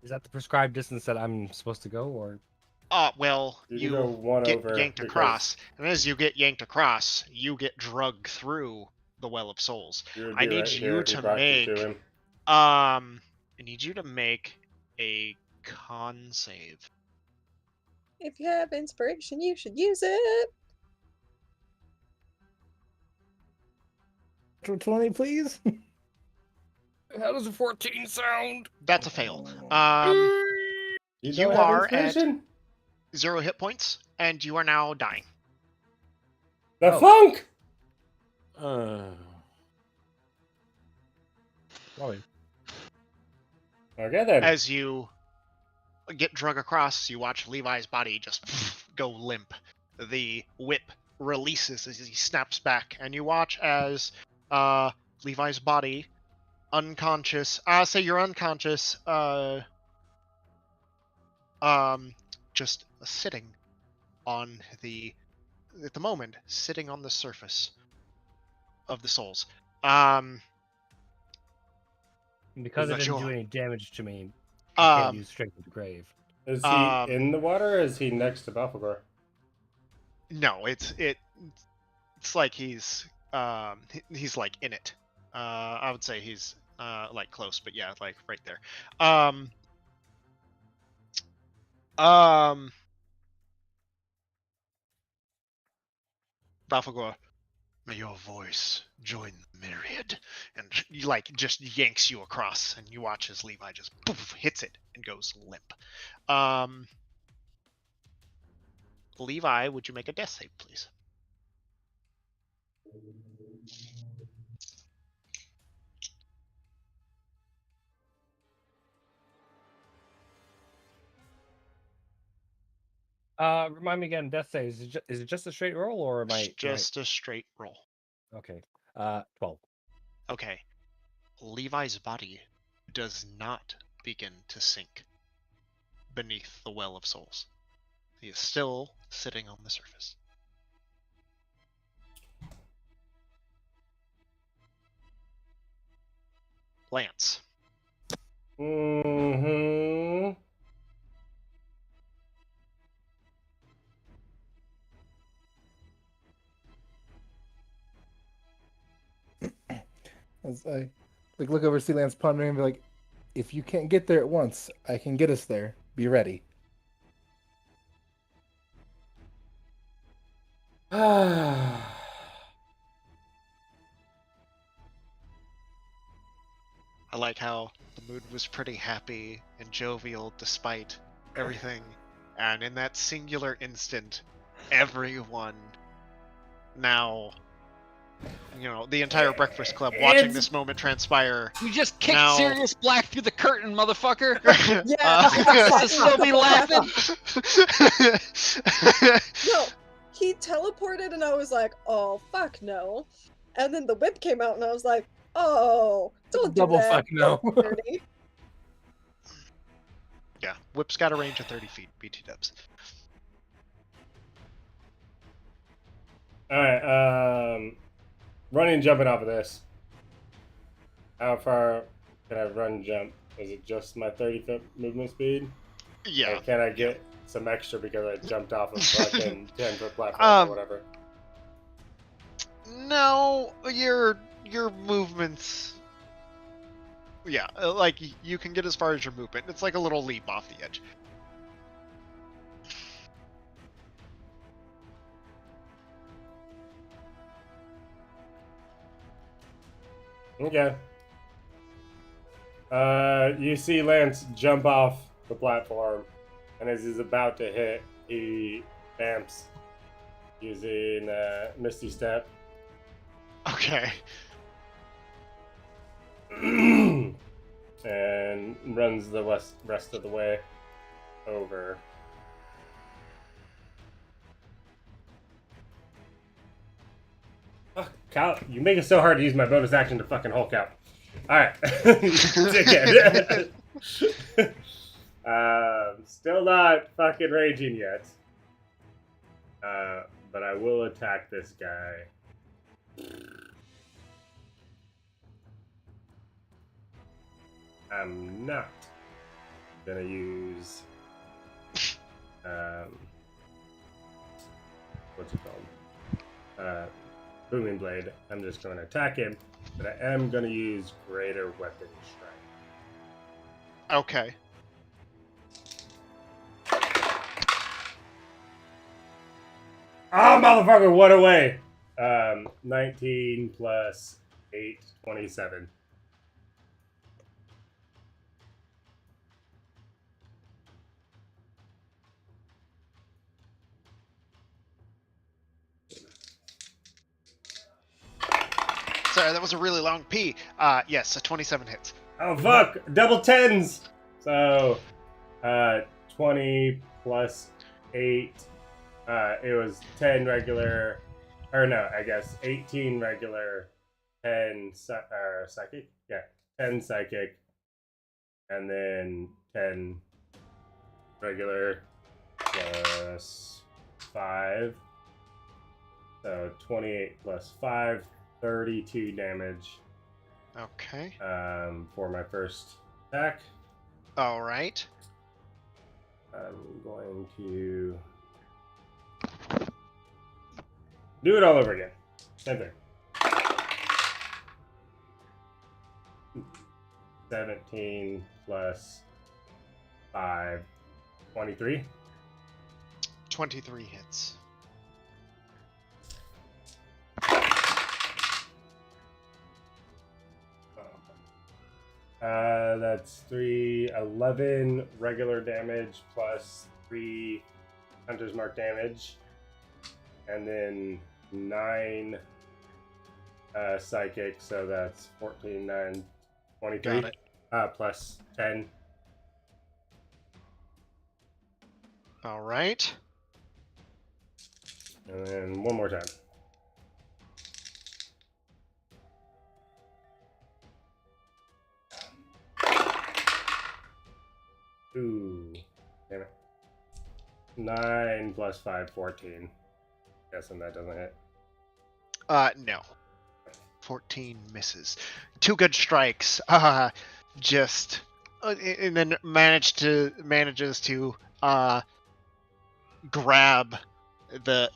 Speaker 4: Is that the prescribed distance that I'm supposed to go, or?
Speaker 1: Well,
Speaker 3: You
Speaker 1: you
Speaker 3: can go one
Speaker 1: get
Speaker 3: over
Speaker 1: yanked
Speaker 3: because-
Speaker 1: across, and as you get yanked across, you get drugged through the Well of Souls.
Speaker 3: You would
Speaker 1: I
Speaker 3: be
Speaker 1: need
Speaker 3: right
Speaker 1: you
Speaker 3: here if you
Speaker 1: to
Speaker 3: brought this
Speaker 1: make-
Speaker 3: to him.
Speaker 1: I need you to make a con save.
Speaker 6: If you have inspiration, you should use it.
Speaker 7: 20, please.
Speaker 4: How does a 14 sound?
Speaker 1: That's a fail.
Speaker 3: You
Speaker 1: you
Speaker 3: don't have
Speaker 1: are at-
Speaker 3: inspiration?
Speaker 1: 0 hit points, and you are now dying.
Speaker 3: The
Speaker 4: Oh.
Speaker 3: funk!
Speaker 4: Probably.
Speaker 3: Okay then.
Speaker 1: As you get drug across, you watch Levi's body just go limp. The whip releases as he snaps back, and you watch as Levi's body, unconscious. Say you're unconscious. Just sitting on at the moment, sitting on the surface of the souls.
Speaker 4: Because it
Speaker 1: But
Speaker 4: didn't do
Speaker 1: you're-
Speaker 4: any damage to me, I can't
Speaker 1: Um,
Speaker 4: use Strength of the Grave.
Speaker 3: Is he in the water or is he next to Balfagor?
Speaker 1: No, it's like he's like in it. I would say he's like close, but yeah, like right there. Balfagor, may your voice join the myriad, and you like just yanks you across, and you watch as Levi just poof, hits it and goes limp. Levi, would you make a death save, please?
Speaker 4: Remind me again. Death save. Is it just a straight roll, or am I?
Speaker 1: Just a straight roll.
Speaker 4: Okay. 12.
Speaker 1: Okay. Levi's body does not begin to sink beneath the Well of Souls. He is still sitting on the surface. Lance.
Speaker 3: Mm-hmm.
Speaker 7: As I look over, see Lance pondering, and be like, "If you can't get there at once, I can get us there. Be ready."
Speaker 1: I like how the mood was pretty happy and jovial despite everything. And in that singular instant, everyone now, the entire Breakfast Club watching this moment transpire.
Speaker 5: You just kicked
Speaker 1: Now-
Speaker 5: Sirius Black through the curtain, motherfucker.
Speaker 6: Yeah.
Speaker 5: To still be laughing.
Speaker 6: No, he teleported and I was like, oh, fuck no. And then the whip came out and I was like, oh, don't do
Speaker 7: Double
Speaker 6: that.
Speaker 7: fuck no.
Speaker 6: Dirty.
Speaker 1: Yeah, Whip's got a range of 30 feet, BT dubs.
Speaker 3: Alright, running and jumping off of this. How far can I run and jump? Is it just my 30-foot movement speed?
Speaker 1: Yeah.
Speaker 3: Or can I get some extra because I jumped off of fucking 10-foot platform or whatever?
Speaker 1: No, your movements. Yeah, like you can get as far as your movement. It's like a little leap off the edge.
Speaker 3: Okay. You see Lance jump off the platform, and as he's about to hit, he vamps using Misty Step.
Speaker 1: Okay.
Speaker 3: And runs the rest of the way over. Fuck, Kyle, you make it so hard to use my bonus action to fucking Hulk out. Alright. Dickhead. Still not fucking raging yet. But I will attack this guy. I'm not gonna use what's it called? Booming Blade. I'm just going to attack him, but I am gonna use Greater Weapon Strike.
Speaker 1: Okay.
Speaker 3: Oh, motherfucker, what away? 19 plus 8, 27.
Speaker 1: Sorry, that was a really long P. Yes, a 27 hits.
Speaker 3: Oh, fuck! Double tens! So, 20 plus 8. It was 10 regular. Or no, I guess 18 regular, 10 psychic? Yeah, 10 psychic. And then 10 regular plus 5. So 28 plus 5, 32 damage.
Speaker 1: Okay.
Speaker 3: For my first attack.
Speaker 1: All right.
Speaker 3: I'm going to do it all over again. Same thing. 17 plus 5, 23.
Speaker 1: 23 hits.
Speaker 3: That's 11 regular damage plus 3 Hunter's Mark damage. And then 9 psychic, so that's 14, 9, 23.
Speaker 1: Got it.
Speaker 3: Plus 10.
Speaker 1: All right.
Speaker 3: And then one more time. Ooh, damn it. 9 plus 5, 14. Guessing that doesn't hit.
Speaker 1: No. 14 misses. 2 good strikes. Just and then manages to grab the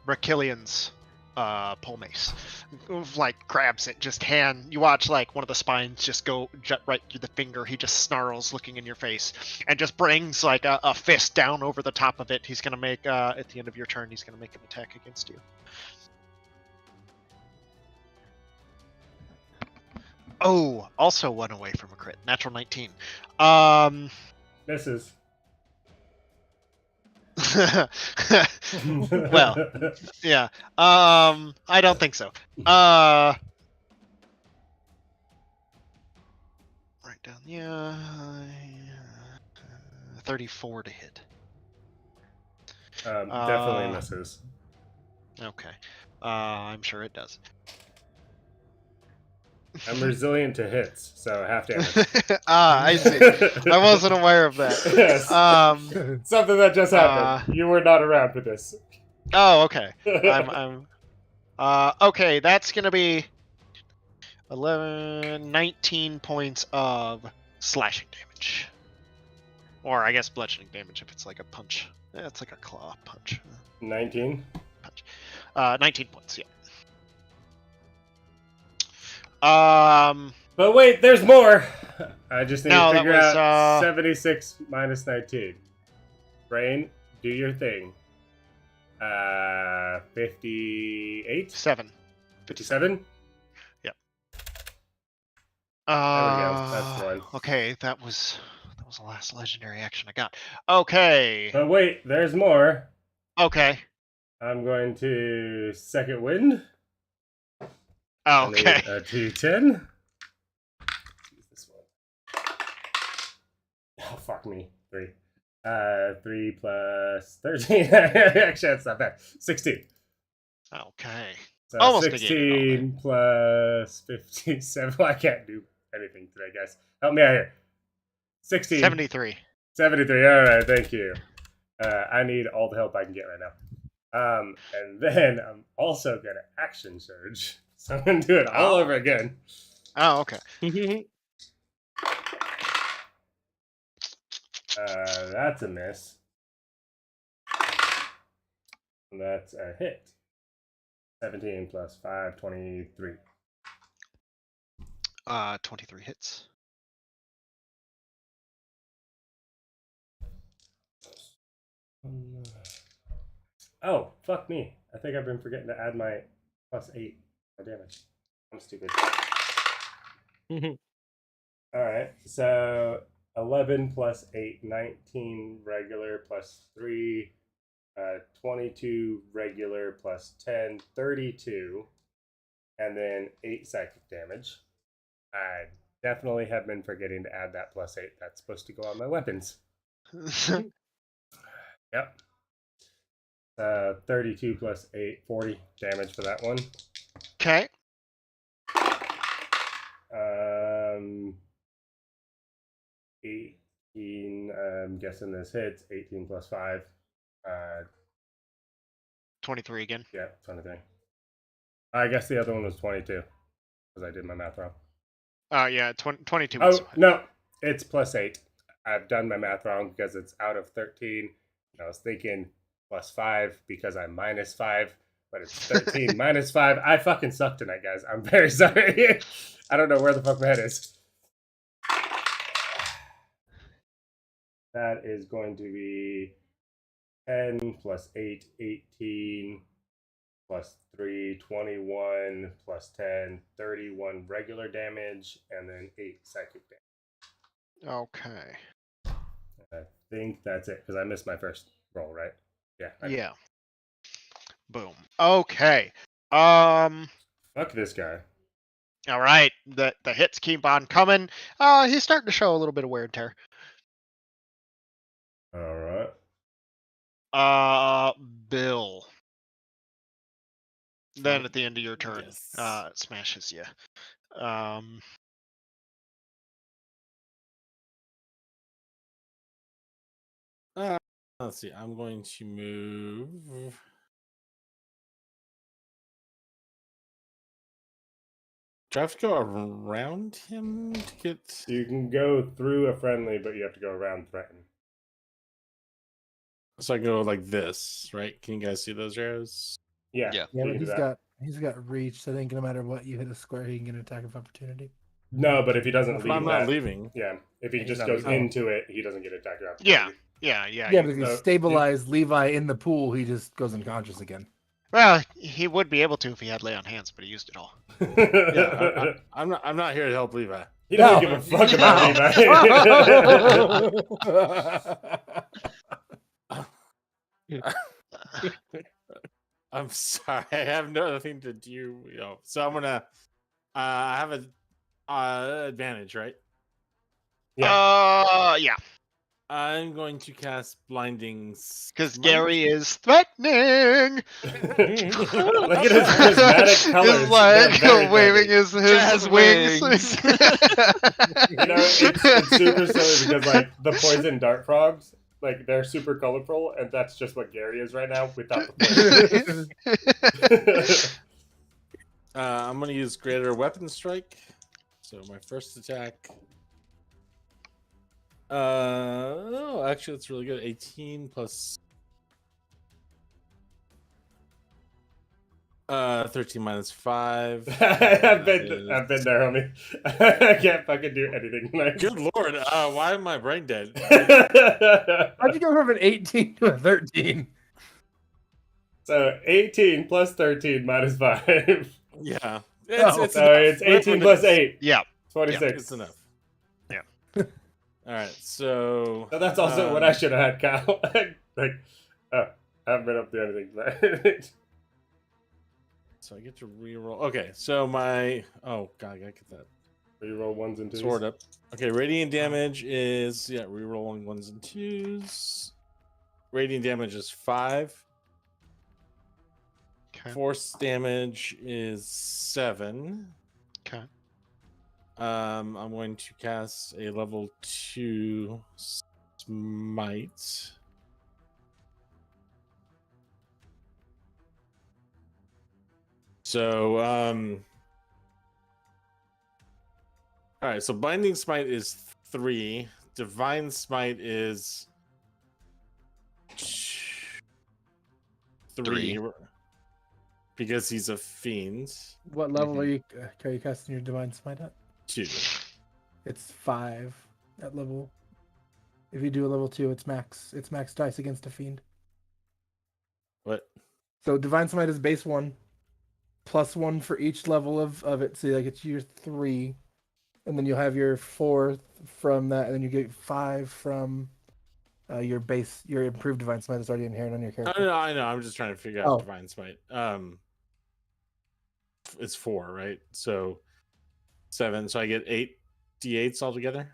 Speaker 1: Brachilian's pole mace. Like grabs it, just you watch like one of the spines just go right through the finger. He just snarls looking in your face and just brings like a fist down over the top of it. He's gonna make at the end of your turn, he's gonna make an attack against you. Oh, also one away from a crit. Natural 19.
Speaker 3: Misses.
Speaker 1: Well, yeah. I don't think so. Right down. Yeah. 34 to hit.
Speaker 3: Definitely misses.
Speaker 1: Okay. I'm sure it does.
Speaker 3: I'm resilient to hits, so half damage.
Speaker 1: I see. I wasn't aware of that.
Speaker 3: Yes. Something that just happened. You were not around for this.
Speaker 1: Oh, okay. I'm okay, that's gonna be 19 points of slashing damage. Or I guess bludgeoning damage if it's like a punch. Yeah, it's like a claw punch.
Speaker 3: 19?
Speaker 1: Punch. 19 points, yeah.
Speaker 3: But wait, there's more! I just need
Speaker 1: No,
Speaker 3: to
Speaker 1: that
Speaker 3: figure
Speaker 1: was,
Speaker 3: out 76 minus 19. Brain, do your thing. 58?
Speaker 1: 7.
Speaker 3: 57?
Speaker 1: Yep.
Speaker 3: There we go. That's one.
Speaker 1: Okay, that was the last legendary action I got. Okay.
Speaker 3: But wait, there's more.
Speaker 1: Okay.
Speaker 3: I'm going to second wind.
Speaker 1: Okay.
Speaker 3: A D10. Use this one. Oh, fuck me. 3. 3 plus 13. Actually, that's not bad. 16.
Speaker 1: Okay.
Speaker 3: So
Speaker 1: Almost
Speaker 3: 16 plus 57. Well, I can't do anything today, guys. Help me out here. 16.
Speaker 1: 73.
Speaker 3: 73. All right, thank you. I need all the help I can get right now. And then I'm also going to action surge. So I'm going to do it all over again.
Speaker 1: Oh, okay.
Speaker 3: That's a miss. And that's a hit. 17 plus 5, 23.
Speaker 1: 23 hits.
Speaker 3: Oh, fuck me. I think I've been forgetting to add my plus 8 my damage. I'm stupid. Alright, so 11 plus 8, 19 regular plus 3, 22 regular plus 10, 32, and then 8 psychic damage. I definitely have been forgetting to add that plus 8. That's supposed to go on my weapons. Yep. 32 plus 8, 40 damage for that one.
Speaker 1: Okay.
Speaker 3: 18, I'm guessing this hits. 18 plus 5.
Speaker 1: 23 again.
Speaker 3: Yeah, 23. I guess the other one was 22, because I did my math wrong.
Speaker 1: Yeah, 22.
Speaker 3: Oh, no, it's plus 8. I've done my math wrong because it's out of 13. I was thinking plus 5 because I'm minus 5, but it's 13 minus 5. I fucking suck tonight, guys. I'm very sorry. I don't know where the fuck my head is. That is going to be 10 plus 8, 18, plus 3, 21, plus 10, 31 regular damage, and then 8 psychic damage.
Speaker 1: Okay.
Speaker 3: I think that's it, because I missed my first roll, right? Yeah.
Speaker 1: Yeah. Boom. Okay.
Speaker 3: Fuck this guy.
Speaker 1: All right. The hits keep on coming. He's starting to show a little bit of wear and tear. Bill. Then at the end of your turn,
Speaker 8: Yes.
Speaker 1: it smashes you.
Speaker 8: Let's see. I'm going to move. Do I have to go around him to get?
Speaker 3: You can go through a friendly, but you have to go around threaten.
Speaker 8: So I go like this, right? Can you guys see those arrows?
Speaker 3: Yeah.
Speaker 5: Yeah.
Speaker 7: Yeah,
Speaker 3: you
Speaker 7: but
Speaker 3: can do that.
Speaker 7: he's got reach, so I think no matter what you hit a square, he can get an attack of opportunity.
Speaker 3: No, but if he doesn't
Speaker 8: If
Speaker 3: leave
Speaker 8: I'm
Speaker 3: that,
Speaker 8: not leaving.
Speaker 3: yeah. If he
Speaker 4: He's
Speaker 3: just
Speaker 4: not
Speaker 3: goes
Speaker 4: leaving.
Speaker 3: into it, he doesn't get attacked out.
Speaker 1: Yeah. Yeah.
Speaker 7: Yeah,
Speaker 1: You-
Speaker 7: but if you
Speaker 3: so-
Speaker 7: stabilize Levi in the pool, he just goes unconscious again.
Speaker 1: well, he would be able to if he had lay on hands, but he used it all.
Speaker 8: Yeah, I'm not here to help Levi.
Speaker 3: He doesn't
Speaker 7: No.
Speaker 3: give a fuck about Levi.
Speaker 8: I'm sorry, I have nothing to do. So I'm gonna. I have an advantage, right?
Speaker 1: Yeah.
Speaker 8: I'm going to cast blinding.
Speaker 1: Because
Speaker 8: Smite.
Speaker 1: Gary is threatening.
Speaker 3: Look at his prismatic colors.
Speaker 1: He's
Speaker 3: They're
Speaker 1: like
Speaker 3: very
Speaker 1: waving
Speaker 3: threatening.
Speaker 1: his
Speaker 5: Jazz
Speaker 1: wings.
Speaker 5: wings.
Speaker 3: You know, it's super silly because like the poison dart frogs, like they're super colorful, and that's just what Gary is right now without the poison.
Speaker 8: I'm going to use Greater Weapon Strike. So my first attack. Oh, actually, that's really good. 18 plus 13 minus 5.
Speaker 3: I've been there, homie. I can't fucking do anything nice.
Speaker 8: Good lord, why am my brain dead?
Speaker 7: How'd you go from an 18 to a 13?
Speaker 3: So 18 plus 13 minus 5.
Speaker 8: Yeah.
Speaker 7: It's
Speaker 3: So it's 18 plus 8.
Speaker 1: Yeah.
Speaker 3: 26.
Speaker 8: It's enough.
Speaker 1: Yeah.
Speaker 8: All right, so
Speaker 3: So that's also what I should have had, Kyle. Like, I haven't been up to anything tonight.
Speaker 8: So I get to reroll. Okay, so my oh god, I gotta get that
Speaker 3: Reroll ones and twos.
Speaker 8: sword up. Okay, radiant damage is rerolling ones and twos. Radiant damage is 5.
Speaker 1: Okay.
Speaker 8: Force damage is 7.
Speaker 1: Okay.
Speaker 8: I'm going to cast a level 2 smite. So, all right. So, binding smite is 3. Divine smite is 3. Because he's a fiend.
Speaker 7: What level are you casting your divine smite at?
Speaker 8: 2.
Speaker 7: It's 5 at level. If you do a level 2, it's max dice against a fiend.
Speaker 8: What?
Speaker 7: So divine smite is base 1, plus 1 for each level of it. So like it's your 3, and then you'll have your 4th from that, and then you get 5 from your improved divine smite that's already inherent on your character.
Speaker 8: I know. I'm just trying to figure out divine smite. It's 4, right? So 7. So I get 8 d8s altogether.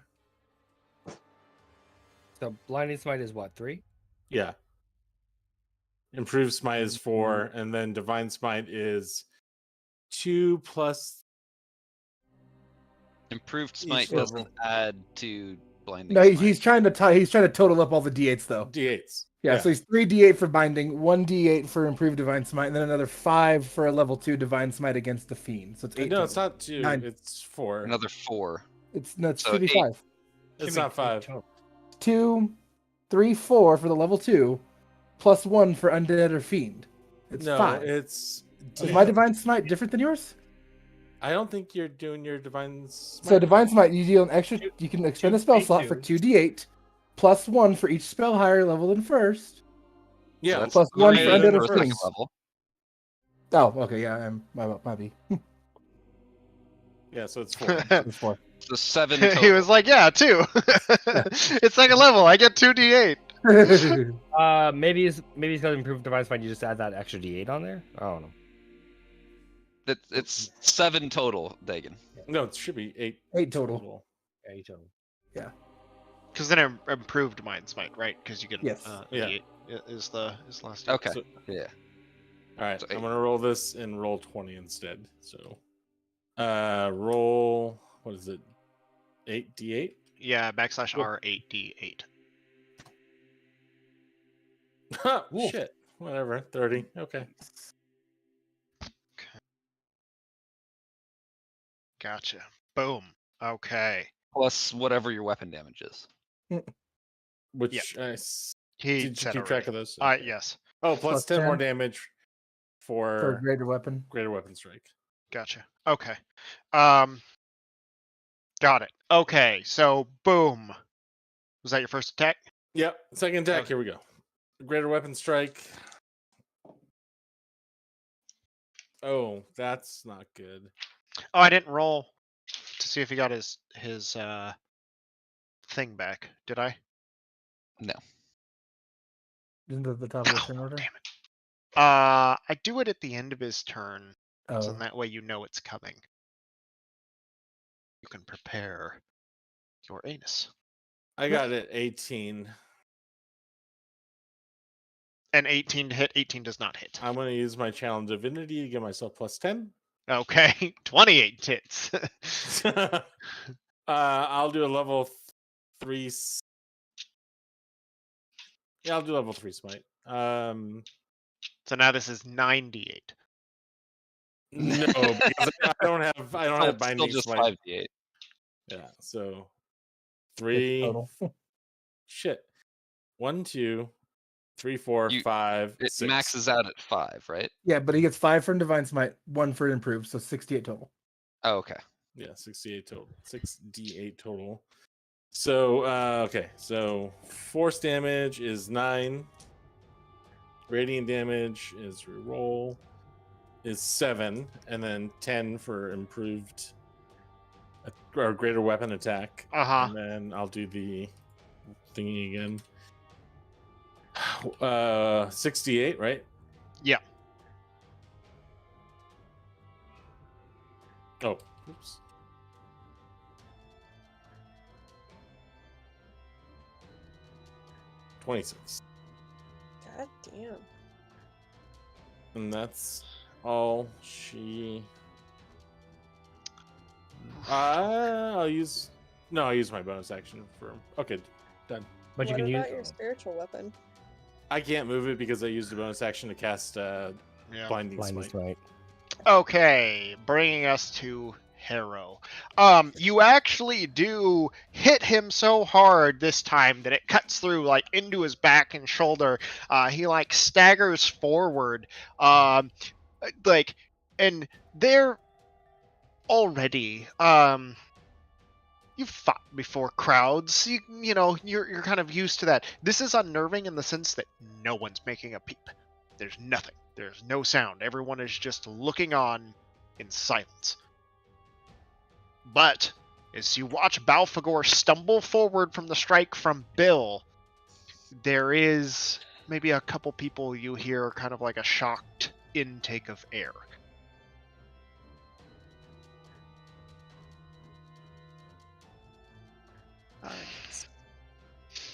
Speaker 4: So blinding smite is what, 3?
Speaker 8: Yeah. Improved smite is 4, and then divine smite is 2 plus.
Speaker 5: Improved smite
Speaker 8: level.
Speaker 5: doesn't add to blinding.
Speaker 7: No,
Speaker 5: smite.
Speaker 7: he's trying to total up all the d8s though.
Speaker 8: D8s.
Speaker 7: Yeah, so he's 3 d8 for binding, 1 d8 for improved divine smite, and then another 5 for a level 2 divine smite against the fiend. So it's 8.
Speaker 8: No,
Speaker 7: total.
Speaker 8: it's not 2.
Speaker 7: 9.
Speaker 8: It's 4.
Speaker 5: Another 4.
Speaker 7: It's
Speaker 5: So
Speaker 7: 2d5.
Speaker 8: It's not 5.
Speaker 7: 2, 3, 4 for the level 2, plus 1 for undead or fiend. It's
Speaker 8: No,
Speaker 7: 5.
Speaker 8: it's.
Speaker 7: Is my divine smite different than yours?
Speaker 8: I don't think you're doing your divine smite.
Speaker 7: So divine smite, you deal an extra. You can expend a spell slot for 2d8, plus 1 for each spell higher level than first.
Speaker 8: Yeah,
Speaker 5: So that's
Speaker 7: plus 1 for
Speaker 5: 3
Speaker 7: undead
Speaker 5: for
Speaker 7: or
Speaker 5: a second
Speaker 7: fiend.
Speaker 5: level.
Speaker 7: Oh, okay, yeah, might be.
Speaker 8: yeah. So it's 4.
Speaker 7: It's 4.
Speaker 5: So 7 total.
Speaker 1: He was like, yeah, 2. It's second level. I get 2d8.
Speaker 4: Maybe he's got improved divine smite. You just add that extra d8 on there. I don't know.
Speaker 5: It's 7 total, Dagon.
Speaker 8: No, it should be 8.
Speaker 7: 8 total.
Speaker 4: Yeah, you told me.
Speaker 1: Because then I improved mind smite, right? Because you get
Speaker 7: Yes.
Speaker 1: a
Speaker 8: Yeah.
Speaker 1: D8. is the last name.
Speaker 5: Okay.
Speaker 8: So-
Speaker 5: Yeah.
Speaker 8: All right,
Speaker 5: So
Speaker 8: I'm
Speaker 5: 8.
Speaker 8: gonna roll this and roll 20 instead. So, roll. What is it? 8d8.
Speaker 1: Yeah, backslash
Speaker 8: Yep.
Speaker 1: R8D8.
Speaker 4: Oof.
Speaker 8: Shit. Whatever. 30. Okay.
Speaker 1: Gotcha. Boom. Okay.
Speaker 5: Plus whatever your weapon damage is.
Speaker 8: Which
Speaker 1: He
Speaker 8: did you
Speaker 1: said
Speaker 8: keep
Speaker 1: already.
Speaker 8: track of those?
Speaker 1: Yes.
Speaker 8: Oh, plus
Speaker 7: Plus
Speaker 8: 10 more
Speaker 7: 10.
Speaker 8: damage
Speaker 7: For
Speaker 8: for
Speaker 7: a greater weapon.
Speaker 8: greater weapon strike.
Speaker 1: Gotcha. Okay. Got it. Okay. So boom. Was that your first attack?
Speaker 8: Yep. Second attack.
Speaker 1: Okay.
Speaker 8: Here we go. Greater weapon strike. Oh, that's not good.
Speaker 1: Oh, I didn't roll to see if he got his thing back. Did I?
Speaker 5: No.
Speaker 7: Isn't it at the top of the
Speaker 1: Oh,
Speaker 7: turn order?
Speaker 1: damn it. I do it at the end of his turn, so
Speaker 7: Oh,
Speaker 1: that way you know it's coming. You can prepare your anus.
Speaker 8: I got it 18.
Speaker 1: And 18 to hit. 18 does not hit.
Speaker 8: I'm going to use my channel divinity to give myself plus 10.
Speaker 1: Okay, 28 hits.
Speaker 8: I'll do a level 3. Yeah, I'll do level 3 smite.
Speaker 1: So now this is 98.
Speaker 8: No, because I don't have
Speaker 5: Still
Speaker 8: binding
Speaker 5: just
Speaker 8: smite.
Speaker 5: 5d8.
Speaker 8: Yeah, so
Speaker 7: it's
Speaker 8: 3.
Speaker 7: total.
Speaker 8: Shit. 1, 2, 3, 4,
Speaker 5: You-
Speaker 8: 5,
Speaker 5: It
Speaker 8: 6.
Speaker 5: maxes out at 5, right?
Speaker 7: Yeah, but he gets 5 from Divine Smite, 1 for improved, so 68 total.
Speaker 5: Oh, okay.
Speaker 8: Yeah, 68 total. 6d8 total. So, okay. So, force damage is 9. Radiant damage is reroll is 7, and then 10 for improved or greater weapon attack.
Speaker 1: Uh-huh.
Speaker 8: And then I'll do the thingy again. 68, right?
Speaker 1: Yeah.
Speaker 8: Oh, oops. $26.
Speaker 6: God damn.
Speaker 8: And that's all she. I'll use my bonus action for. Okay, done.
Speaker 4: But you
Speaker 6: What
Speaker 4: can use.
Speaker 6: about your spiritual weapon?
Speaker 8: I can't move it because I used a bonus action to cast
Speaker 1: Yeah.
Speaker 8: blinding
Speaker 4: Blindness,
Speaker 8: smite.
Speaker 4: right?
Speaker 1: Okay, bringing us to Harrow. You actually do hit him so hard this time that it cuts through like into his back and shoulder. He like staggers forward. Like, and they're already you've fought before crowds. You know you're kind of used to that. This is unnerving in the sense that no one's making a peep. There's nothing. There's no sound. Everyone is just looking on in silence. But as you watch Balfagor stumble forward from the strike from Bill, there is maybe a couple people you hear kind of like a shocked intake of air.
Speaker 6: Alright.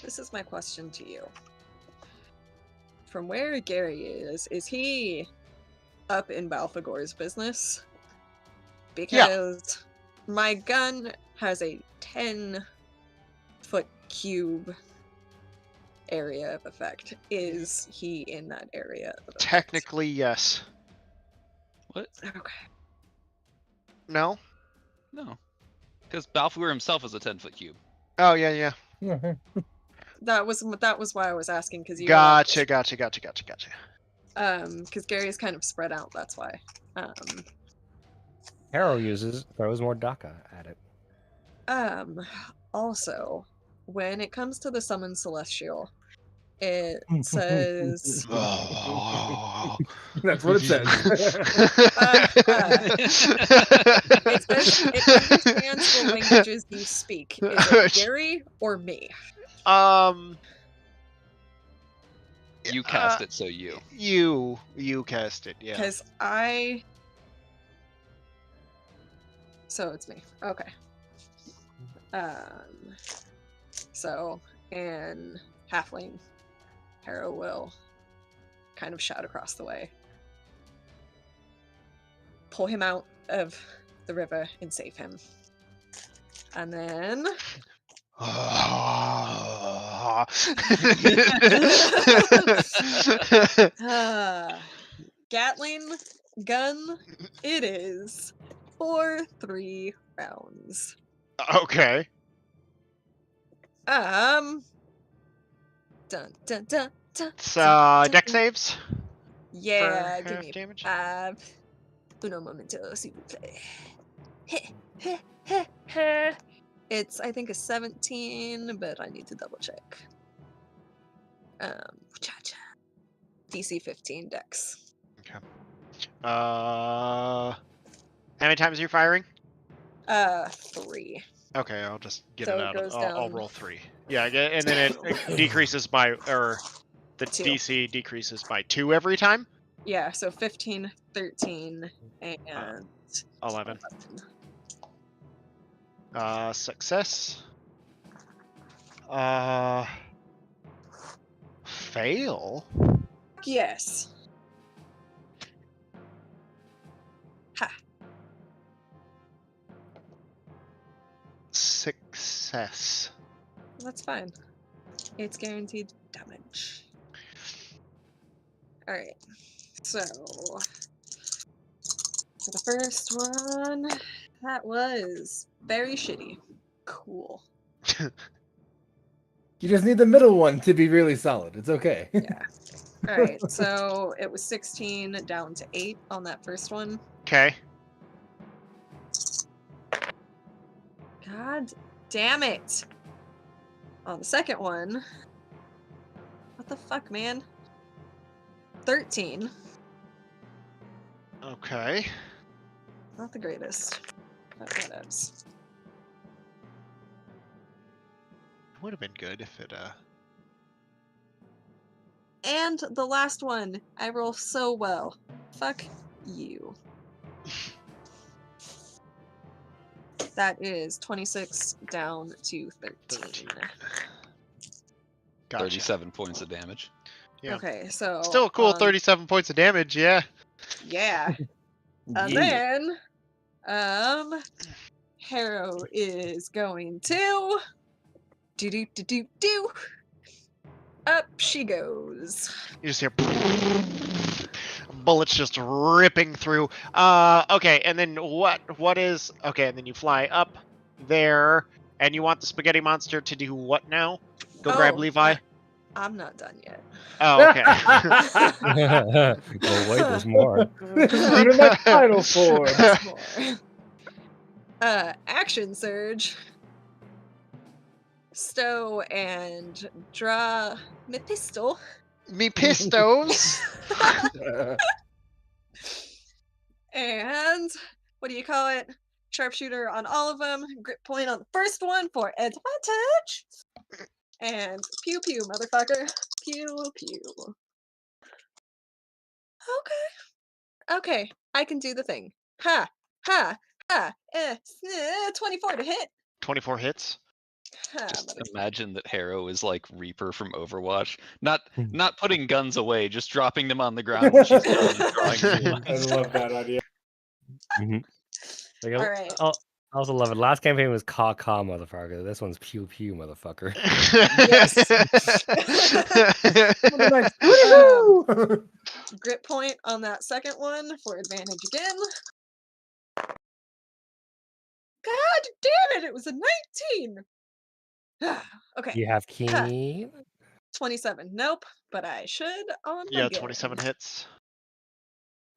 Speaker 6: This is my question to you. From where Gary is he up in Balfagor's business? Because my gun has a 10-foot cube area of effect. Is he in that area of effect?
Speaker 1: Technically, yes.
Speaker 5: What?
Speaker 6: Okay.
Speaker 1: No?
Speaker 5: No. Because Balfour himself is a 10-foot cube.
Speaker 1: Oh, yeah.
Speaker 6: That was why I was asking, because you
Speaker 1: Gotcha.
Speaker 6: because Gary's kind of spread out, that's why.
Speaker 4: Harrow throws more Daka at it.
Speaker 6: Also, when it comes to the Summon Celestial, it says
Speaker 7: That's what it says.
Speaker 6: it says it understands the languages you speak. Is it Gary or me?
Speaker 5: You cast it, so you.
Speaker 1: You cast it, yeah.
Speaker 6: Because so it's me. Okay. So, and halfling Harrow will kind of shout across the way. Pull him out of the river and save him. And then... Gatling gun it is for 3 rounds.
Speaker 1: Okay.
Speaker 6: Dun dun dun dun.
Speaker 1: It's
Speaker 6: dun,
Speaker 1: deck
Speaker 6: dun.
Speaker 1: saves.
Speaker 6: Yeah,
Speaker 1: for
Speaker 6: give
Speaker 1: half
Speaker 6: me
Speaker 1: damage.
Speaker 6: 5. Uno momento, s'il vous plaît. It's, I think, a 17, but I need to double check. DC 15 dex.
Speaker 1: Okay. How many times are you firing?
Speaker 6: 3.
Speaker 1: Okay, I'll just get
Speaker 6: So
Speaker 1: it
Speaker 6: it
Speaker 1: out.
Speaker 6: goes
Speaker 1: I'll
Speaker 6: down-
Speaker 1: roll 3. Yeah, and then it decreases by, or the
Speaker 6: 2.
Speaker 1: DC decreases by 2 every time.
Speaker 6: Yeah, so 15, 13, and
Speaker 1: 11. Success. Fail.
Speaker 6: Yes. Ha.
Speaker 1: Success.
Speaker 6: That's fine. It's guaranteed damage. Alright. So for the first one, that was very shitty. Cool.
Speaker 7: You just need the middle one to be really solid. It's okay.
Speaker 6: Yeah. Alright, so it was 16 down to 8 on that first one.
Speaker 1: Okay.
Speaker 6: God damn it. On the second one. What the fuck, man? 13.
Speaker 1: Okay.
Speaker 6: Not the greatest. But whatevs.
Speaker 1: Would have been good if it
Speaker 6: And the last one, I roll so well. Fuck you. That is 26 down to 13.
Speaker 1: Gotcha.
Speaker 5: 37 points of damage.
Speaker 1: Yeah.
Speaker 6: Okay, so
Speaker 1: Still a cool 37 points of damage, yeah.
Speaker 6: Yeah. And
Speaker 4: Yeah.
Speaker 6: then Harrow is going to do. Up she goes.
Speaker 1: You just hear bullets just ripping through. Okay, and then what is okay, and then you fly up there, and you want the spaghetti monster to do what now? Go grab Levi?
Speaker 6: I'm not done yet.
Speaker 1: Oh, okay.
Speaker 4: Oh wait, there's more.
Speaker 7: This isn't even my final form.
Speaker 6: There's more. Action surge. Stow and draw my pistol.
Speaker 1: Me pistos.
Speaker 6: And what do you call it? Sharpshooter on all of them. Grip point on the first one for advantage. And pew pew, motherfucker. Pew pew. Okay, I can do the thing. Ha, ha, ha. 24 to hit.
Speaker 1: 24 hits.
Speaker 6: Ha,
Speaker 5: Just
Speaker 6: mother-
Speaker 5: imagine that Harrow is like Reaper from Overwatch. Not putting guns away, just dropping them on the ground when she's done and drawing two
Speaker 3: I
Speaker 5: lines.
Speaker 3: love that idea.
Speaker 4: Like,
Speaker 6: All right.
Speaker 4: I also love it. Last campaign was caw motherfucker. This one's pew pew motherfucker.
Speaker 6: Yes. Grip point on that second one for advantage again. God damn it! It was a 19. Okay.
Speaker 4: You have keen.
Speaker 6: 27. Nope, but I should on
Speaker 1: Yeah,
Speaker 6: again.
Speaker 1: 27 hits.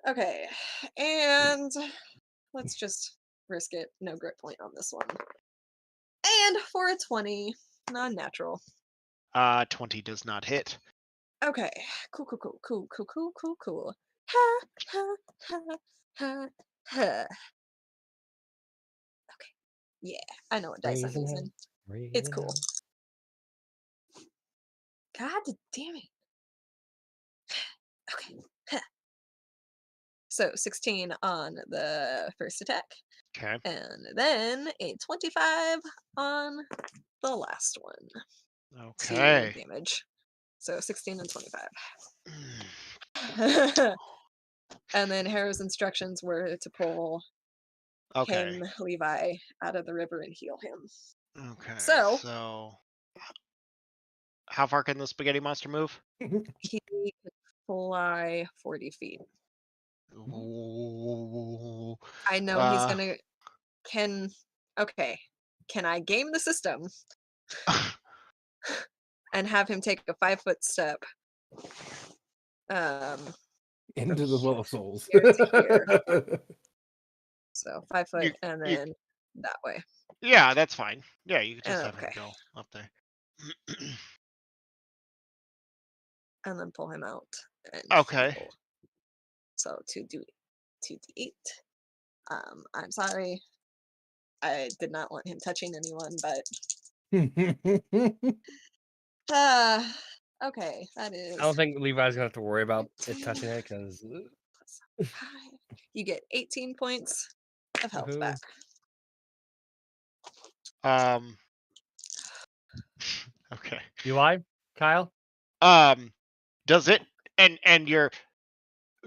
Speaker 6: Okay, and let's just risk it. No grip point on this one. And for a 20, non-natural.
Speaker 1: 20 does not hit.
Speaker 6: Okay, cool. Ha, ha, ha, ha, ha. Okay, yeah, I know what dice I'm using. It's cool. God damn it. Okay. Huh. So 16 on the first attack.
Speaker 1: Okay.
Speaker 6: And then a 25 on the last one.
Speaker 1: Okay.
Speaker 6: 2 damage. So 16 and 25. And then Harrow's instructions were to pull
Speaker 1: Okay.
Speaker 6: him, Levi, out of the river and heal him.
Speaker 1: Okay.
Speaker 6: So-
Speaker 1: So how far can the spaghetti monster move?
Speaker 6: He could fly 40 feet.
Speaker 1: Ooh.
Speaker 6: I know he's gonna. Can I game the system and have him take a 5-foot step?
Speaker 7: Into the well of souls.
Speaker 6: here to here. So 5 foot,
Speaker 1: You-
Speaker 6: and
Speaker 1: you-
Speaker 6: then that way.
Speaker 1: Yeah, that's fine. Yeah, you can just have him
Speaker 6: Okay.
Speaker 1: go up there.
Speaker 6: And then pull him out. And
Speaker 1: Okay.
Speaker 6: heal. So 2d8. I'm sorry. I did not want him touching anyone, but okay, that is.
Speaker 4: I don't think Levi's gonna have to worry about it touching it because
Speaker 6: plus 5. You get 18 points of health
Speaker 4: Woohoo.
Speaker 6: back.
Speaker 1: Okay.
Speaker 4: UI, Kyle.
Speaker 1: Does it and you're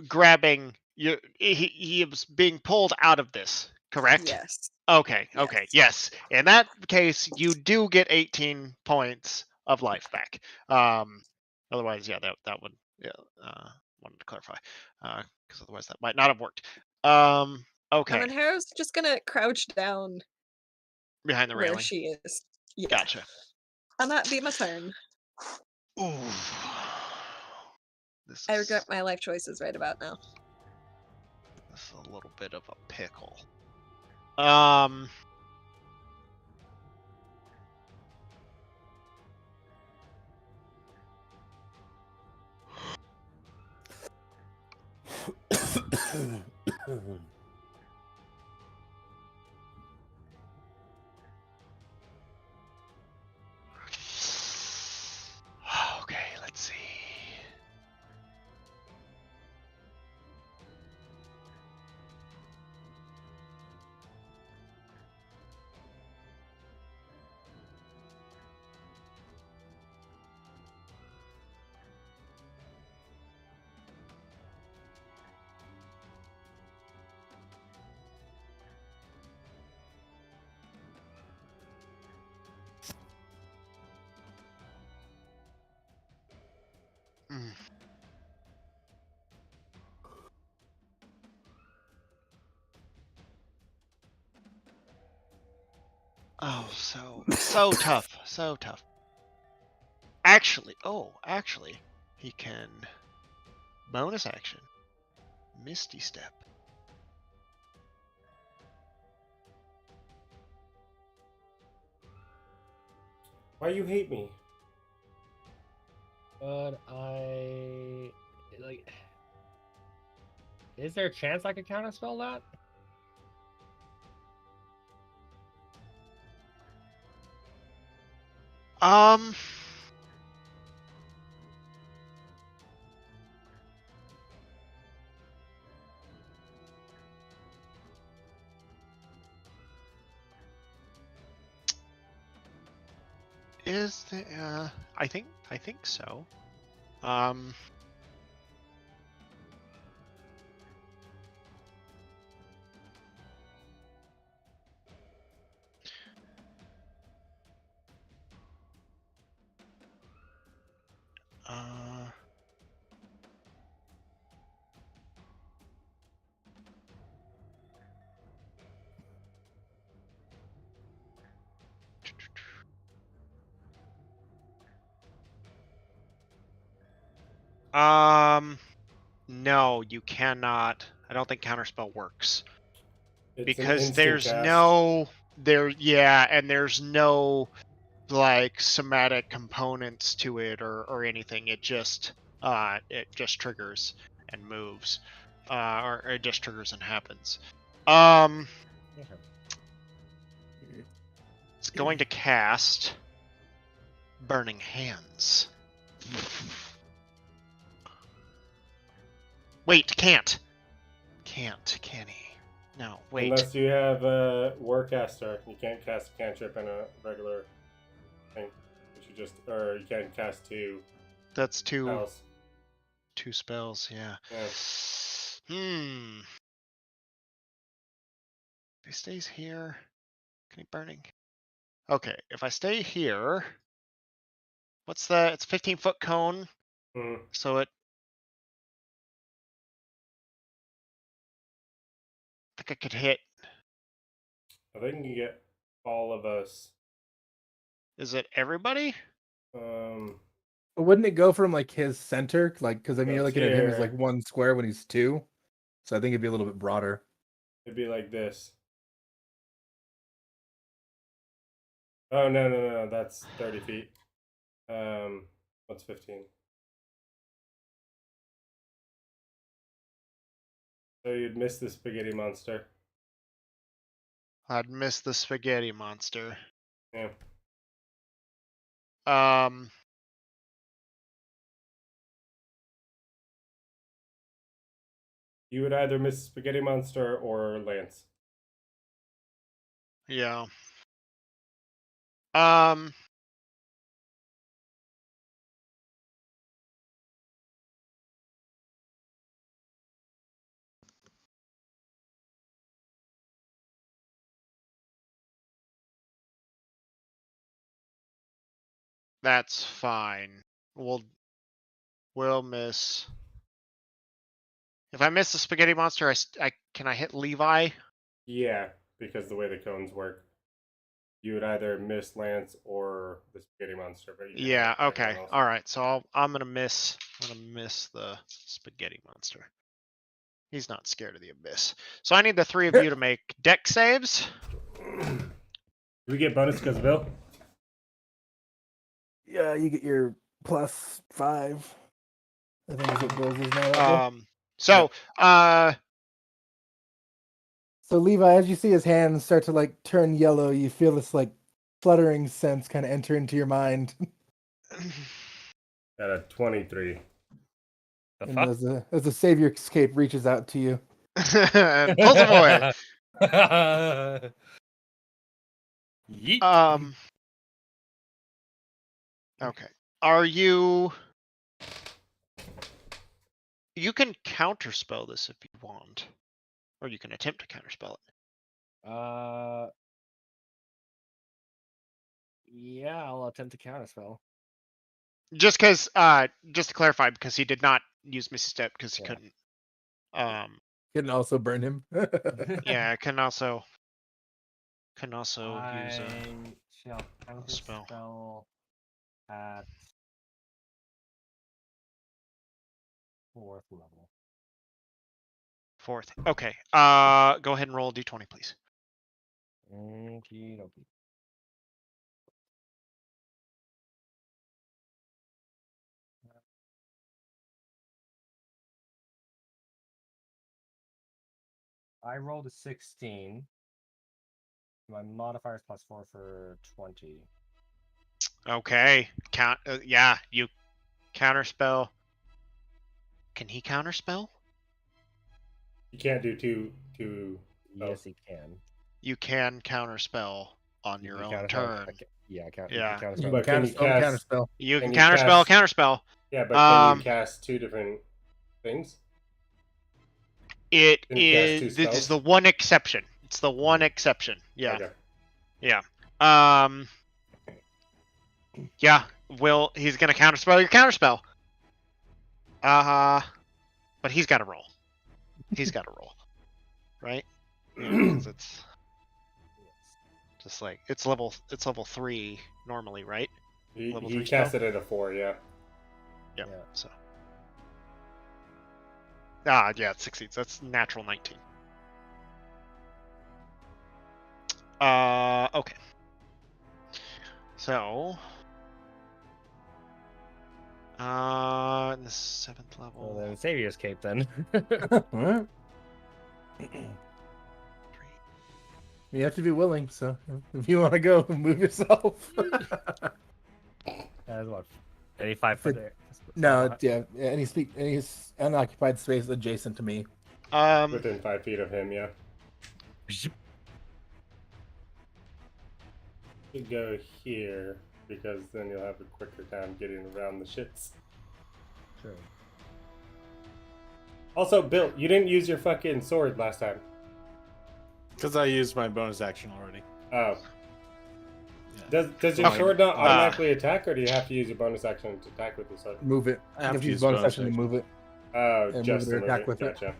Speaker 1: grabbing he is being pulled out of this, correct?
Speaker 6: Yes.
Speaker 1: Okay, yes. In that case, you do get 18 points of life back. Otherwise, yeah, that would wanted to clarify. Because otherwise that might not have worked.
Speaker 6: And
Speaker 1: Okay.
Speaker 6: then Harrow's just gonna crouch down
Speaker 1: Behind the
Speaker 6: where
Speaker 1: railing.
Speaker 6: she is. Yeah.
Speaker 1: Gotcha.
Speaker 6: And that be my turn.
Speaker 1: Ooh. This
Speaker 6: I
Speaker 1: is,
Speaker 6: regret my life choices right about now.
Speaker 1: this is a little bit of a pickle. Um Okay, let's see. Mm. Oh, so tough, so tough. Actually, he can bonus action, Misty Step.
Speaker 3: Why you hate me?
Speaker 4: But I like. Is there a chance I could counterspell that?
Speaker 1: Is the I think so. Uh, no, you cannot. I don't think counterspell works
Speaker 3: It's an
Speaker 1: because
Speaker 3: instant
Speaker 1: there's
Speaker 3: cast.
Speaker 1: no and there's no like somatic components to it or anything. It just triggers and moves, or it just triggers and happens. It's going to cast Burning Hands. Wait, can't. Can he? No, wait.
Speaker 3: Unless you have a Warcaster, you can't cast a cantrip in a regular thing. But you can't cast 2
Speaker 1: That's two
Speaker 3: spells.
Speaker 1: two spells. Yeah.
Speaker 3: Yeah.
Speaker 1: If he stays here, can he burning? Okay, if I stay here, what's that? It's 15-foot cone,
Speaker 3: Mhm.
Speaker 1: so I think I could hit.
Speaker 3: I think you can get all of us.
Speaker 1: Is it everybody?
Speaker 7: But wouldn't it go from like his center, like because I mean you're
Speaker 3: Goes
Speaker 7: looking at him as
Speaker 3: here.
Speaker 7: like one square when he's two, so I think it'd be a little bit broader.
Speaker 3: It'd be like this. Oh no! That's 30 feet. What's 15? So you'd miss the spaghetti monster.
Speaker 1: I'd miss the spaghetti monster.
Speaker 3: Yeah. You would either miss spaghetti monster or Lance.
Speaker 1: Yeah. That's fine. We'll miss. If I miss the spaghetti monster, can I hit Levi?
Speaker 3: Yeah, because the way the cones work, you would either miss Lance or the spaghetti monster. But you can
Speaker 1: Yeah.
Speaker 3: hit
Speaker 1: Okay.
Speaker 3: everyone else.
Speaker 1: All right. So I'm gonna miss. I'm gonna miss the spaghetti monster. He's not scared of the abyss. So I need the three of you to make deck saves.
Speaker 3: Do we get bonus because of Bill?
Speaker 7: Yeah, you get your +5. I think is what Bill's is now.
Speaker 1: So
Speaker 7: So Levi, as you see his hands start to like turn yellow, you feel this like fluttering sense kind of enter into your mind.
Speaker 3: At a 23.
Speaker 4: The
Speaker 7: And
Speaker 4: fuck?
Speaker 7: as the savior escape reaches out to you.
Speaker 1: and pulls him away.
Speaker 4: Yeet.
Speaker 1: Okay. Are you? You can counterspell this if you want, or you can attempt to counterspell it.
Speaker 4: Yeah, I'll attempt to counterspell.
Speaker 1: Just to clarify, because he did not use Misty Step because he couldn't.
Speaker 7: Can also burn him.
Speaker 1: Yeah, can also use
Speaker 4: I shall
Speaker 1: spell.
Speaker 4: counterspell at 4th level.
Speaker 1: 4th. Okay. Go ahead and roll a d20, please.
Speaker 4: Okie dokie. I rolled a 16. My modifier is +4 for 20.
Speaker 1: Okay. Yeah, you counterspell. Can he counterspell?
Speaker 3: You can't do two.
Speaker 4: Yes, he can.
Speaker 1: You can counterspell on your own turn.
Speaker 4: Yeah, I can't.
Speaker 1: Yeah.
Speaker 4: Counterspell.
Speaker 3: But can you cast?
Speaker 7: Counterspell.
Speaker 1: You can
Speaker 3: Can you
Speaker 1: counterspell.
Speaker 3: cast-
Speaker 1: Counterspell.
Speaker 3: Yeah, but can you cast two different things?
Speaker 1: It
Speaker 3: Can you cast two
Speaker 1: is. This is
Speaker 3: spells?
Speaker 1: the one exception. It's the one exception. Yeah.
Speaker 3: Okay.
Speaker 1: Yeah. Yeah. He's gonna counterspell your counterspell. But he's got to roll. He's got to roll. Right? Because it's just like it's level 3 normally, right?
Speaker 3: He
Speaker 1: Level 3
Speaker 3: cast
Speaker 1: spell?
Speaker 3: it at a 4. Yeah.
Speaker 1: Yeah. So. Yeah, it succeeds. That's natural 19. Okay. So, in the 7th level.
Speaker 4: Well, then Savior escape then.
Speaker 7: Alright. You have to be willing, so if you want to go, move yourself.
Speaker 4: That's what? Any 5 foot there?
Speaker 7: No, yeah, any unoccupied space adjacent to me.
Speaker 3: Within 5 feet of him, yeah. You go here because then you'll have a quicker time getting around the shits.
Speaker 4: True.
Speaker 3: Also, Bill, you didn't use your fucking sword last time.
Speaker 8: Because I used my bonus action already.
Speaker 3: Oh.
Speaker 8: Yeah.
Speaker 3: Does your
Speaker 8: Okay.
Speaker 3: sword not automatically attack, or do you have to use your bonus action to attack with the sword?
Speaker 7: Move it.
Speaker 8: I have
Speaker 7: If
Speaker 8: to
Speaker 7: you
Speaker 8: use
Speaker 7: bonus
Speaker 8: bonus
Speaker 7: action to
Speaker 8: action.
Speaker 7: move it.
Speaker 3: Oh,
Speaker 7: And
Speaker 3: just
Speaker 7: move it or
Speaker 3: to
Speaker 7: attack
Speaker 3: move
Speaker 7: with it.
Speaker 3: Gotcha.
Speaker 7: Move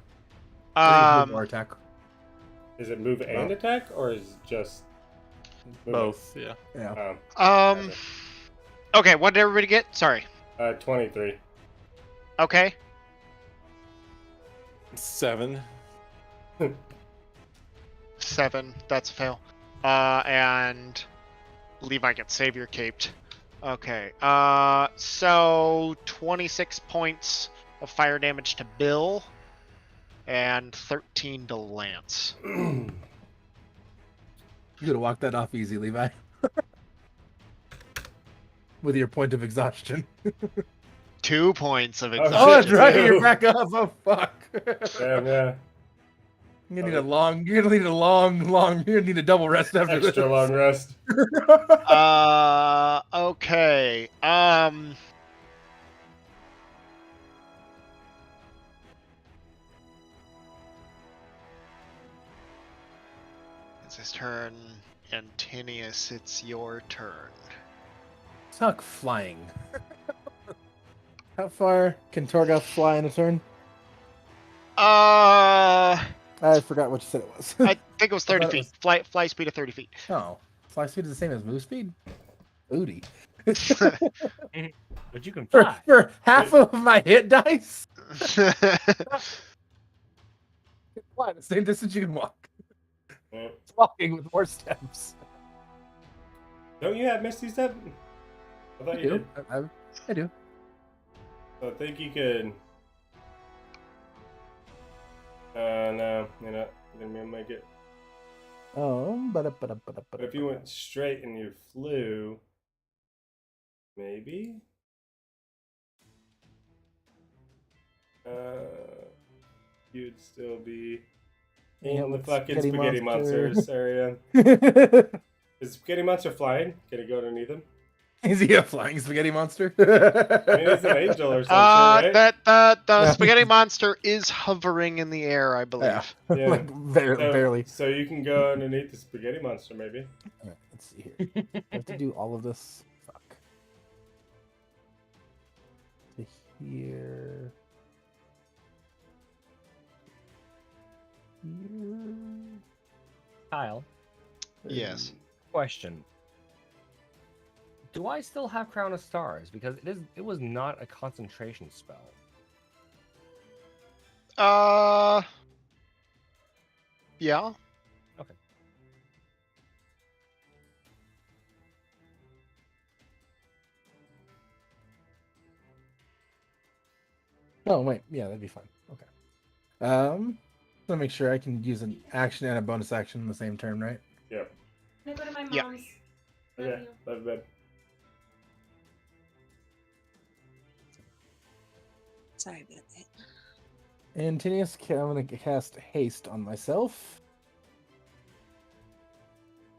Speaker 1: Um,
Speaker 7: or attack.
Speaker 3: Is it move and attack, or is it just move?
Speaker 8: Both, yeah.
Speaker 7: Yeah.
Speaker 1: um, okay, what did everybody get? Sorry.
Speaker 3: 23.
Speaker 1: Okay.
Speaker 8: 7.
Speaker 1: 7. That's a fail. And Levi gets savior caped. Okay. So 26 points of fire damage to Bill, and 13 to Lance.
Speaker 7: You gotta walk that off easy, Levi. With your point of exhaustion.
Speaker 1: 2 points of
Speaker 3: Oh,
Speaker 1: exhaustion.
Speaker 7: Oh, that's right.
Speaker 3: Shit.
Speaker 7: You're back up. Oh, fuck.
Speaker 3: Damn, yeah.
Speaker 7: You're gonna need a long. You're gonna need a double rest after this.
Speaker 3: Extra long rest.
Speaker 1: Okay. It's his turn. Antinius, it's your turn.
Speaker 7: Suck flying. How far can Torgoth fly in a turn?
Speaker 1: I
Speaker 7: I forgot what you said it was.
Speaker 1: think it was 30
Speaker 7: thought it
Speaker 1: feet. Fly speed of 30 feet.
Speaker 7: Oh, fly speed is the same as move speed? Booty.
Speaker 4: But you can
Speaker 7: For,
Speaker 4: fly.
Speaker 7: for half of my hit dice? Fly the same distance you can walk. It's walking with more steps.
Speaker 3: Don't you have Misty Step? I thought you did.
Speaker 7: I do.
Speaker 3: So I think you could. No, you're not gonna be able to make it.
Speaker 7: Oh,
Speaker 3: But if you went straight and you flew, maybe. You'd still be in the fucking spaghetti monsters area. Is Spaghetti Monster flying? Can he go underneath him?
Speaker 7: Is he a flying spaghetti monster?
Speaker 3: I mean, he's an angel or something, right?
Speaker 1: The spaghetti monster is hovering in the air, I believe.
Speaker 7: Yeah.
Speaker 3: Yeah.
Speaker 7: Like barely.
Speaker 3: So you can go underneath the spaghetti monster, maybe.
Speaker 7: Alright, let's see here. I have to do all of this. Fuck. To here. Here.
Speaker 4: Kyle,
Speaker 1: Yes.
Speaker 4: question. Do I still have Crown of Stars? Because it was not a concentration spell.
Speaker 1: Yeah.
Speaker 4: Okay.
Speaker 7: Oh wait, yeah, that'd be fine. Okay. Let me make sure I can use an action and a bonus action in the same turn, right?
Speaker 3: Yeah.
Speaker 9: Can I go to my
Speaker 1: Yeah.
Speaker 9: mom's?
Speaker 3: Okay. Love you, bud.
Speaker 6: Sorry about that.
Speaker 7: Antinius, I'm gonna cast haste on myself.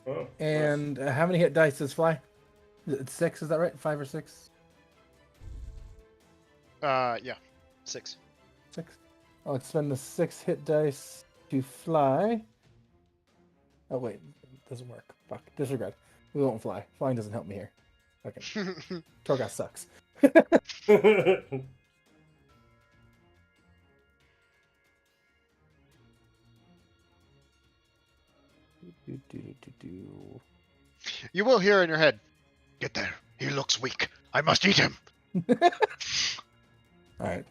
Speaker 3: Oh,
Speaker 7: And how many hit dice does fly? It's 6, is that right? 5 or 6?
Speaker 1: Yeah. 6.
Speaker 7: 6. I'll expend the 6 hit dice to fly. Oh wait, it doesn't work. Fuck. Disregard. We won't fly. Flying doesn't help me here. Okay. Torgoth sucks.
Speaker 3: nice.
Speaker 1: You will hear in your head, "Get there. He looks weak. I must eat him."
Speaker 7: Alright.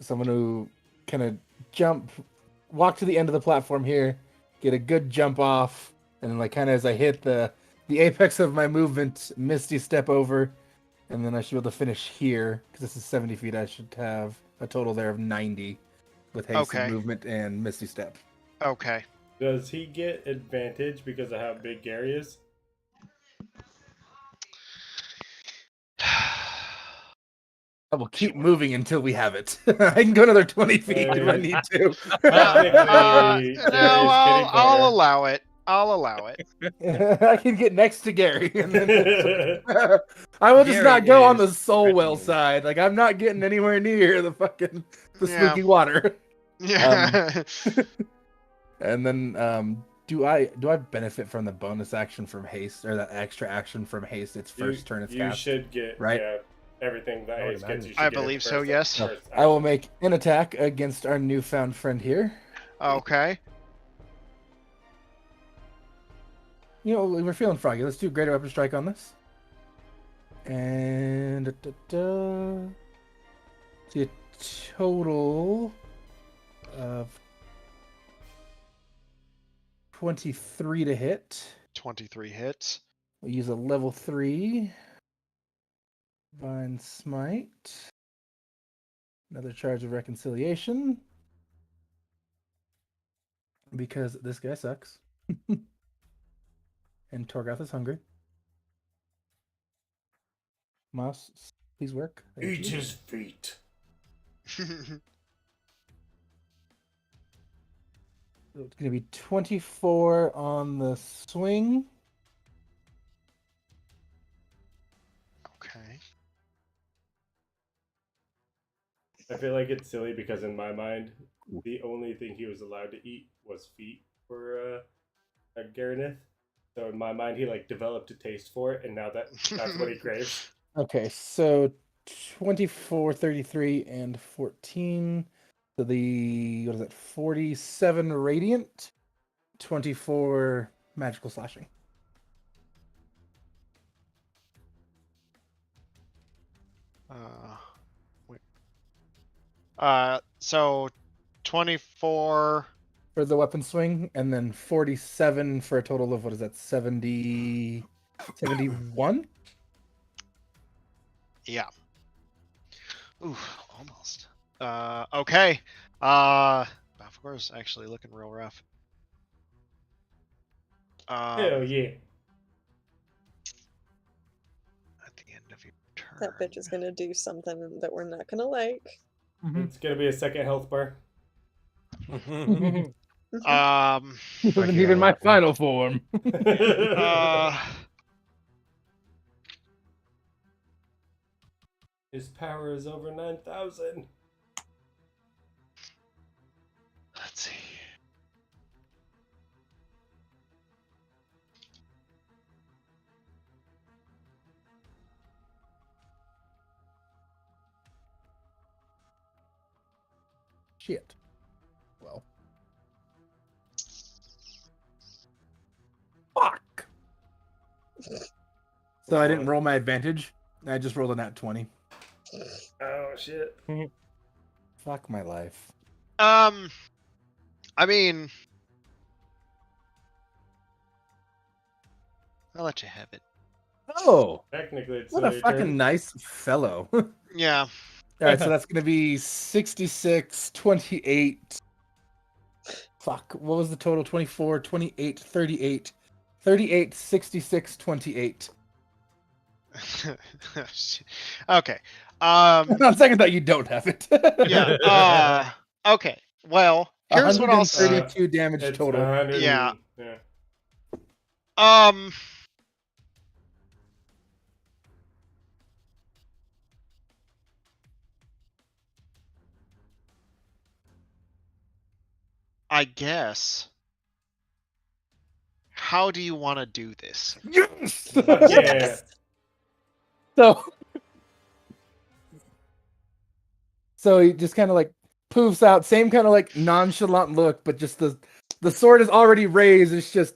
Speaker 7: Someone who kind of walk to the end of the platform here, get a good jump off, and then like kind of as I hit the apex of my movement, Misty step over, and then I should be able to finish here, because this is 70 feet, I should have a total there of 90 with haste
Speaker 1: Okay.
Speaker 7: and movement and Misty step.
Speaker 1: Okay.
Speaker 3: Does he get advantage because of how big Gary is?
Speaker 7: I will keep moving until we have it. I can go another 20 feet if I need to.
Speaker 3: Technically,
Speaker 1: No,
Speaker 3: Gary's kitty
Speaker 1: I'll
Speaker 3: corner.
Speaker 1: allow it. I'll allow it.
Speaker 7: I can get next to Gary. And then I will just
Speaker 4: Gary
Speaker 7: not go on the
Speaker 4: is
Speaker 7: soul well
Speaker 4: threatening.
Speaker 7: side. Like I'm not getting anywhere near the
Speaker 1: Yeah.
Speaker 7: spooky water.
Speaker 1: Yeah.
Speaker 7: And then do I benefit from the bonus action from haste or that extra action from haste? Its first turn it's
Speaker 3: You
Speaker 7: cast.
Speaker 3: should get
Speaker 7: right?
Speaker 3: everything that
Speaker 4: I would
Speaker 3: Haze gets. You should
Speaker 1: I
Speaker 3: get its
Speaker 1: believe so,
Speaker 3: first-
Speaker 1: yes.
Speaker 3: first
Speaker 7: I will
Speaker 3: action.
Speaker 7: make an attack against our newfound friend here.
Speaker 1: Okay.
Speaker 7: You know, we're feeling froggy. Let's do greater weapon strike on this. And see a total of 23 to hit.
Speaker 1: 23 hits.
Speaker 7: We'll use a level 3 Divine Smite. Another charge of reconciliation. Because this guy sucks. And Torgoth is hungry. Moss, please work. Thank
Speaker 3: Eat
Speaker 7: you.
Speaker 3: his feet.
Speaker 7: So it's going to be 24 on the swing.
Speaker 1: Okay.
Speaker 3: I feel like it's silly because in my mind, the only thing he was allowed to eat was feet for Garaneth. So in my mind, he like developed a taste for it, and now that's what he craves.
Speaker 7: Okay, so 24, 33, and 14. So what is it? 47 radiant, 24 magical slashing.
Speaker 1: Wait. So 24.
Speaker 7: For the weapon swing, and then 47 for a total of, what is that, 70... 71?
Speaker 1: Yeah. Ooh, almost. Okay. Balfour's actually looking real rough.
Speaker 3: Hell yeah!
Speaker 1: At the end of your turn.
Speaker 6: That bitch is gonna do something that we're not gonna like.
Speaker 3: It's gonna be a second health bar.
Speaker 7: Wasn't even my final form.
Speaker 3: His power is over 9,000.
Speaker 1: Let's see.
Speaker 7: Shit. Well. Fuck. So I didn't roll my advantage. I just rolled a nat 20.
Speaker 3: Oh shit!
Speaker 7: Fuck my life.
Speaker 1: I mean, I'll let you have it.
Speaker 7: Oh,
Speaker 3: Technically, it's
Speaker 7: what
Speaker 3: still
Speaker 7: a
Speaker 3: your
Speaker 7: fucking
Speaker 3: turn.
Speaker 7: nice fellow. All
Speaker 1: Yeah.
Speaker 7: right, so that's going to be 66, 28. Fuck, what was the total? 24, 28, 38. 38, 66, 28.
Speaker 1: Okay.
Speaker 7: On second thought, you don't have it.
Speaker 1: Yeah. Okay. Well, here's what I'll say.
Speaker 7: 132 damage
Speaker 3: It's
Speaker 7: total.
Speaker 3: 100
Speaker 1: Yeah.
Speaker 3: yeah.
Speaker 1: I guess. How do you want to do this?
Speaker 7: Yes!
Speaker 3: Yeah.
Speaker 7: So he just kind of like poofs out, same kind of like nonchalant look, but just the sword is already raised. It's just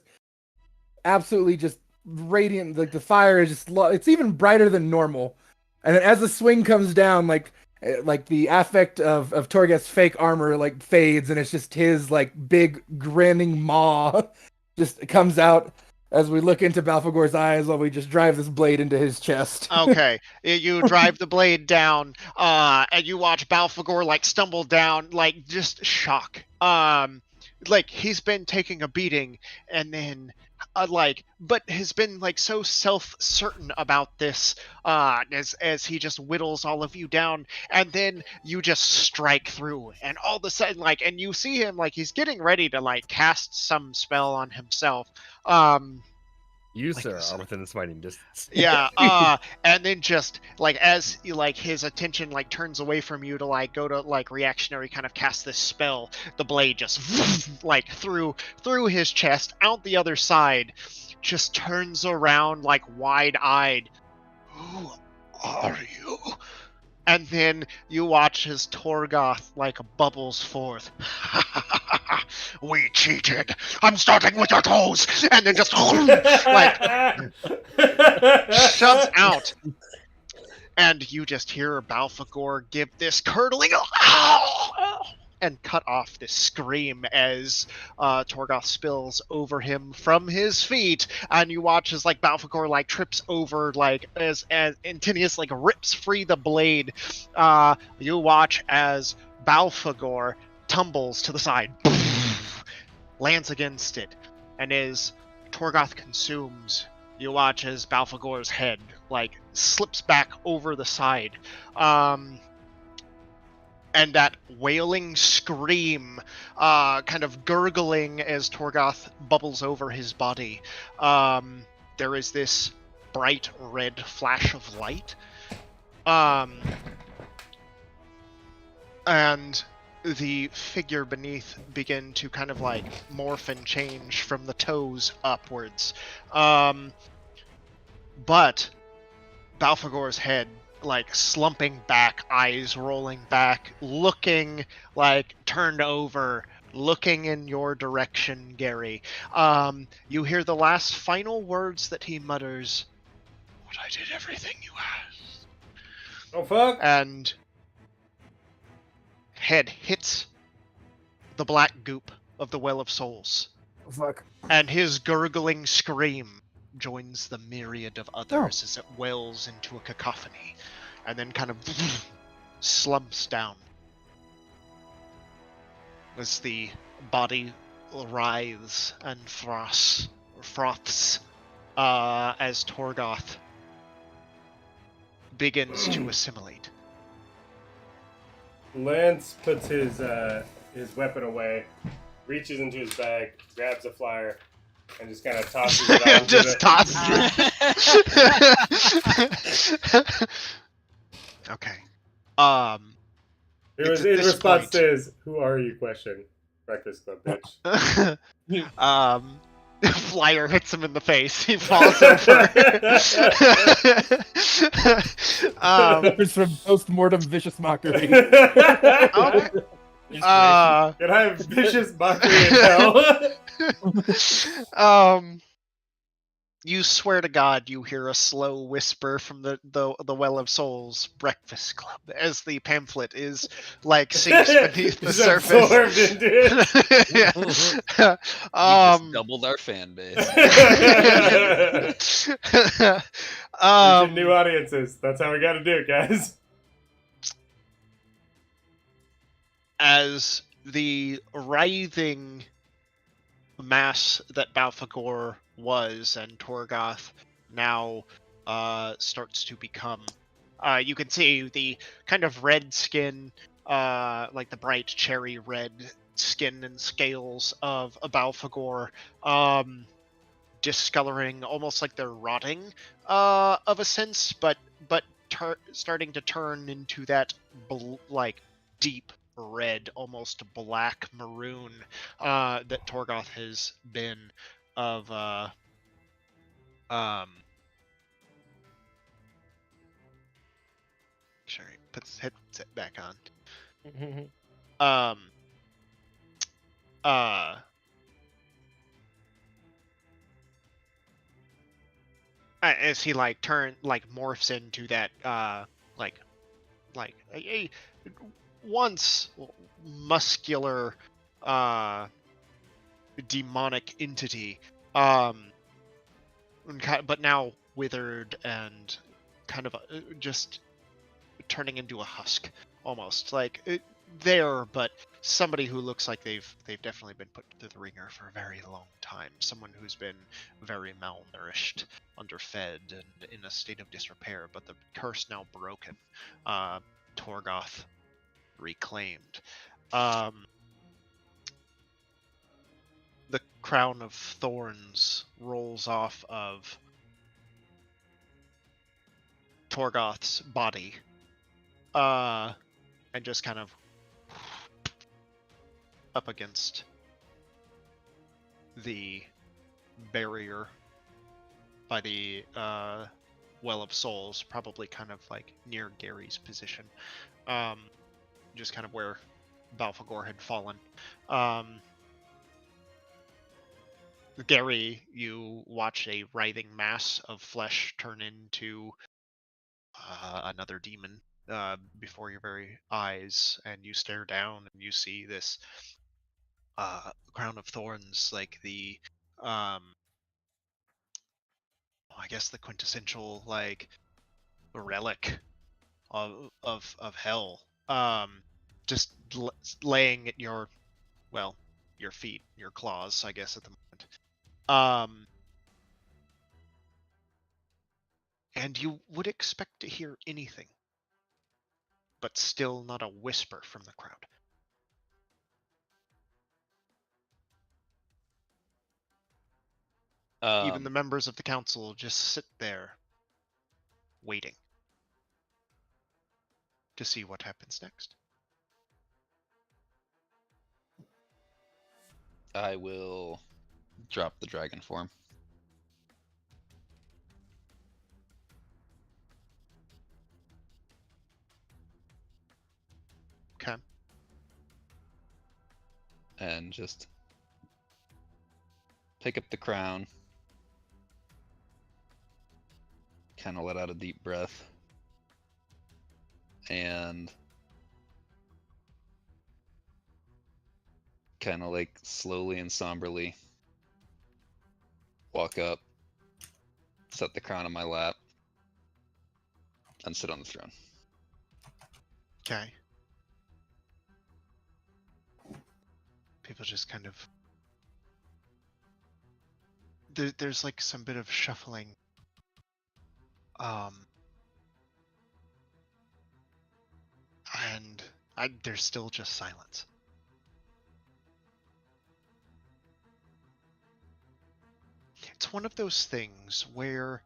Speaker 7: absolutely just radiant. Like the fire is just it's even brighter than normal. And then as the swing comes down, like the affect of Torghast's fake armor like fades, and it's just his like big grinning maw just comes out as we look into Balfagor's eyes while we just drive this blade into his chest.
Speaker 1: Okay, you drive the blade down, and you watch Balfagor like stumble down, like just shock. like he's been taking a beating, and then but has been like so self-certain about this, as he just whittles all of you down, and then you just strike through, and all of a sudden, and you see him he's getting ready to cast some spell on himself.
Speaker 4: You,
Speaker 1: Like
Speaker 4: sir,
Speaker 1: this.
Speaker 4: are within smiting distance.
Speaker 1: Yeah, and then just as his attention turns away from you to go to reactionary kind of cast this spell, the blade just through his chest out the other side, just turns around wide-eyed. Who are you? And then you watch as Torgoth bubbles forth. We cheated. I'm starting with your toes, and then just shoves out, and you just hear Balfagor give this curdling and cut off this scream as Torgoth spills over him from his feet, and you watch as Balfagor trips over as Antinius rips free the blade. You watch as Balfagor tumbles to the side, lands against it, and as Torgoth consumes, you watch as Balfagor's head slips back over the side. And that wailing scream, kind of gurgling as Torgoth bubbles over his body. There is this bright red flash of light. And the figure beneath begin to kind of morph and change from the toes upwards. But Balfagor's head slumping back, eyes rolling back, looking turned over, looking in your direction, Gary. You hear the last final words that he mutters. But I did everything you asked.
Speaker 3: Oh fuck!
Speaker 1: And head hits the black goop of the Well of Souls.
Speaker 7: Oh, fuck.
Speaker 1: And his gurgling scream joins the myriad of others as it wells into a cacophony, and then kind of slumps down as the body writhes and froths as Torgoth begins to assimilate.
Speaker 3: Lance puts his weapon away, reaches into his bag, grabs a flyer, and just kind of tosses it on.
Speaker 1: Just tosses it. Okay.
Speaker 3: It was in response to his "Who are you?" question. Breakfast Club, bitch.
Speaker 1: Flyer hits him in the face. He falls over.
Speaker 7: It's from post-mortem vicious mockery.
Speaker 1: Okay.
Speaker 3: Can I have vicious mockery in hell?
Speaker 1: You swear to God you hear a slow whisper from the Well of Souls Breakfast Club as the pamphlet is sinks beneath the surface.
Speaker 3: Absorbed into it.
Speaker 1: Yeah.
Speaker 5: We just doubled our fan base.
Speaker 3: Reaching new audiences. That's how we got to do it, guys.
Speaker 1: As the writhing mass that Balfagor was and Torgoth now starts to become, you can see the kind of red skin, the bright cherry red skin and scales of a Balfagor, discoloring, almost like they're rotting, of a sense, but starting to turn into that deep red, almost black maroon, that Torgoth has been of sorry, puts it back on. As he morphs into that a once muscular demonic entity, but now withered and kind of just turning into a husk, almost there, but somebody who looks like they've definitely been put through the ringer for a very long time. Someone who's been very malnourished, underfed, and in a state of disrepair. But the curse now broken. Torgoth reclaimed. The crown of thorns rolls off of Torgoth's body, and just kind of up against the barrier by the Well of Souls, probably kind of like near Gary's position, just kind of where Balfagor had fallen. Gary, you watch a writhing mass of flesh turn into another demon before your very eyes, and you stare down and you see this crown of thorns, like the I guess the quintessential like relic of hell, just laying at your feet, your claws, I guess, at the moment. And you would expect to hear anything, but still not a whisper from the crowd. Even the members of the council just sit there, waiting to see what happens next.
Speaker 5: I will drop the dragon form.
Speaker 1: Okay.
Speaker 5: And just pick up the crown. Kind of let out a deep breath. And kind of like slowly and somberly walk up, set the crown on my lap, and sit on the throne.
Speaker 1: Okay. People just kind of... There's like some bit of shuffling. And there's still just silence. It's one of those things where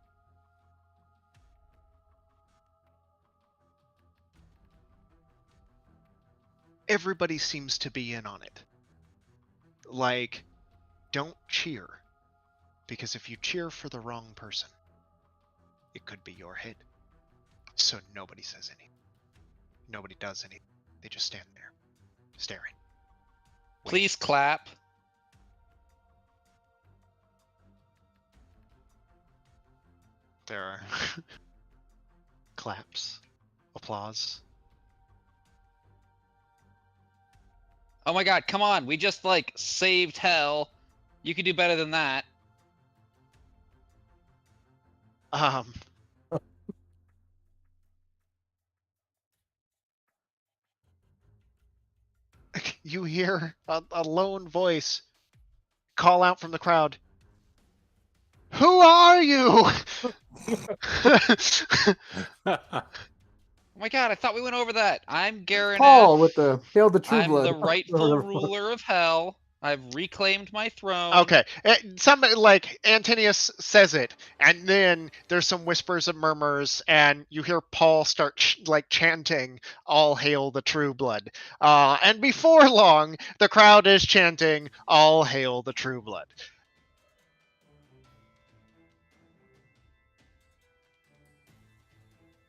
Speaker 1: everybody seems to be in on it. Like, don't cheer, because if you cheer for the wrong person, it could be your head. So nobody says anything. Nobody does anything. They just stand there, staring.
Speaker 5: Please clap.
Speaker 1: There are claps, applause.
Speaker 5: Oh my god, come on. We just, like, saved hell. You could do better than that.
Speaker 1: You hear a lone voice call out from the crowd, "Who are you?"
Speaker 5: Oh my god, I thought we went over that. I'm Garaneth.
Speaker 7: Paul with the Hail the True
Speaker 5: I'm
Speaker 7: Blood.
Speaker 5: the rightful ruler of hell. I've reclaimed my throne.
Speaker 1: Okay, somebody like Antonius says it, and then there's some whispers and murmurs, and you hear Paul start chanting, "All hail the True Blood," and before long, the crowd is chanting, "All hail the True Blood."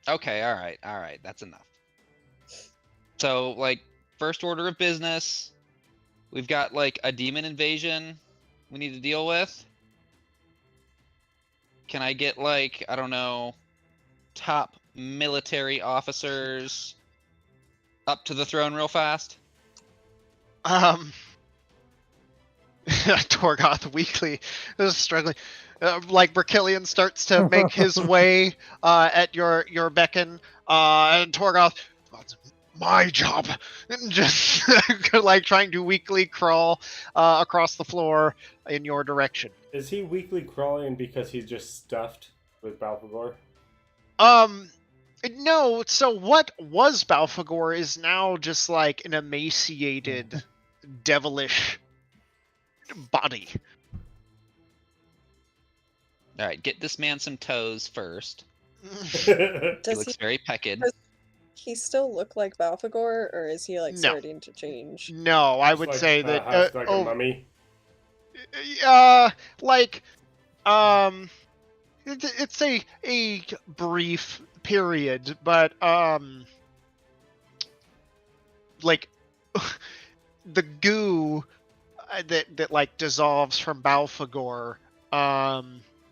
Speaker 5: Okay, all right, that's enough. So, like, first order of business, we've got, like, a demon invasion we need to deal with. Can I get, like, I don't know, top military officers up to the throne real fast?
Speaker 1: Torgoth weakly is struggling. Like Berkillion starts to make his way at your beckon, and Torgoth, my job, and just like trying to weakly crawl across the floor in your direction.
Speaker 3: Is he weakly crawling because he's just stuffed with Balfagor?
Speaker 1: No. So what was Balfagor is now just like an emaciated, devilish body.
Speaker 5: All right, get this man some toes first.
Speaker 3: Does
Speaker 5: He
Speaker 6: Does
Speaker 5: looks
Speaker 6: he,
Speaker 5: very pecked.
Speaker 6: does he still look like Balfagor, or is he like
Speaker 1: No.
Speaker 6: starting to change?
Speaker 1: No, I
Speaker 3: It's
Speaker 1: would
Speaker 3: like,
Speaker 1: say that.
Speaker 3: huffed like a mummy.
Speaker 1: Like, it's a brief period, but like the goo that like dissolves from Balfagor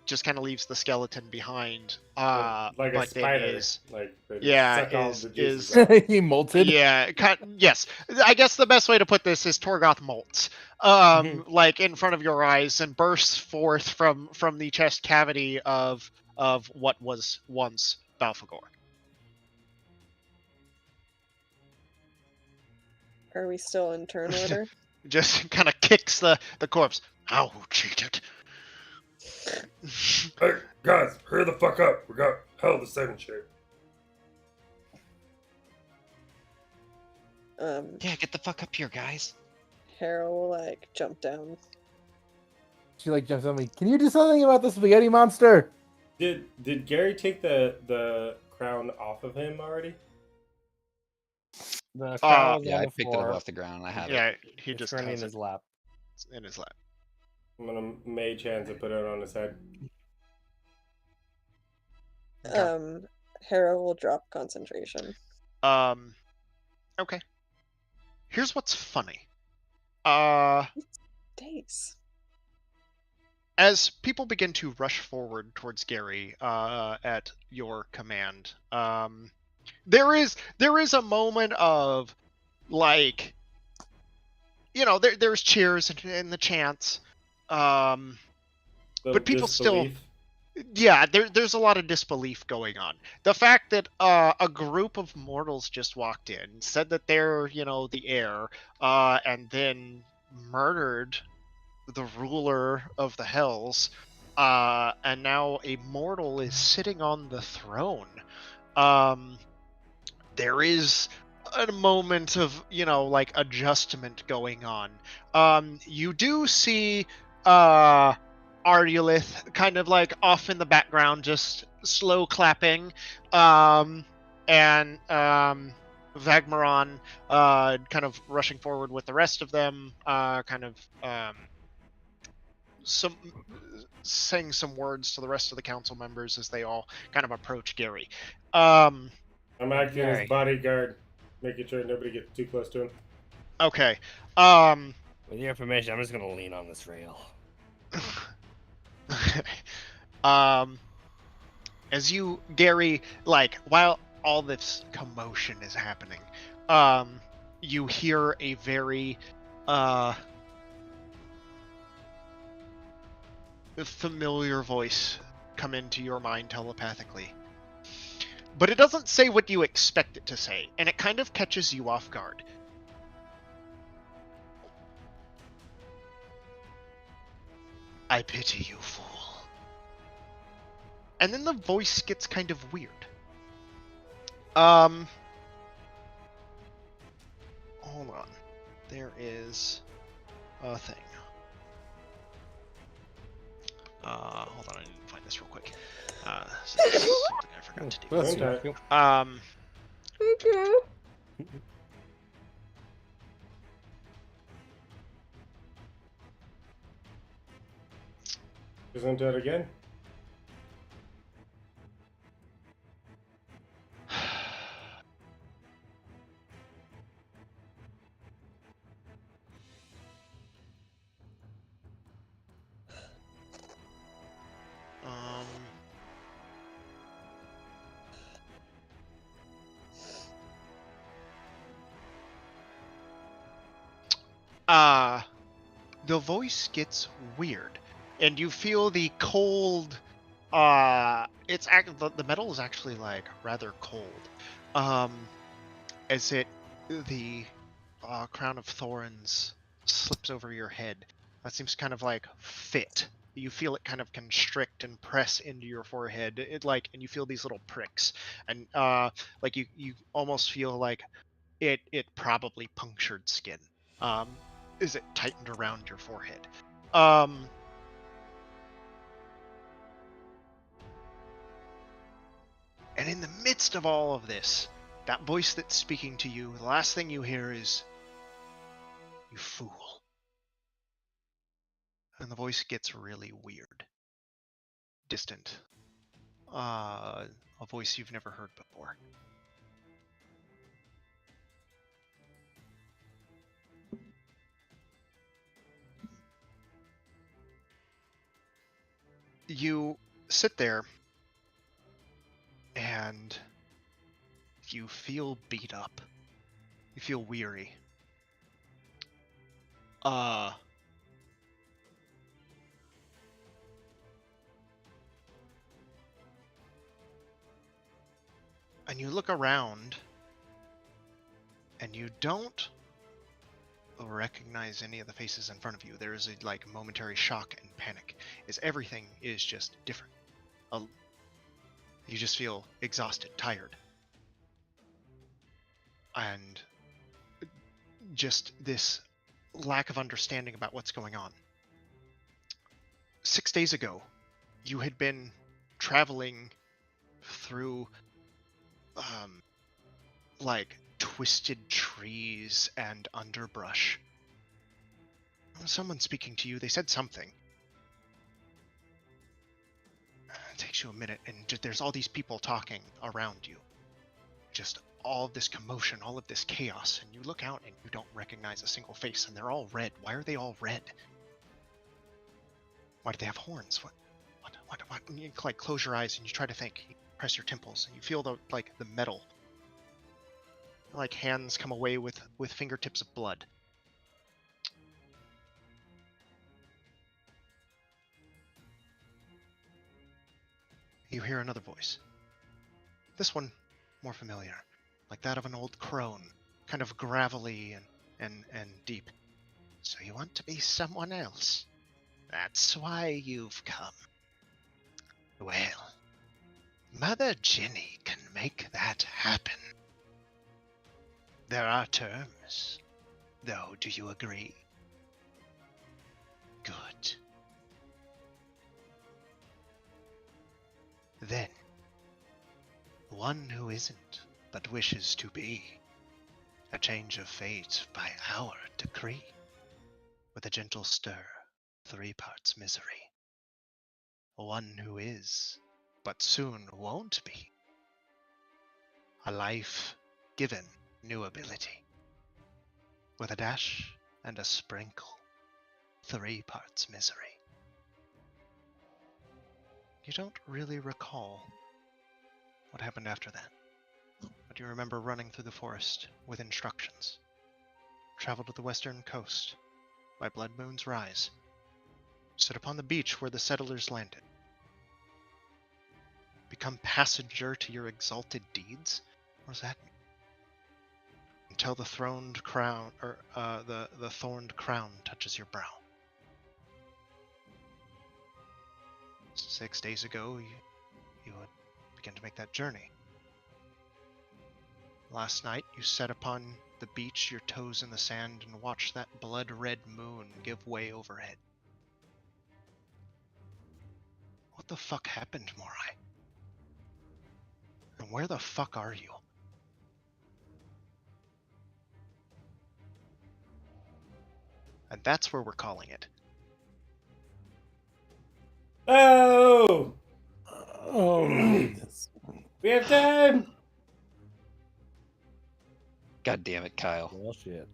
Speaker 1: just kind of leaves the skeleton behind.
Speaker 3: Like a
Speaker 1: but then
Speaker 3: spider.
Speaker 1: is
Speaker 3: Like they
Speaker 1: yeah,
Speaker 3: suck all
Speaker 1: is-
Speaker 3: the juices
Speaker 1: is-
Speaker 3: out.
Speaker 7: He molted.
Speaker 1: yeah, yes. I guess the best way to put this is Torgoth molts, like in front of your eyes and bursts forth from the chest cavity of what was once Balfagor.
Speaker 6: Are we still in turn order?
Speaker 1: Just kind of kicks the corpse. How cheated.
Speaker 3: Hey, guys, hurry the fuck up. We got hell to save and shit.
Speaker 5: Yeah, get the fuck up here, guys.
Speaker 6: Hera will like jump down.
Speaker 7: She like jumps on me. Can you do something about the spaghetti monster?
Speaker 3: Did Gary take the crown off of him already?
Speaker 4: The crown was
Speaker 5: Yeah,
Speaker 4: on
Speaker 5: I
Speaker 4: the
Speaker 5: picked it
Speaker 4: floor.
Speaker 5: up off the ground. I had it.
Speaker 1: Yeah, he
Speaker 4: It's
Speaker 1: just
Speaker 4: currently
Speaker 1: has
Speaker 4: in
Speaker 1: it
Speaker 4: his lap.
Speaker 1: in his lap.
Speaker 3: I'm gonna mage hands and put it on his head.
Speaker 1: Okay.
Speaker 6: Hera will drop concentration.
Speaker 1: Okay. Here's what's funny.
Speaker 6: Days.
Speaker 1: As people begin to rush forward towards Gary, at your command, there is a moment of, like, there's cheers and the chants,
Speaker 3: The
Speaker 1: but people still,
Speaker 3: disbelief.
Speaker 1: yeah, there's a lot of disbelief going on. The fact that a group of mortals just walked in, said that they're, the heir, and then murdered the ruler of the Hells, and now a mortal is sitting on the throne. There is a moment of, like, adjustment going on. You do see Ardulith kind of like off in the background, just slow clapping, and Vagmaron kind of rushing forward with the rest of them, saying some words to the rest of the council members as they all kind of approach Gary.
Speaker 3: I'm acting
Speaker 4: Gary.
Speaker 3: as bodyguard, making sure nobody gets too close to him.
Speaker 1: Okay.
Speaker 4: With your information, I'm just gonna lean on this rail.
Speaker 1: As you, Gary, like, while all this commotion is happening, you hear a very familiar voice come into your mind telepathically. But it doesn't say what you expect it to say, and it kind of catches you off guard. I pity you, fool. And then the voice gets kind of weird. Hold on. There is a thing. Hold on, I need to find this real quick. So this is something I forgot to do.
Speaker 7: Bless you.
Speaker 3: Okay.
Speaker 6: Okay.
Speaker 3: Isn't that again?
Speaker 1: The voice gets weird, and you feel the cold. The metal is actually like rather cold, as it the crown of thorns slips over your head. That seems kind of like fit. You feel it kind of constrict and press into your forehead. And you feel these little pricks, and like you almost feel like it probably punctured skin. Is it tightened around your forehead? And in the midst of all of this, that voice that's speaking to you, the last thing you hear is, "You fool." And the voice gets really weird. Distant. A voice you've never heard before. You sit there and you feel beat up. You feel weary. And you look around and you don't recognize any of the faces in front of you. There is a momentary shock and panic, as everything is just different. You just feel exhausted, tired, and just this lack of understanding about what's going on. 6 days ago, you had been traveling through twisted trees and underbrush. Someone speaking to you, they said something. It takes you a minute, and there's all these people talking around you. Just all of this commotion, all of this chaos, and you look out and you don't recognize a single face, and they're all red. Why are they all red? Why do they have horns? What? And you close your eyes and you try to think. You press your temples and you feel the metal. Like hands come away with fingertips of blood. You hear another voice. This one more familiar, like that of an old crone, kind of gravelly and deep. So you want to be someone else? That's why you've come. Well, Mother Ginny can make that happen. There are terms, though. Do you agree? Good. Then, one who isn't, but wishes to be, a change of fate by our decree, with a gentle stir, 3 parts misery. One who is, but soon won't be, a life given new ability, with a dash and a sprinkle, 3 parts misery. You don't really recall what happened after that, but you remember running through the forest with instructions. Travel to the western coast by blood moon's rise. Sit upon the beach where the settlers landed. Become passenger to your exalted deeds? What does that mean? Until the throned crown, or the thorned crown touches your brow. 6 days ago, you would begin to make that journey. Last night, you sat upon the beach, your toes in the sand, and watched that blood-red moon give way overhead. What the fuck happened, Morai? And where the fuck are you? And that's where we're calling it.
Speaker 3: Oh!
Speaker 8: Oh, goodness.
Speaker 3: We have time!
Speaker 5: God damn it, Kyle.
Speaker 4: Well, shit.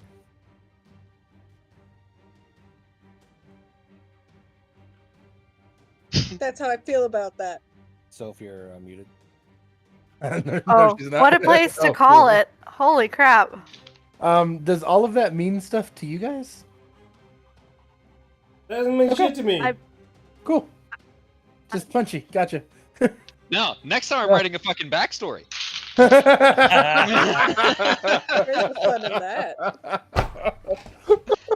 Speaker 6: That's how I feel about that.
Speaker 4: Soph, you're muted.
Speaker 7: No,
Speaker 2: Oh,
Speaker 7: she's not.
Speaker 2: what a place to
Speaker 7: Oh,
Speaker 2: call
Speaker 7: cool.
Speaker 2: it. Holy crap.
Speaker 7: Does all of that mean stuff to you guys?
Speaker 3: Doesn't mean
Speaker 7: Okay.
Speaker 3: shit to me.
Speaker 7: Cool. Just punchy. Gotcha.
Speaker 5: No, next time I'm writing a fucking backstory.
Speaker 6: Where's the fun in that?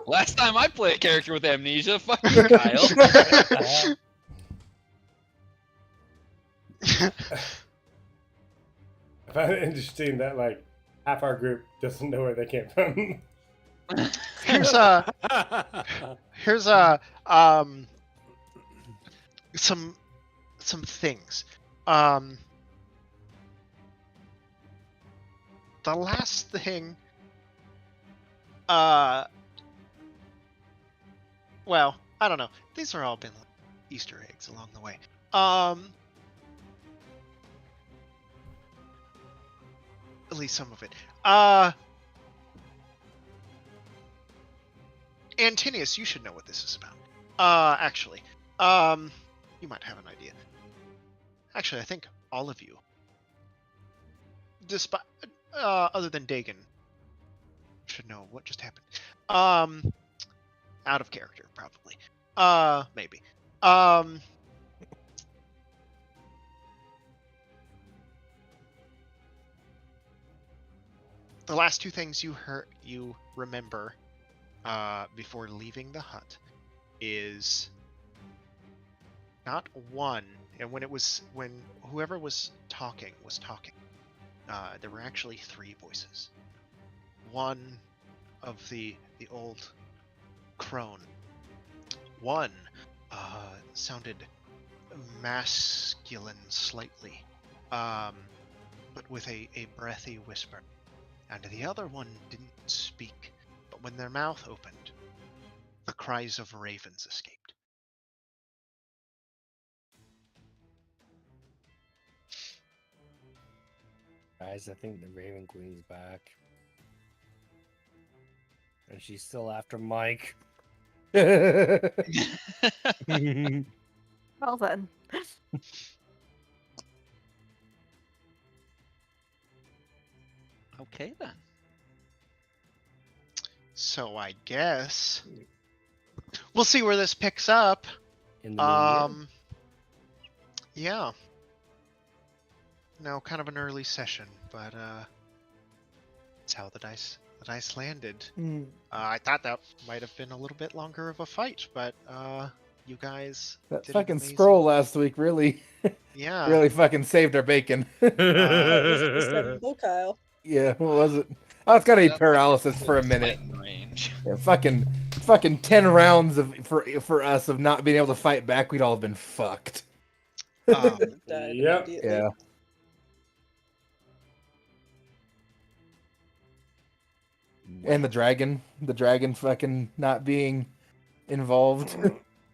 Speaker 5: Last time I played a character with amnesia, fuck you, Kyle.
Speaker 3: I find it interesting that like half our group doesn't know where they came from.
Speaker 1: Here's some things. The last thing, well, I don't know. These are all been like Easter eggs along the way. At least some of it. Antinius, you should know what this is about. Actually, you might have an idea. Actually, I think all of you, despite, other than Dagon, should know what just happened. Out of character, probably. Maybe. The last two things you remember before leaving the hut is not one, and when whoever was talking, there were actually three voices. One of the old crone. One sounded masculine slightly, but with a breathy whisper. And the other one didn't speak, but when their mouth opened, the cries of ravens escaped.
Speaker 4: Guys, I think the Raven Queen's back. And she's still after Mike.
Speaker 2: Well then.
Speaker 5: Okay then.
Speaker 1: So I guess we'll see where this picks up.
Speaker 4: In the new year.
Speaker 1: Yeah. No, kind of an early session, but that's how the dice landed. I thought that might have been a little bit longer of a fight, but you guys
Speaker 7: That
Speaker 1: did an
Speaker 7: fucking
Speaker 1: amazing-
Speaker 7: scroll last week really,
Speaker 1: Yeah.
Speaker 7: really fucking saved our bacon.
Speaker 6: Kyle.
Speaker 7: Yeah, what was it? Oh, it's gotta be
Speaker 5: That's
Speaker 7: paralysis for a minute.
Speaker 5: fighting range.
Speaker 7: Yeah, fucking 10 rounds for us of not being able to fight back, we'd all have been fucked.
Speaker 1: Um,
Speaker 6: Died
Speaker 3: Yep.
Speaker 6: immediately.
Speaker 7: Yeah. And the dragon fucking not being involved.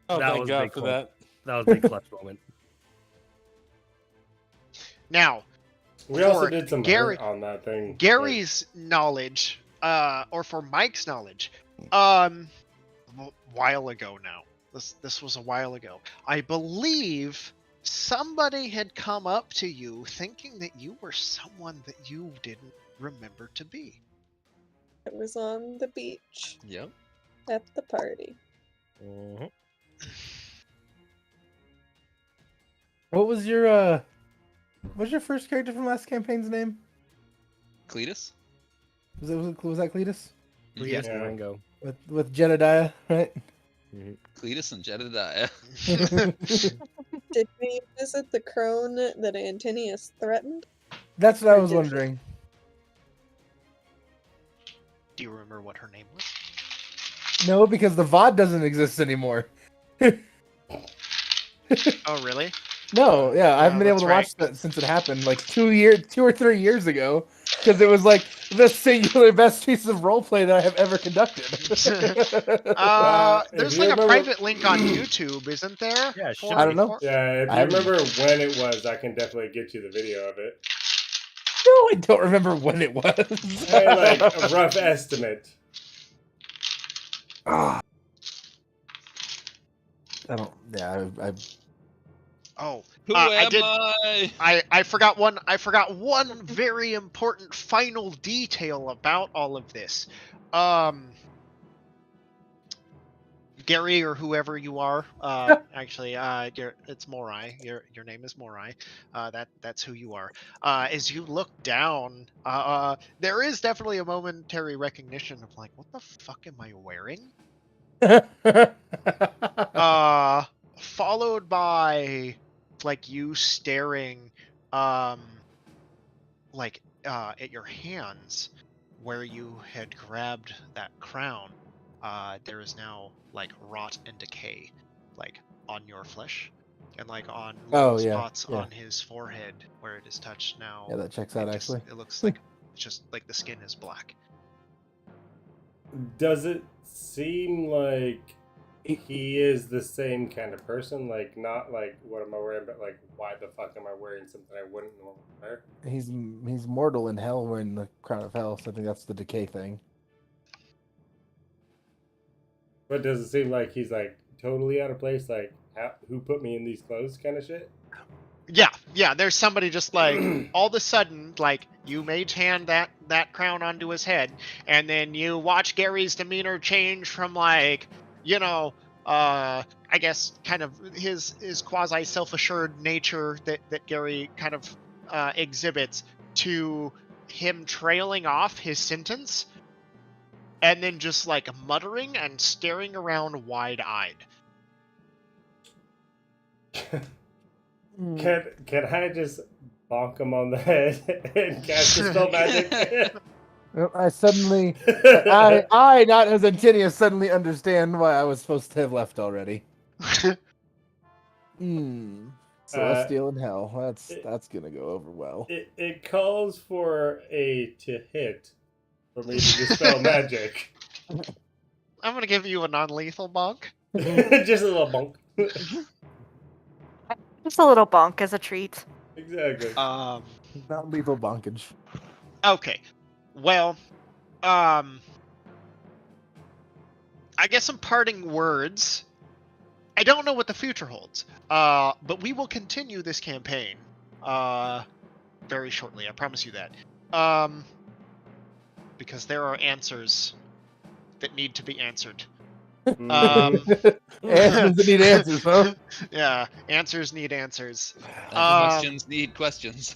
Speaker 8: Oh,
Speaker 4: That
Speaker 8: thank
Speaker 4: was
Speaker 8: God
Speaker 4: big
Speaker 8: for
Speaker 4: one.
Speaker 8: that.
Speaker 4: That was a big clutch moment.
Speaker 1: now,
Speaker 3: We also
Speaker 1: For
Speaker 3: did some
Speaker 1: Gary-
Speaker 3: hurt on that thing.
Speaker 1: Gary's knowledge, or for Mike's knowledge, a while ago now. This was a while ago. I believe somebody had come up to you thinking that you were someone that you didn't remember to be.
Speaker 6: It was on the beach
Speaker 5: Yep.
Speaker 6: at the party.
Speaker 7: What was your first character from last campaign's name?
Speaker 5: Cletus?
Speaker 7: Was that Cletus?
Speaker 4: Yes,
Speaker 3: Yeah.
Speaker 4: Ringo.
Speaker 7: With Jedediah, right?
Speaker 5: Cletus and Jedediah.
Speaker 6: Did we visit the crone that Antinius threatened?
Speaker 7: That's what I
Speaker 6: Or
Speaker 7: was
Speaker 6: did-
Speaker 7: wondering.
Speaker 1: Do you remember what her name was?
Speaker 7: No, because the VOD doesn't exist anymore.
Speaker 1: Oh, really?
Speaker 7: No, yeah, I haven't been able
Speaker 1: that's
Speaker 7: to
Speaker 1: right.
Speaker 7: watch that since it happened, like 2 or 3 years ago, because it was like the singular best piece of roleplay that I have ever conducted.
Speaker 3: If
Speaker 1: There's
Speaker 3: you
Speaker 1: like a
Speaker 3: remember-
Speaker 1: private link on YouTube, isn't there?
Speaker 4: Yeah, it should
Speaker 1: For-
Speaker 7: I don't know.
Speaker 1: for-
Speaker 3: Yeah, if
Speaker 7: I
Speaker 3: you
Speaker 7: haven't-
Speaker 3: remember when it was, I can definitely get you the video of it.
Speaker 7: No, I don't remember when it was.
Speaker 3: Like a rough estimate.
Speaker 7: Ah. I don't. Yeah, I
Speaker 1: Oh,
Speaker 5: Who
Speaker 1: I
Speaker 5: am
Speaker 1: did-
Speaker 5: I?
Speaker 1: I forgot one. I forgot one very important final detail about all of this. Gary or whoever you are, actually, it's Morai. Your name is Morai. That's who you are. As you look down, there is definitely a momentary recognition of like, what the fuck am I wearing? Followed by like you staring, at your hands where you had grabbed that crown. There is now like rot and decay, like on your flesh, and like on little spots on his forehead where it is touched now.
Speaker 7: Yeah, that checks out actually.
Speaker 1: It looks like it's just like the skin is black.
Speaker 3: Does it seem like he is the same kind of person? Like, not like, what am I wearing, but like, why the fuck am I wearing something I wouldn't normally wear?
Speaker 7: He's mortal in hell wearing the crown of hell, so I think that's the decay thing.
Speaker 3: But does it seem like he's like totally out of place? Like, who put me in these clothes kind of shit?
Speaker 1: Yeah, there's somebody just like all of a sudden, like you mage hand that crown onto his head, and then you watch Gary's demeanor change from like, I guess kind of his quasi self-assured nature that Gary kind of exhibits, to him trailing off his sentence and then just like muttering and staring around wide-eyed.
Speaker 3: Can I just bonk him on the head and cast a spell magic?
Speaker 7: Well, I suddenly, I not as Antinius, suddenly understand why I was supposed to have left already. Celestial in hell. That's gonna go over well.
Speaker 3: It calls for a to hit for me to dispel magic.
Speaker 1: I'm gonna give you a non-lethal bonk.
Speaker 3: Just a little bonk.
Speaker 2: Just a little bonk as a treat.
Speaker 3: Exactly.
Speaker 7: Not lethal bonkage.
Speaker 1: Okay. Well, I guess some parting words. I don't know what the future holds, but we will continue this campaign very shortly. I promise you that. Because there are answers that need to be answered.
Speaker 7: Answers that need answers, huh?
Speaker 1: Yeah, answers need answers.
Speaker 5: Questions need questions.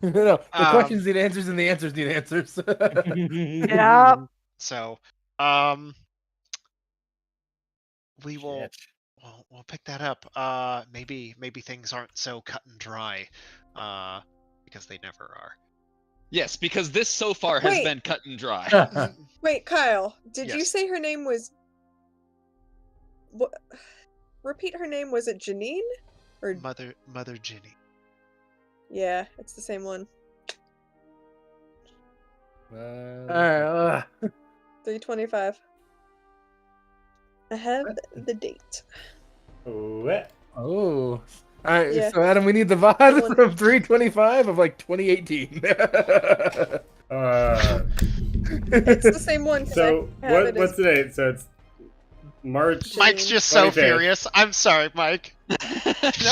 Speaker 7: No, the questions need answers and the answers need answers.
Speaker 2: Yeah.
Speaker 1: So, we will we'll pick that up. Maybe things aren't so cut and dry, because they never are.
Speaker 5: Yes, because this so far has been cut and dry.
Speaker 6: Wait, Kyle, did you
Speaker 1: Yes.
Speaker 6: say her name was... What? Repeat her name. Was it Janine? Or
Speaker 1: Mother Ginny.
Speaker 6: yeah, it's the same one. 325. I have the date.
Speaker 3: What?
Speaker 7: Oh. Alright,
Speaker 6: Yeah.
Speaker 7: so Adam, we need the VOD from 325 of like 2018.
Speaker 6: It's the same one. 'cause
Speaker 3: So
Speaker 6: I have it
Speaker 3: what's
Speaker 6: as-
Speaker 3: the date? So it's March.
Speaker 1: Mike's just so
Speaker 3: 25th.
Speaker 1: furious. I'm sorry, Mike.
Speaker 5: No,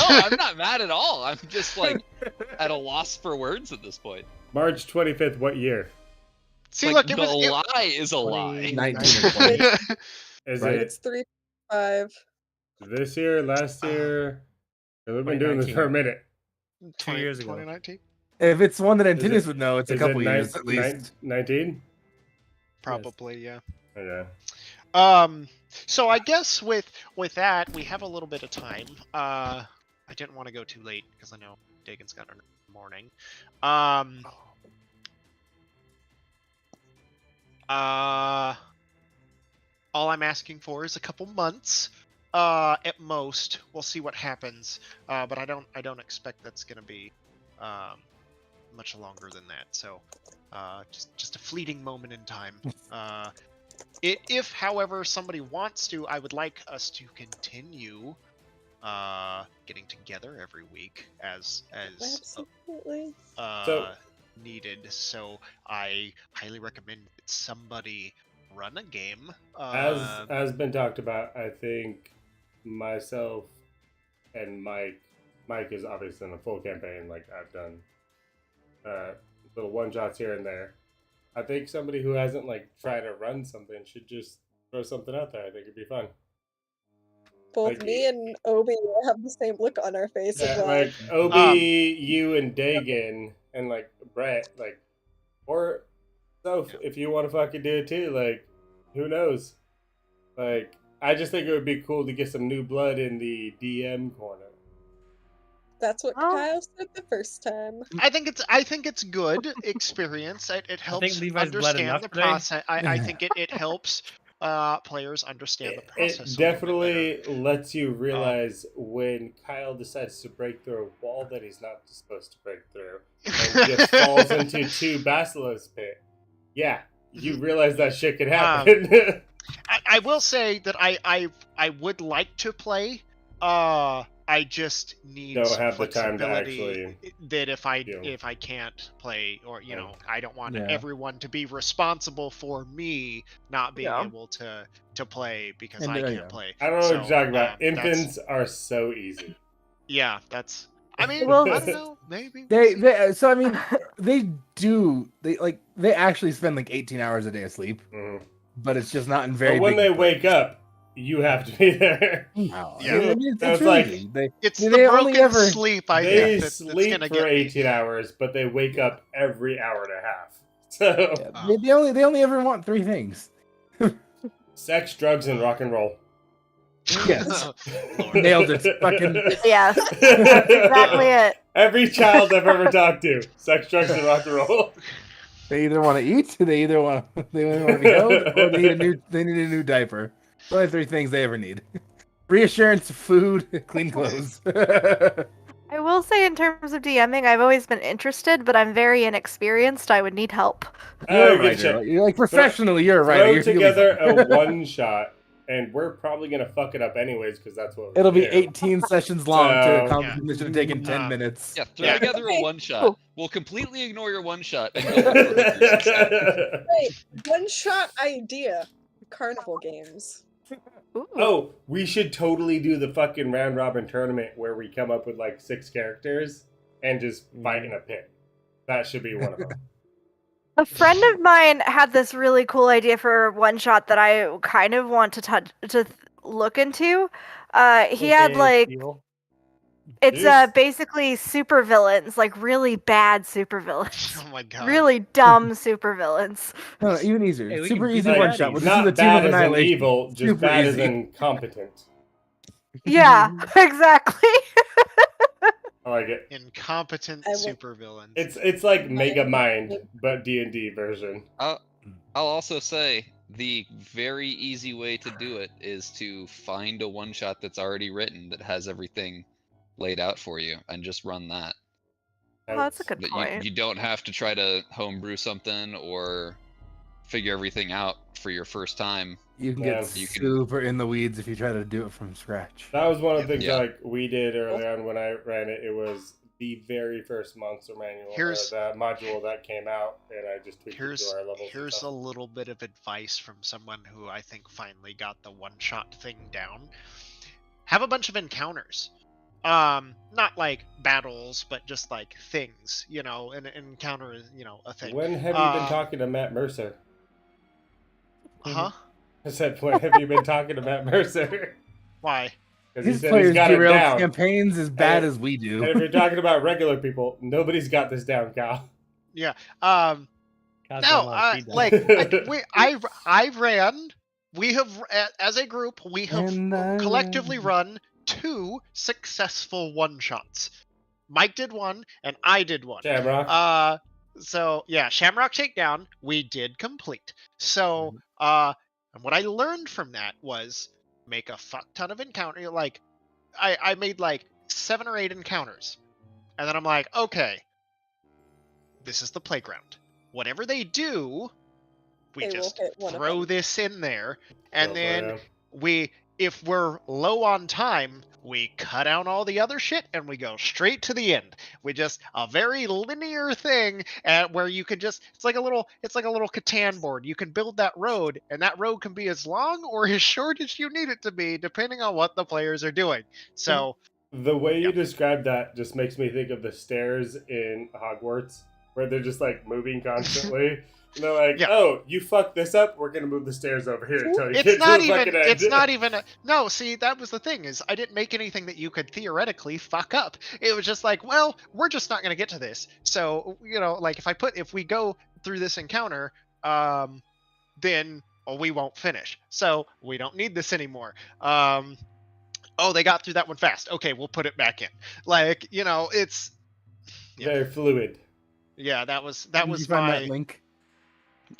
Speaker 5: I'm not mad at all. I'm just like at a loss for words at this point.
Speaker 3: March 25th. What year?
Speaker 1: See,
Speaker 5: Like,
Speaker 1: look,
Speaker 5: the lie is a lie.
Speaker 7: 19 or 20.
Speaker 3: Is
Speaker 7: Right.
Speaker 6: It's 325.
Speaker 3: it this year? Last year? We've been doing this
Speaker 4: 2019.
Speaker 3: for a minute.
Speaker 4: 2 years ago.
Speaker 1: 2019?
Speaker 7: If it's one that
Speaker 3: Is
Speaker 7: Antinius
Speaker 3: it-
Speaker 7: would know, it's a
Speaker 3: Is
Speaker 7: couple
Speaker 3: it
Speaker 7: years at least.
Speaker 3: 19?
Speaker 1: Probably, yeah.
Speaker 3: Okay.
Speaker 1: So I guess with that, we have a little bit of time. I didn't want to go too late because I know Dagon's got a morning. All I'm asking for is a couple months, at most. We'll see what happens, but I don't expect that's gonna be much longer than that. So, just a fleeting moment in time. If, however, somebody wants to, I would like us to continue getting together every week as
Speaker 6: Absolutely.
Speaker 1: needed. So I highly recommend that somebody run a game.
Speaker 3: As been talked about, I think myself and Mike is obviously in a full campaign. Like, I've done little one shots here and there. I think somebody who hasn't like tried to run something should just throw something out there. I think it'd be fun.
Speaker 6: Both
Speaker 3: Like-
Speaker 6: me and Obi have the same look on our face.
Speaker 3: Yeah,
Speaker 6: of like,
Speaker 3: like Obi, you, and Dagon, and like Brett, like, or Soph, if you want to fucking do it too. Like, who knows? Like, I just think it would be cool to get some new blood in the DM corner.
Speaker 6: that's what
Speaker 2: Oh.
Speaker 6: Kyle said the first time.
Speaker 1: I think it's good experience. It helps
Speaker 4: Levi's bled
Speaker 1: understand
Speaker 4: enough
Speaker 1: the
Speaker 4: today.
Speaker 1: process. I think it helps players understand the process.
Speaker 3: It
Speaker 1: a little bit
Speaker 3: definitely
Speaker 1: better.
Speaker 3: lets you realize when Kyle decides to break through a wall that he's not supposed to break through and just falls into 2 basilisk pit. Yeah, you realize that shit can happen.
Speaker 1: I will say that I would like to play. I just need
Speaker 3: Don't
Speaker 1: some
Speaker 3: have the time to
Speaker 1: flexibility
Speaker 3: actually
Speaker 1: that if I
Speaker 3: do.
Speaker 1: can't play, or I don't want
Speaker 7: Yeah.
Speaker 1: everyone to be responsible for me not being
Speaker 2: Yeah.
Speaker 1: able to play because
Speaker 7: And,
Speaker 1: I can't
Speaker 7: yeah.
Speaker 1: play.
Speaker 3: I don't know what
Speaker 1: So,
Speaker 3: you're talking about.
Speaker 1: that's-
Speaker 3: Infants are so easy.
Speaker 1: Yeah, that's. I mean,
Speaker 2: Well,
Speaker 1: I don't know. Maybe
Speaker 7: They so I mean they actually spend like 18 hours a day asleep,
Speaker 3: Mhm.
Speaker 7: but it's just not in very.
Speaker 3: But when
Speaker 7: big
Speaker 3: they
Speaker 7: bursts.
Speaker 3: wake up, you have to be there.
Speaker 7: No,
Speaker 1: Yeah.
Speaker 7: I mean,
Speaker 3: That's
Speaker 7: really
Speaker 3: like-
Speaker 7: easy.
Speaker 1: it's
Speaker 7: they
Speaker 1: the
Speaker 7: only
Speaker 1: broken
Speaker 7: ever-
Speaker 1: sleep. I
Speaker 3: They
Speaker 1: think that's
Speaker 3: sleep
Speaker 1: gonna
Speaker 3: for
Speaker 1: get me.
Speaker 3: 18 hours, but they wake up every hour and a half. So,
Speaker 7: Yeah, they only ever want 3 things.
Speaker 3: sex, drugs, and rock and roll.
Speaker 7: Yes.
Speaker 1: Lord.
Speaker 7: Nailed it. Fucking
Speaker 2: Yes, that's exactly it.
Speaker 3: Every child I've ever talked to, sex, drugs, and rock and roll.
Speaker 7: they either want to eat, they either want to be held, or they need a new diaper. The only 3 things they ever need: reassurance, food, clean clothes.
Speaker 2: I will say, in terms of DMing, I've always been interested, but I'm very inexperienced. I would need help.
Speaker 7: You're
Speaker 3: Oh,
Speaker 7: a
Speaker 3: good
Speaker 7: writer.
Speaker 3: shit.
Speaker 7: You're like professionally, you're a writer.
Speaker 3: Throw
Speaker 7: You'll be
Speaker 3: together
Speaker 7: fine.
Speaker 3: a one shot, and we're probably gonna fuck it up anyways because that's what we
Speaker 7: It'll be
Speaker 3: do.
Speaker 7: 18 sessions long to
Speaker 3: So-
Speaker 7: accomplish. It should have taken 10
Speaker 1: Um,
Speaker 7: minutes.
Speaker 5: Yeah, throw
Speaker 1: Yeah.
Speaker 5: together
Speaker 6: Okay.
Speaker 5: a one shot.
Speaker 2: Cool.
Speaker 5: We'll completely ignore your one shot and go look for hookers instead.
Speaker 6: Wait, one shot idea. Carnival games.
Speaker 2: Ooh.
Speaker 3: Oh, we should totally do the fucking round robin tournament where we come up with like 6 characters and just fight in a pit. That should be one of them.
Speaker 2: A friend of mine had this really cool idea for one shot that I kind of want to look into. He had like it's
Speaker 3: Yes.
Speaker 2: basically supervillains, like really bad supervillains,
Speaker 1: Oh my god.
Speaker 2: really dumb supervillains.
Speaker 7: No, even easier.
Speaker 4: Hey, we
Speaker 7: Super
Speaker 4: can
Speaker 7: easy
Speaker 4: beat
Speaker 7: one
Speaker 4: baddies.
Speaker 7: shot. We'll just do
Speaker 3: Not
Speaker 7: the team
Speaker 3: bad
Speaker 7: of
Speaker 3: as in
Speaker 7: annihilation.
Speaker 3: evil, just
Speaker 7: Super
Speaker 3: bad
Speaker 7: easy.
Speaker 3: as in competent.
Speaker 2: Yeah, exactly.
Speaker 3: I like it.
Speaker 1: Incompetent
Speaker 6: I will-
Speaker 1: supervillains.
Speaker 3: It's like Mega Mind, but D&D version.
Speaker 5: I'll also say the very easy way to do it is to find a one shot that's already written that has everything laid out for you and just run that.
Speaker 2: Oh, that's a good
Speaker 5: That
Speaker 2: point.
Speaker 5: you don't have to try to homebrew something or figure everything out for your first time.
Speaker 7: You can
Speaker 3: Yeah.
Speaker 7: get
Speaker 5: You can-
Speaker 7: super in the weeds if you try to do it from scratch.
Speaker 3: That was one of the things
Speaker 5: Yeah.
Speaker 3: like we did early on when I ran it. It was the very first monster manual,
Speaker 1: Here's-
Speaker 3: or the module that came out, and I just tweaked it
Speaker 1: Here's
Speaker 3: to our levels. and
Speaker 1: here's a
Speaker 3: stuff.
Speaker 1: little bit of advice from someone who I think finally got the one shot thing down. Have a bunch of encounters. Not like battles, but just like things, an encounter is, a thing.
Speaker 3: When have you been
Speaker 1: Um,
Speaker 3: talking to Matt Mercer?
Speaker 1: Huh?
Speaker 3: I said, when have you been talking to Matt Mercer?
Speaker 1: Why?
Speaker 3: Because he
Speaker 7: These
Speaker 3: said he's
Speaker 7: players
Speaker 3: got it
Speaker 7: derail
Speaker 3: down.
Speaker 7: campaigns as bad
Speaker 3: And-
Speaker 7: as we do.
Speaker 3: And if you're talking about regular people, nobody's got this down, Kyle.
Speaker 1: Um, no, I've ran. We have, as a group, we have
Speaker 7: And I
Speaker 1: collectively run 2 successful one shots. Mike did one, and I did one.
Speaker 3: Shamrock.
Speaker 1: So yeah, Shamrock Takedown we did complete. So and what I learned from that was make a fuck ton of encounters. Like I made like 7 or 8 encounters, and then I'm like, okay, this is the playground. Whatever they do, we
Speaker 6: They will
Speaker 1: just
Speaker 6: hit one of
Speaker 1: throw
Speaker 6: them.
Speaker 1: this in there, and
Speaker 3: Oh,
Speaker 1: then
Speaker 3: yeah.
Speaker 1: if we're low on time, we cut out all the other shit and we go straight to the end. We just a very linear thing where you can just it's like a little Catan board. You can build that road, and that road can be as long or as short as you need it to be, depending on what the players are doing. So
Speaker 3: The way you
Speaker 1: Yep.
Speaker 3: describe that just makes me think of the stairs in Hogwarts, where they're just like moving constantly. And they're like,
Speaker 1: Yeah.
Speaker 3: "Oh, you fucked this up. We're gonna move the stairs over here until you
Speaker 1: It's
Speaker 3: get
Speaker 1: not
Speaker 3: to the
Speaker 1: even.
Speaker 3: fucking end."
Speaker 1: It's not even. No, see, that was the thing is I didn't make anything that you could theoretically fuck up. It was just like, well, we're just not gonna get to this. So like if we go through this encounter, then we won't finish. So we don't need this anymore. Oh, they got through that one fast. Okay, we'll put it back in. Like it's. Yeah.
Speaker 3: Very fluid.
Speaker 1: Yeah, that was
Speaker 7: Did you find that link?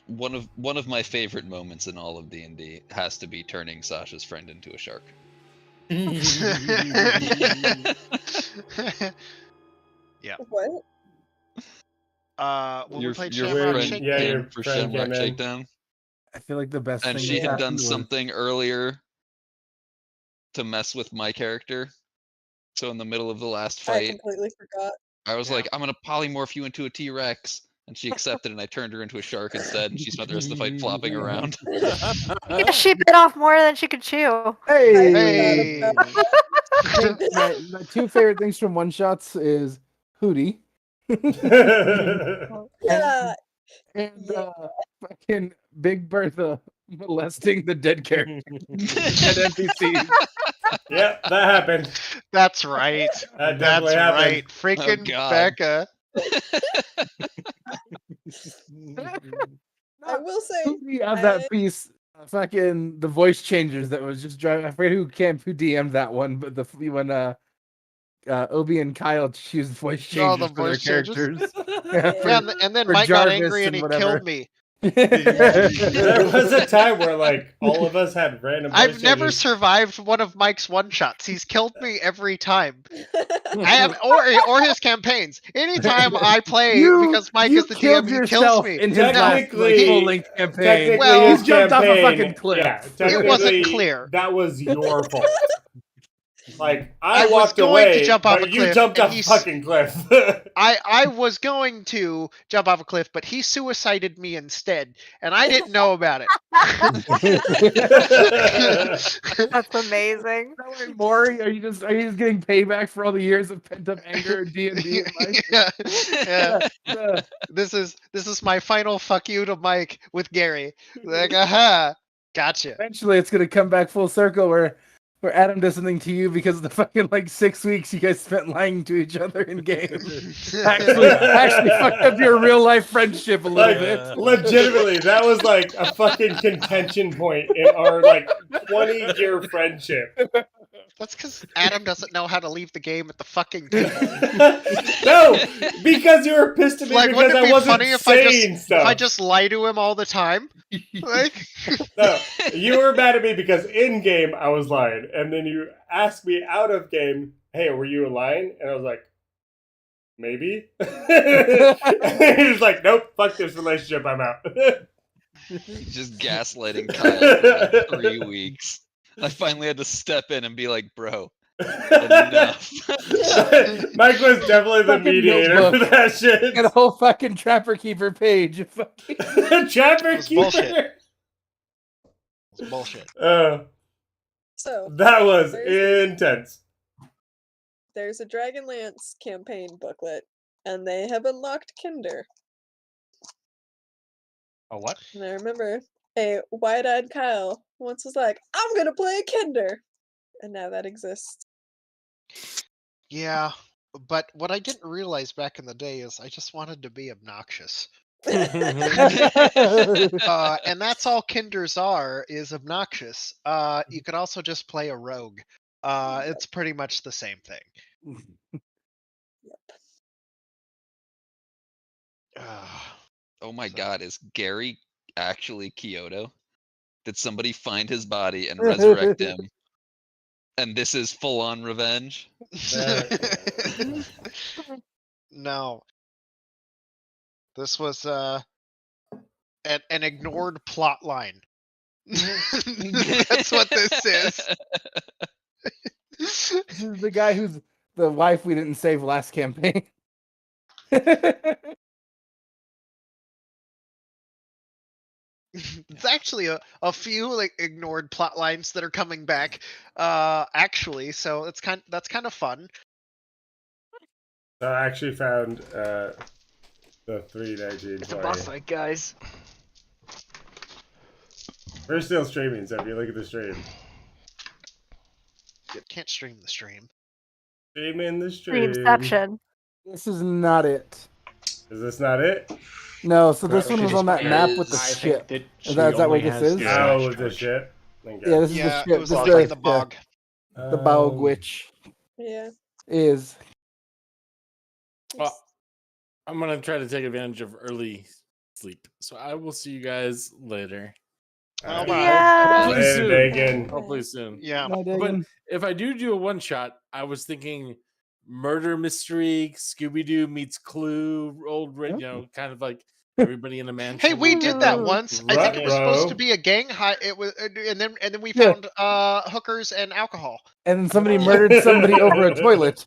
Speaker 5: One of my favorite moments in all of D&D has to be turning Sasha's friend into a shark.
Speaker 1: Yeah.
Speaker 6: What?
Speaker 1: When
Speaker 5: Your
Speaker 1: we played
Speaker 5: your
Speaker 1: Shamrock
Speaker 5: friend
Speaker 1: Shakedown.
Speaker 3: Yeah,
Speaker 5: came
Speaker 3: your
Speaker 5: for
Speaker 3: friend
Speaker 5: Shamrock
Speaker 3: came in.
Speaker 5: Shakedown,
Speaker 7: I feel like the best
Speaker 5: and
Speaker 7: thing
Speaker 5: she
Speaker 7: that
Speaker 5: had done
Speaker 7: happened was-
Speaker 5: something earlier to mess with my character. So in the middle of the last
Speaker 6: I
Speaker 5: fight,
Speaker 6: completely forgot.
Speaker 5: I was
Speaker 1: Yeah.
Speaker 5: like, I'm gonna polymorph you into a T-Rex. And she accepted, and I turned her into a shark instead, and she spent the rest of the fight flopping around.
Speaker 2: Yeah, she bit off more than she could chew.
Speaker 7: Hey,
Speaker 1: Hey.
Speaker 7: I think my two favorite things from one shots is Hootie
Speaker 6: Yeah.
Speaker 7: and
Speaker 6: Yeah.
Speaker 7: fucking Big Bertha molesting the dead character, dead NPCs.
Speaker 3: Yep, that happened.
Speaker 1: That's right.
Speaker 3: That
Speaker 1: That's
Speaker 3: definitely happened.
Speaker 1: right. Freaking
Speaker 5: God.
Speaker 1: Becca.
Speaker 6: I will say,
Speaker 7: Hootie of that
Speaker 6: I-
Speaker 7: piece, fucking the voice changers that was just driving. I forget who DM'd that one, but when Obi and Kyle choose voice
Speaker 1: Oh,
Speaker 7: changers
Speaker 1: the
Speaker 7: for their
Speaker 1: voice changes?
Speaker 7: characters.
Speaker 6: Yeah,
Speaker 1: Yeah, and then
Speaker 7: for
Speaker 1: Mike got
Speaker 7: Jarvis
Speaker 1: angry and
Speaker 7: and
Speaker 1: he
Speaker 7: whatever.
Speaker 1: killed me.
Speaker 3: There was a time where like all of us had random.
Speaker 1: I've
Speaker 3: voice
Speaker 1: never
Speaker 3: changes.
Speaker 1: survived one of Mike's one shots. He's killed me every time. I have or his campaigns. Anytime I play because Mike is the
Speaker 7: killed
Speaker 1: DM, he kills
Speaker 7: yourself
Speaker 1: me.
Speaker 7: in his last
Speaker 3: Technically-
Speaker 7: full-length campaign.
Speaker 3: Technically,
Speaker 1: Well,
Speaker 3: his
Speaker 7: you jumped off a
Speaker 3: campaign-
Speaker 7: fucking cliff.
Speaker 3: Yeah,
Speaker 1: It wasn't
Speaker 3: technically,
Speaker 1: clear.
Speaker 3: That was your fault. Like
Speaker 1: I
Speaker 3: I
Speaker 1: was
Speaker 3: walked
Speaker 1: going
Speaker 3: away,
Speaker 1: to jump off
Speaker 3: but
Speaker 1: a
Speaker 3: you
Speaker 1: cliff,
Speaker 3: jumped
Speaker 1: and
Speaker 3: off a
Speaker 1: he's-
Speaker 3: fucking cliff.
Speaker 1: I was going to jump off a cliff, but he suicided me instead, and I didn't know about it.
Speaker 2: That's amazing.
Speaker 7: Maury, are you just getting payback for all the years of pent up anger in D&D and life?
Speaker 1: Yeah. This is my final fuck you to Mike with Gary. Like, aha, gotcha.
Speaker 7: Eventually, it's gonna come back full circle where Adam does something to you because of the fucking 6 weeks you guys spent lying to each other in game. actually fucked up your real life friendship a little bit.
Speaker 3: Legitimately, that was like a fucking contention point in our 20-year friendship.
Speaker 1: That's because Adam doesn't know how to leave the game at the fucking table.
Speaker 3: No, because you were pissed at me
Speaker 1: Like,
Speaker 3: because
Speaker 1: wouldn't it
Speaker 3: I
Speaker 1: be
Speaker 3: wasn't
Speaker 1: funny if
Speaker 3: saying stuff.
Speaker 1: I just lie to him all the time? Like,
Speaker 3: No, you were mad at me because in game I was lying, and then you asked me out of game, "Hey, were you lying?" And I was like, "Maybe." And he was like, "Nope, fuck this relationship, I'm out."
Speaker 5: Just gaslighting Kyle for 3 weeks. I finally had to step in and be like, bro, enough.
Speaker 3: Mike was definitely the
Speaker 7: Fucking
Speaker 3: mediator
Speaker 7: notebook.
Speaker 3: for that shit.
Speaker 7: Got a whole fucking Trapper Keeper page.
Speaker 3: Trapper
Speaker 1: It's
Speaker 3: Keeper.
Speaker 1: bullshit. It's bullshit.
Speaker 6: So
Speaker 3: That was
Speaker 6: There's-
Speaker 3: intense.
Speaker 6: there's a Dragonlance campaign booklet, and they have unlocked Kinder.
Speaker 4: Oh, what?
Speaker 6: And I remember a wide-eyed Kyle once was like, "I'm gonna play a Kinder," and now that exists.
Speaker 1: Yeah, but what I didn't realize back in the day is I just wanted to be obnoxious. And that's all Kinders are, is obnoxious. You could also just play a rogue. It's pretty much the same thing.
Speaker 5: Oh my god, is Gary actually Kyoto? Did somebody find his body and resurrect him? And this is full on revenge?
Speaker 1: No. This was an ignored plot line. That's what this is.
Speaker 7: This is the guy who's the wife we didn't save last campaign.
Speaker 1: It's actually a few ignored plot lines that are coming back. Actually, so that's kind of fun.
Speaker 3: So I actually found The 319.
Speaker 1: It's a boss fight, guys.
Speaker 3: We're still streaming, so if you look at the stream.
Speaker 1: You can't stream the stream.
Speaker 3: Stream in the stream.
Speaker 2: Dreamception.
Speaker 7: This is not it.
Speaker 3: Is this not it?
Speaker 7: No, so this
Speaker 10: She
Speaker 7: one was
Speaker 10: just
Speaker 7: on that
Speaker 5: is-
Speaker 7: map with the
Speaker 10: I think
Speaker 7: ship.
Speaker 10: that
Speaker 7: Is that
Speaker 10: she
Speaker 7: what
Speaker 10: only
Speaker 7: this
Speaker 10: has
Speaker 7: is?
Speaker 10: the
Speaker 3: Oh,
Speaker 10: smash
Speaker 3: with the
Speaker 10: charge.
Speaker 3: ship? Okay.
Speaker 7: Yeah, this is
Speaker 1: Yeah,
Speaker 7: the
Speaker 1: it
Speaker 7: ship.
Speaker 1: was
Speaker 7: This
Speaker 1: like
Speaker 7: is
Speaker 1: in the bog.
Speaker 7: the bog witch
Speaker 6: Yeah.
Speaker 7: is.
Speaker 8: Well, I'm gonna try to take advantage of early sleep, so I will see you guys later.
Speaker 1: Oh,
Speaker 3: Alright.
Speaker 1: bye.
Speaker 2: Yeah.
Speaker 8: Hopefully
Speaker 3: Later,
Speaker 8: soon.
Speaker 3: Dagan.
Speaker 8: Hopefully soon.
Speaker 1: Yeah.
Speaker 7: No,
Speaker 8: But
Speaker 7: Dagan.
Speaker 8: if I do a one shot, I was thinking murder mystery, Scooby Doo meets Clue, old, you know, kind of like everybody in a mansion.
Speaker 1: Hey, we did that
Speaker 2: Ooh.
Speaker 1: once. I think it was supposed to
Speaker 3: Ruh-roh.
Speaker 1: be a gang high. It was, and then we
Speaker 7: Yeah.
Speaker 1: found hookers and alcohol.
Speaker 7: And then somebody murdered somebody over a toilet.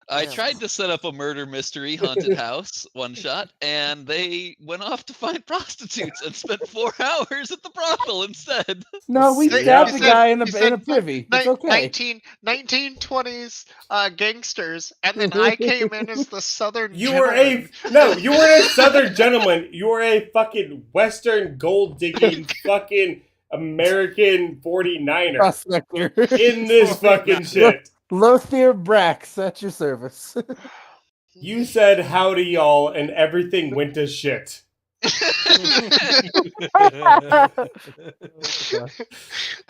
Speaker 5: I
Speaker 1: Yeah.
Speaker 5: tried to set up a murder mystery haunted house one shot, and they went off to find prostitutes and spent 4 hours at the brothel instead.
Speaker 7: No, we
Speaker 1: They-
Speaker 7: stabbed
Speaker 1: he
Speaker 7: the
Speaker 1: said-
Speaker 7: guy in
Speaker 1: he
Speaker 7: a
Speaker 1: said
Speaker 7: privy. It's okay.
Speaker 1: 1920s gangsters, and then I came in as the southern.
Speaker 3: You
Speaker 1: gentleman.
Speaker 3: you were a southern gentleman. You were a fucking western gold digging fucking American 49er
Speaker 7: Prospector.
Speaker 3: in this fucking shit.
Speaker 7: Lothier Brax at your service.
Speaker 3: You said howdy y'all and everything went to shit.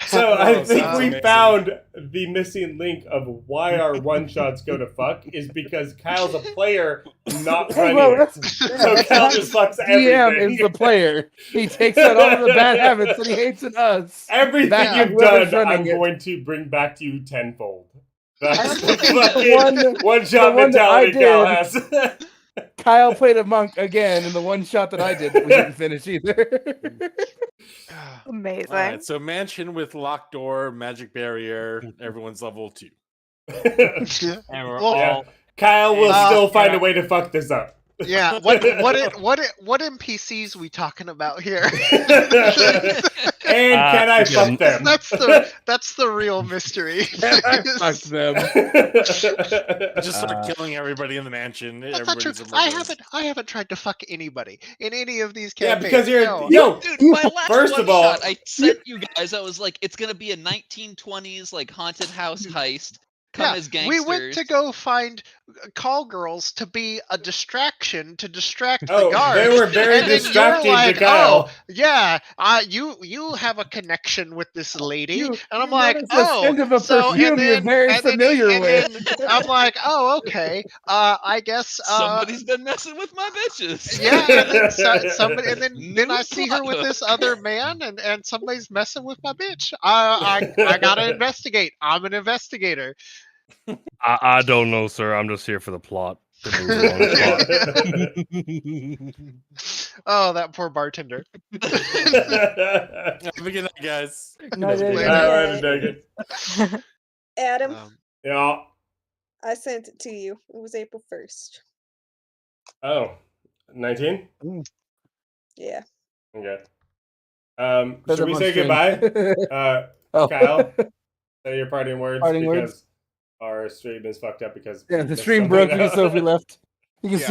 Speaker 3: So I think
Speaker 8: sounds
Speaker 3: we
Speaker 8: amazing.
Speaker 3: found the missing link of why our one shots go to fuck is because Kyle's a player, not
Speaker 7: Hey,
Speaker 3: running
Speaker 7: well,
Speaker 3: it.
Speaker 7: that's-
Speaker 3: So Kyle just fucks
Speaker 7: DM
Speaker 3: everything.
Speaker 7: is the player. He takes out all of the bad habits that he hates in us.
Speaker 3: Everything
Speaker 7: Back to
Speaker 3: you've
Speaker 7: whoever's
Speaker 3: done, I'm
Speaker 7: running it.
Speaker 3: going to bring back to you tenfold. That's
Speaker 7: I
Speaker 3: the
Speaker 7: think the
Speaker 3: fucking one shot
Speaker 7: the one that I
Speaker 3: mentality Kyle
Speaker 7: did-
Speaker 3: has.
Speaker 7: Kyle played a monk again in the one shot that I did that we didn't finish either.
Speaker 2: Amazing.
Speaker 8: All right, so mansion with locked door, magic barrier. Everyone's level 2.
Speaker 4: And we're
Speaker 1: Well,
Speaker 3: Yeah.
Speaker 4: all
Speaker 3: Kyle will
Speaker 1: Uh,
Speaker 3: still find a way to fuck this up.
Speaker 1: Yeah. What NPCs we talking about here?
Speaker 3: And can I fuck them?
Speaker 1: That's the real mystery.
Speaker 7: Fuck them.
Speaker 8: Just start killing everybody in the mansion.
Speaker 1: That's not true.
Speaker 8: Everybody's a murderer.
Speaker 1: I haven't tried to fuck anybody in any of these
Speaker 3: Yeah,
Speaker 1: campaigns.
Speaker 3: because you're
Speaker 1: No.
Speaker 3: yo.
Speaker 5: Dude, my last
Speaker 3: First of
Speaker 5: one
Speaker 3: all-
Speaker 5: shot, I sent you guys. I was like, it's gonna be a 1920s like haunted house heist. Come
Speaker 1: Yeah,
Speaker 5: as gangsters.
Speaker 1: we went to go find call girls to be a distraction to distract the
Speaker 3: Oh,
Speaker 1: guards.
Speaker 3: they were very
Speaker 1: and then
Speaker 3: distracting
Speaker 1: you're like,
Speaker 3: to Kyle.
Speaker 1: Oh, yeah, you have a connection with this lady,
Speaker 7: You-
Speaker 1: and I'm
Speaker 7: you
Speaker 1: like,
Speaker 7: notice a
Speaker 1: oh,
Speaker 7: scent of a
Speaker 1: so
Speaker 7: perfume you're very familiar with.
Speaker 1: then I'm like, oh, okay, I guess
Speaker 5: Somebody's been messing with my bitches.
Speaker 1: yeah, and then somebody, and then I
Speaker 5: New
Speaker 1: see her
Speaker 5: plot
Speaker 1: with
Speaker 5: hook.
Speaker 1: this other man, and somebody's messing with my bitch. I gotta investigate. I'm an investigator.
Speaker 4: I don't know, sir. I'm just here for the plot. To move along the plot.
Speaker 1: Oh, that poor bartender.
Speaker 8: Have a good night, guys.
Speaker 7: No, they-
Speaker 1: Later.
Speaker 3: Alright, Dagan.
Speaker 6: Adam,
Speaker 3: Yeah.
Speaker 6: I sent it to you. It was April 1st.
Speaker 3: Oh. 19?
Speaker 6: Yeah.
Speaker 3: Okay.
Speaker 7: Put
Speaker 3: Should
Speaker 7: them
Speaker 3: we
Speaker 7: on
Speaker 3: say
Speaker 7: stream.
Speaker 3: goodbye?
Speaker 7: Oh.
Speaker 3: Kyle, say your parting words
Speaker 7: Parting
Speaker 3: because
Speaker 7: words?
Speaker 3: our stream is fucked up because
Speaker 7: Yeah,
Speaker 3: we
Speaker 7: the
Speaker 3: missed
Speaker 7: stream
Speaker 3: somebody
Speaker 7: broke because
Speaker 3: else.
Speaker 7: Sophie left. You can
Speaker 1: Yeah,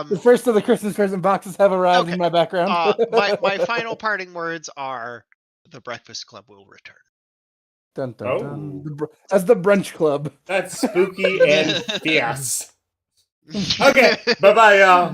Speaker 7: see the first of the Christmas present boxes have arrived
Speaker 1: Okay,
Speaker 7: in my background.
Speaker 1: my final parting words are: the Breakfast Club will return.
Speaker 7: Dun, dun,
Speaker 3: Oh.
Speaker 7: dun. As the brunch club.
Speaker 3: That's spooky and fierce. Okay, bye bye, y'all.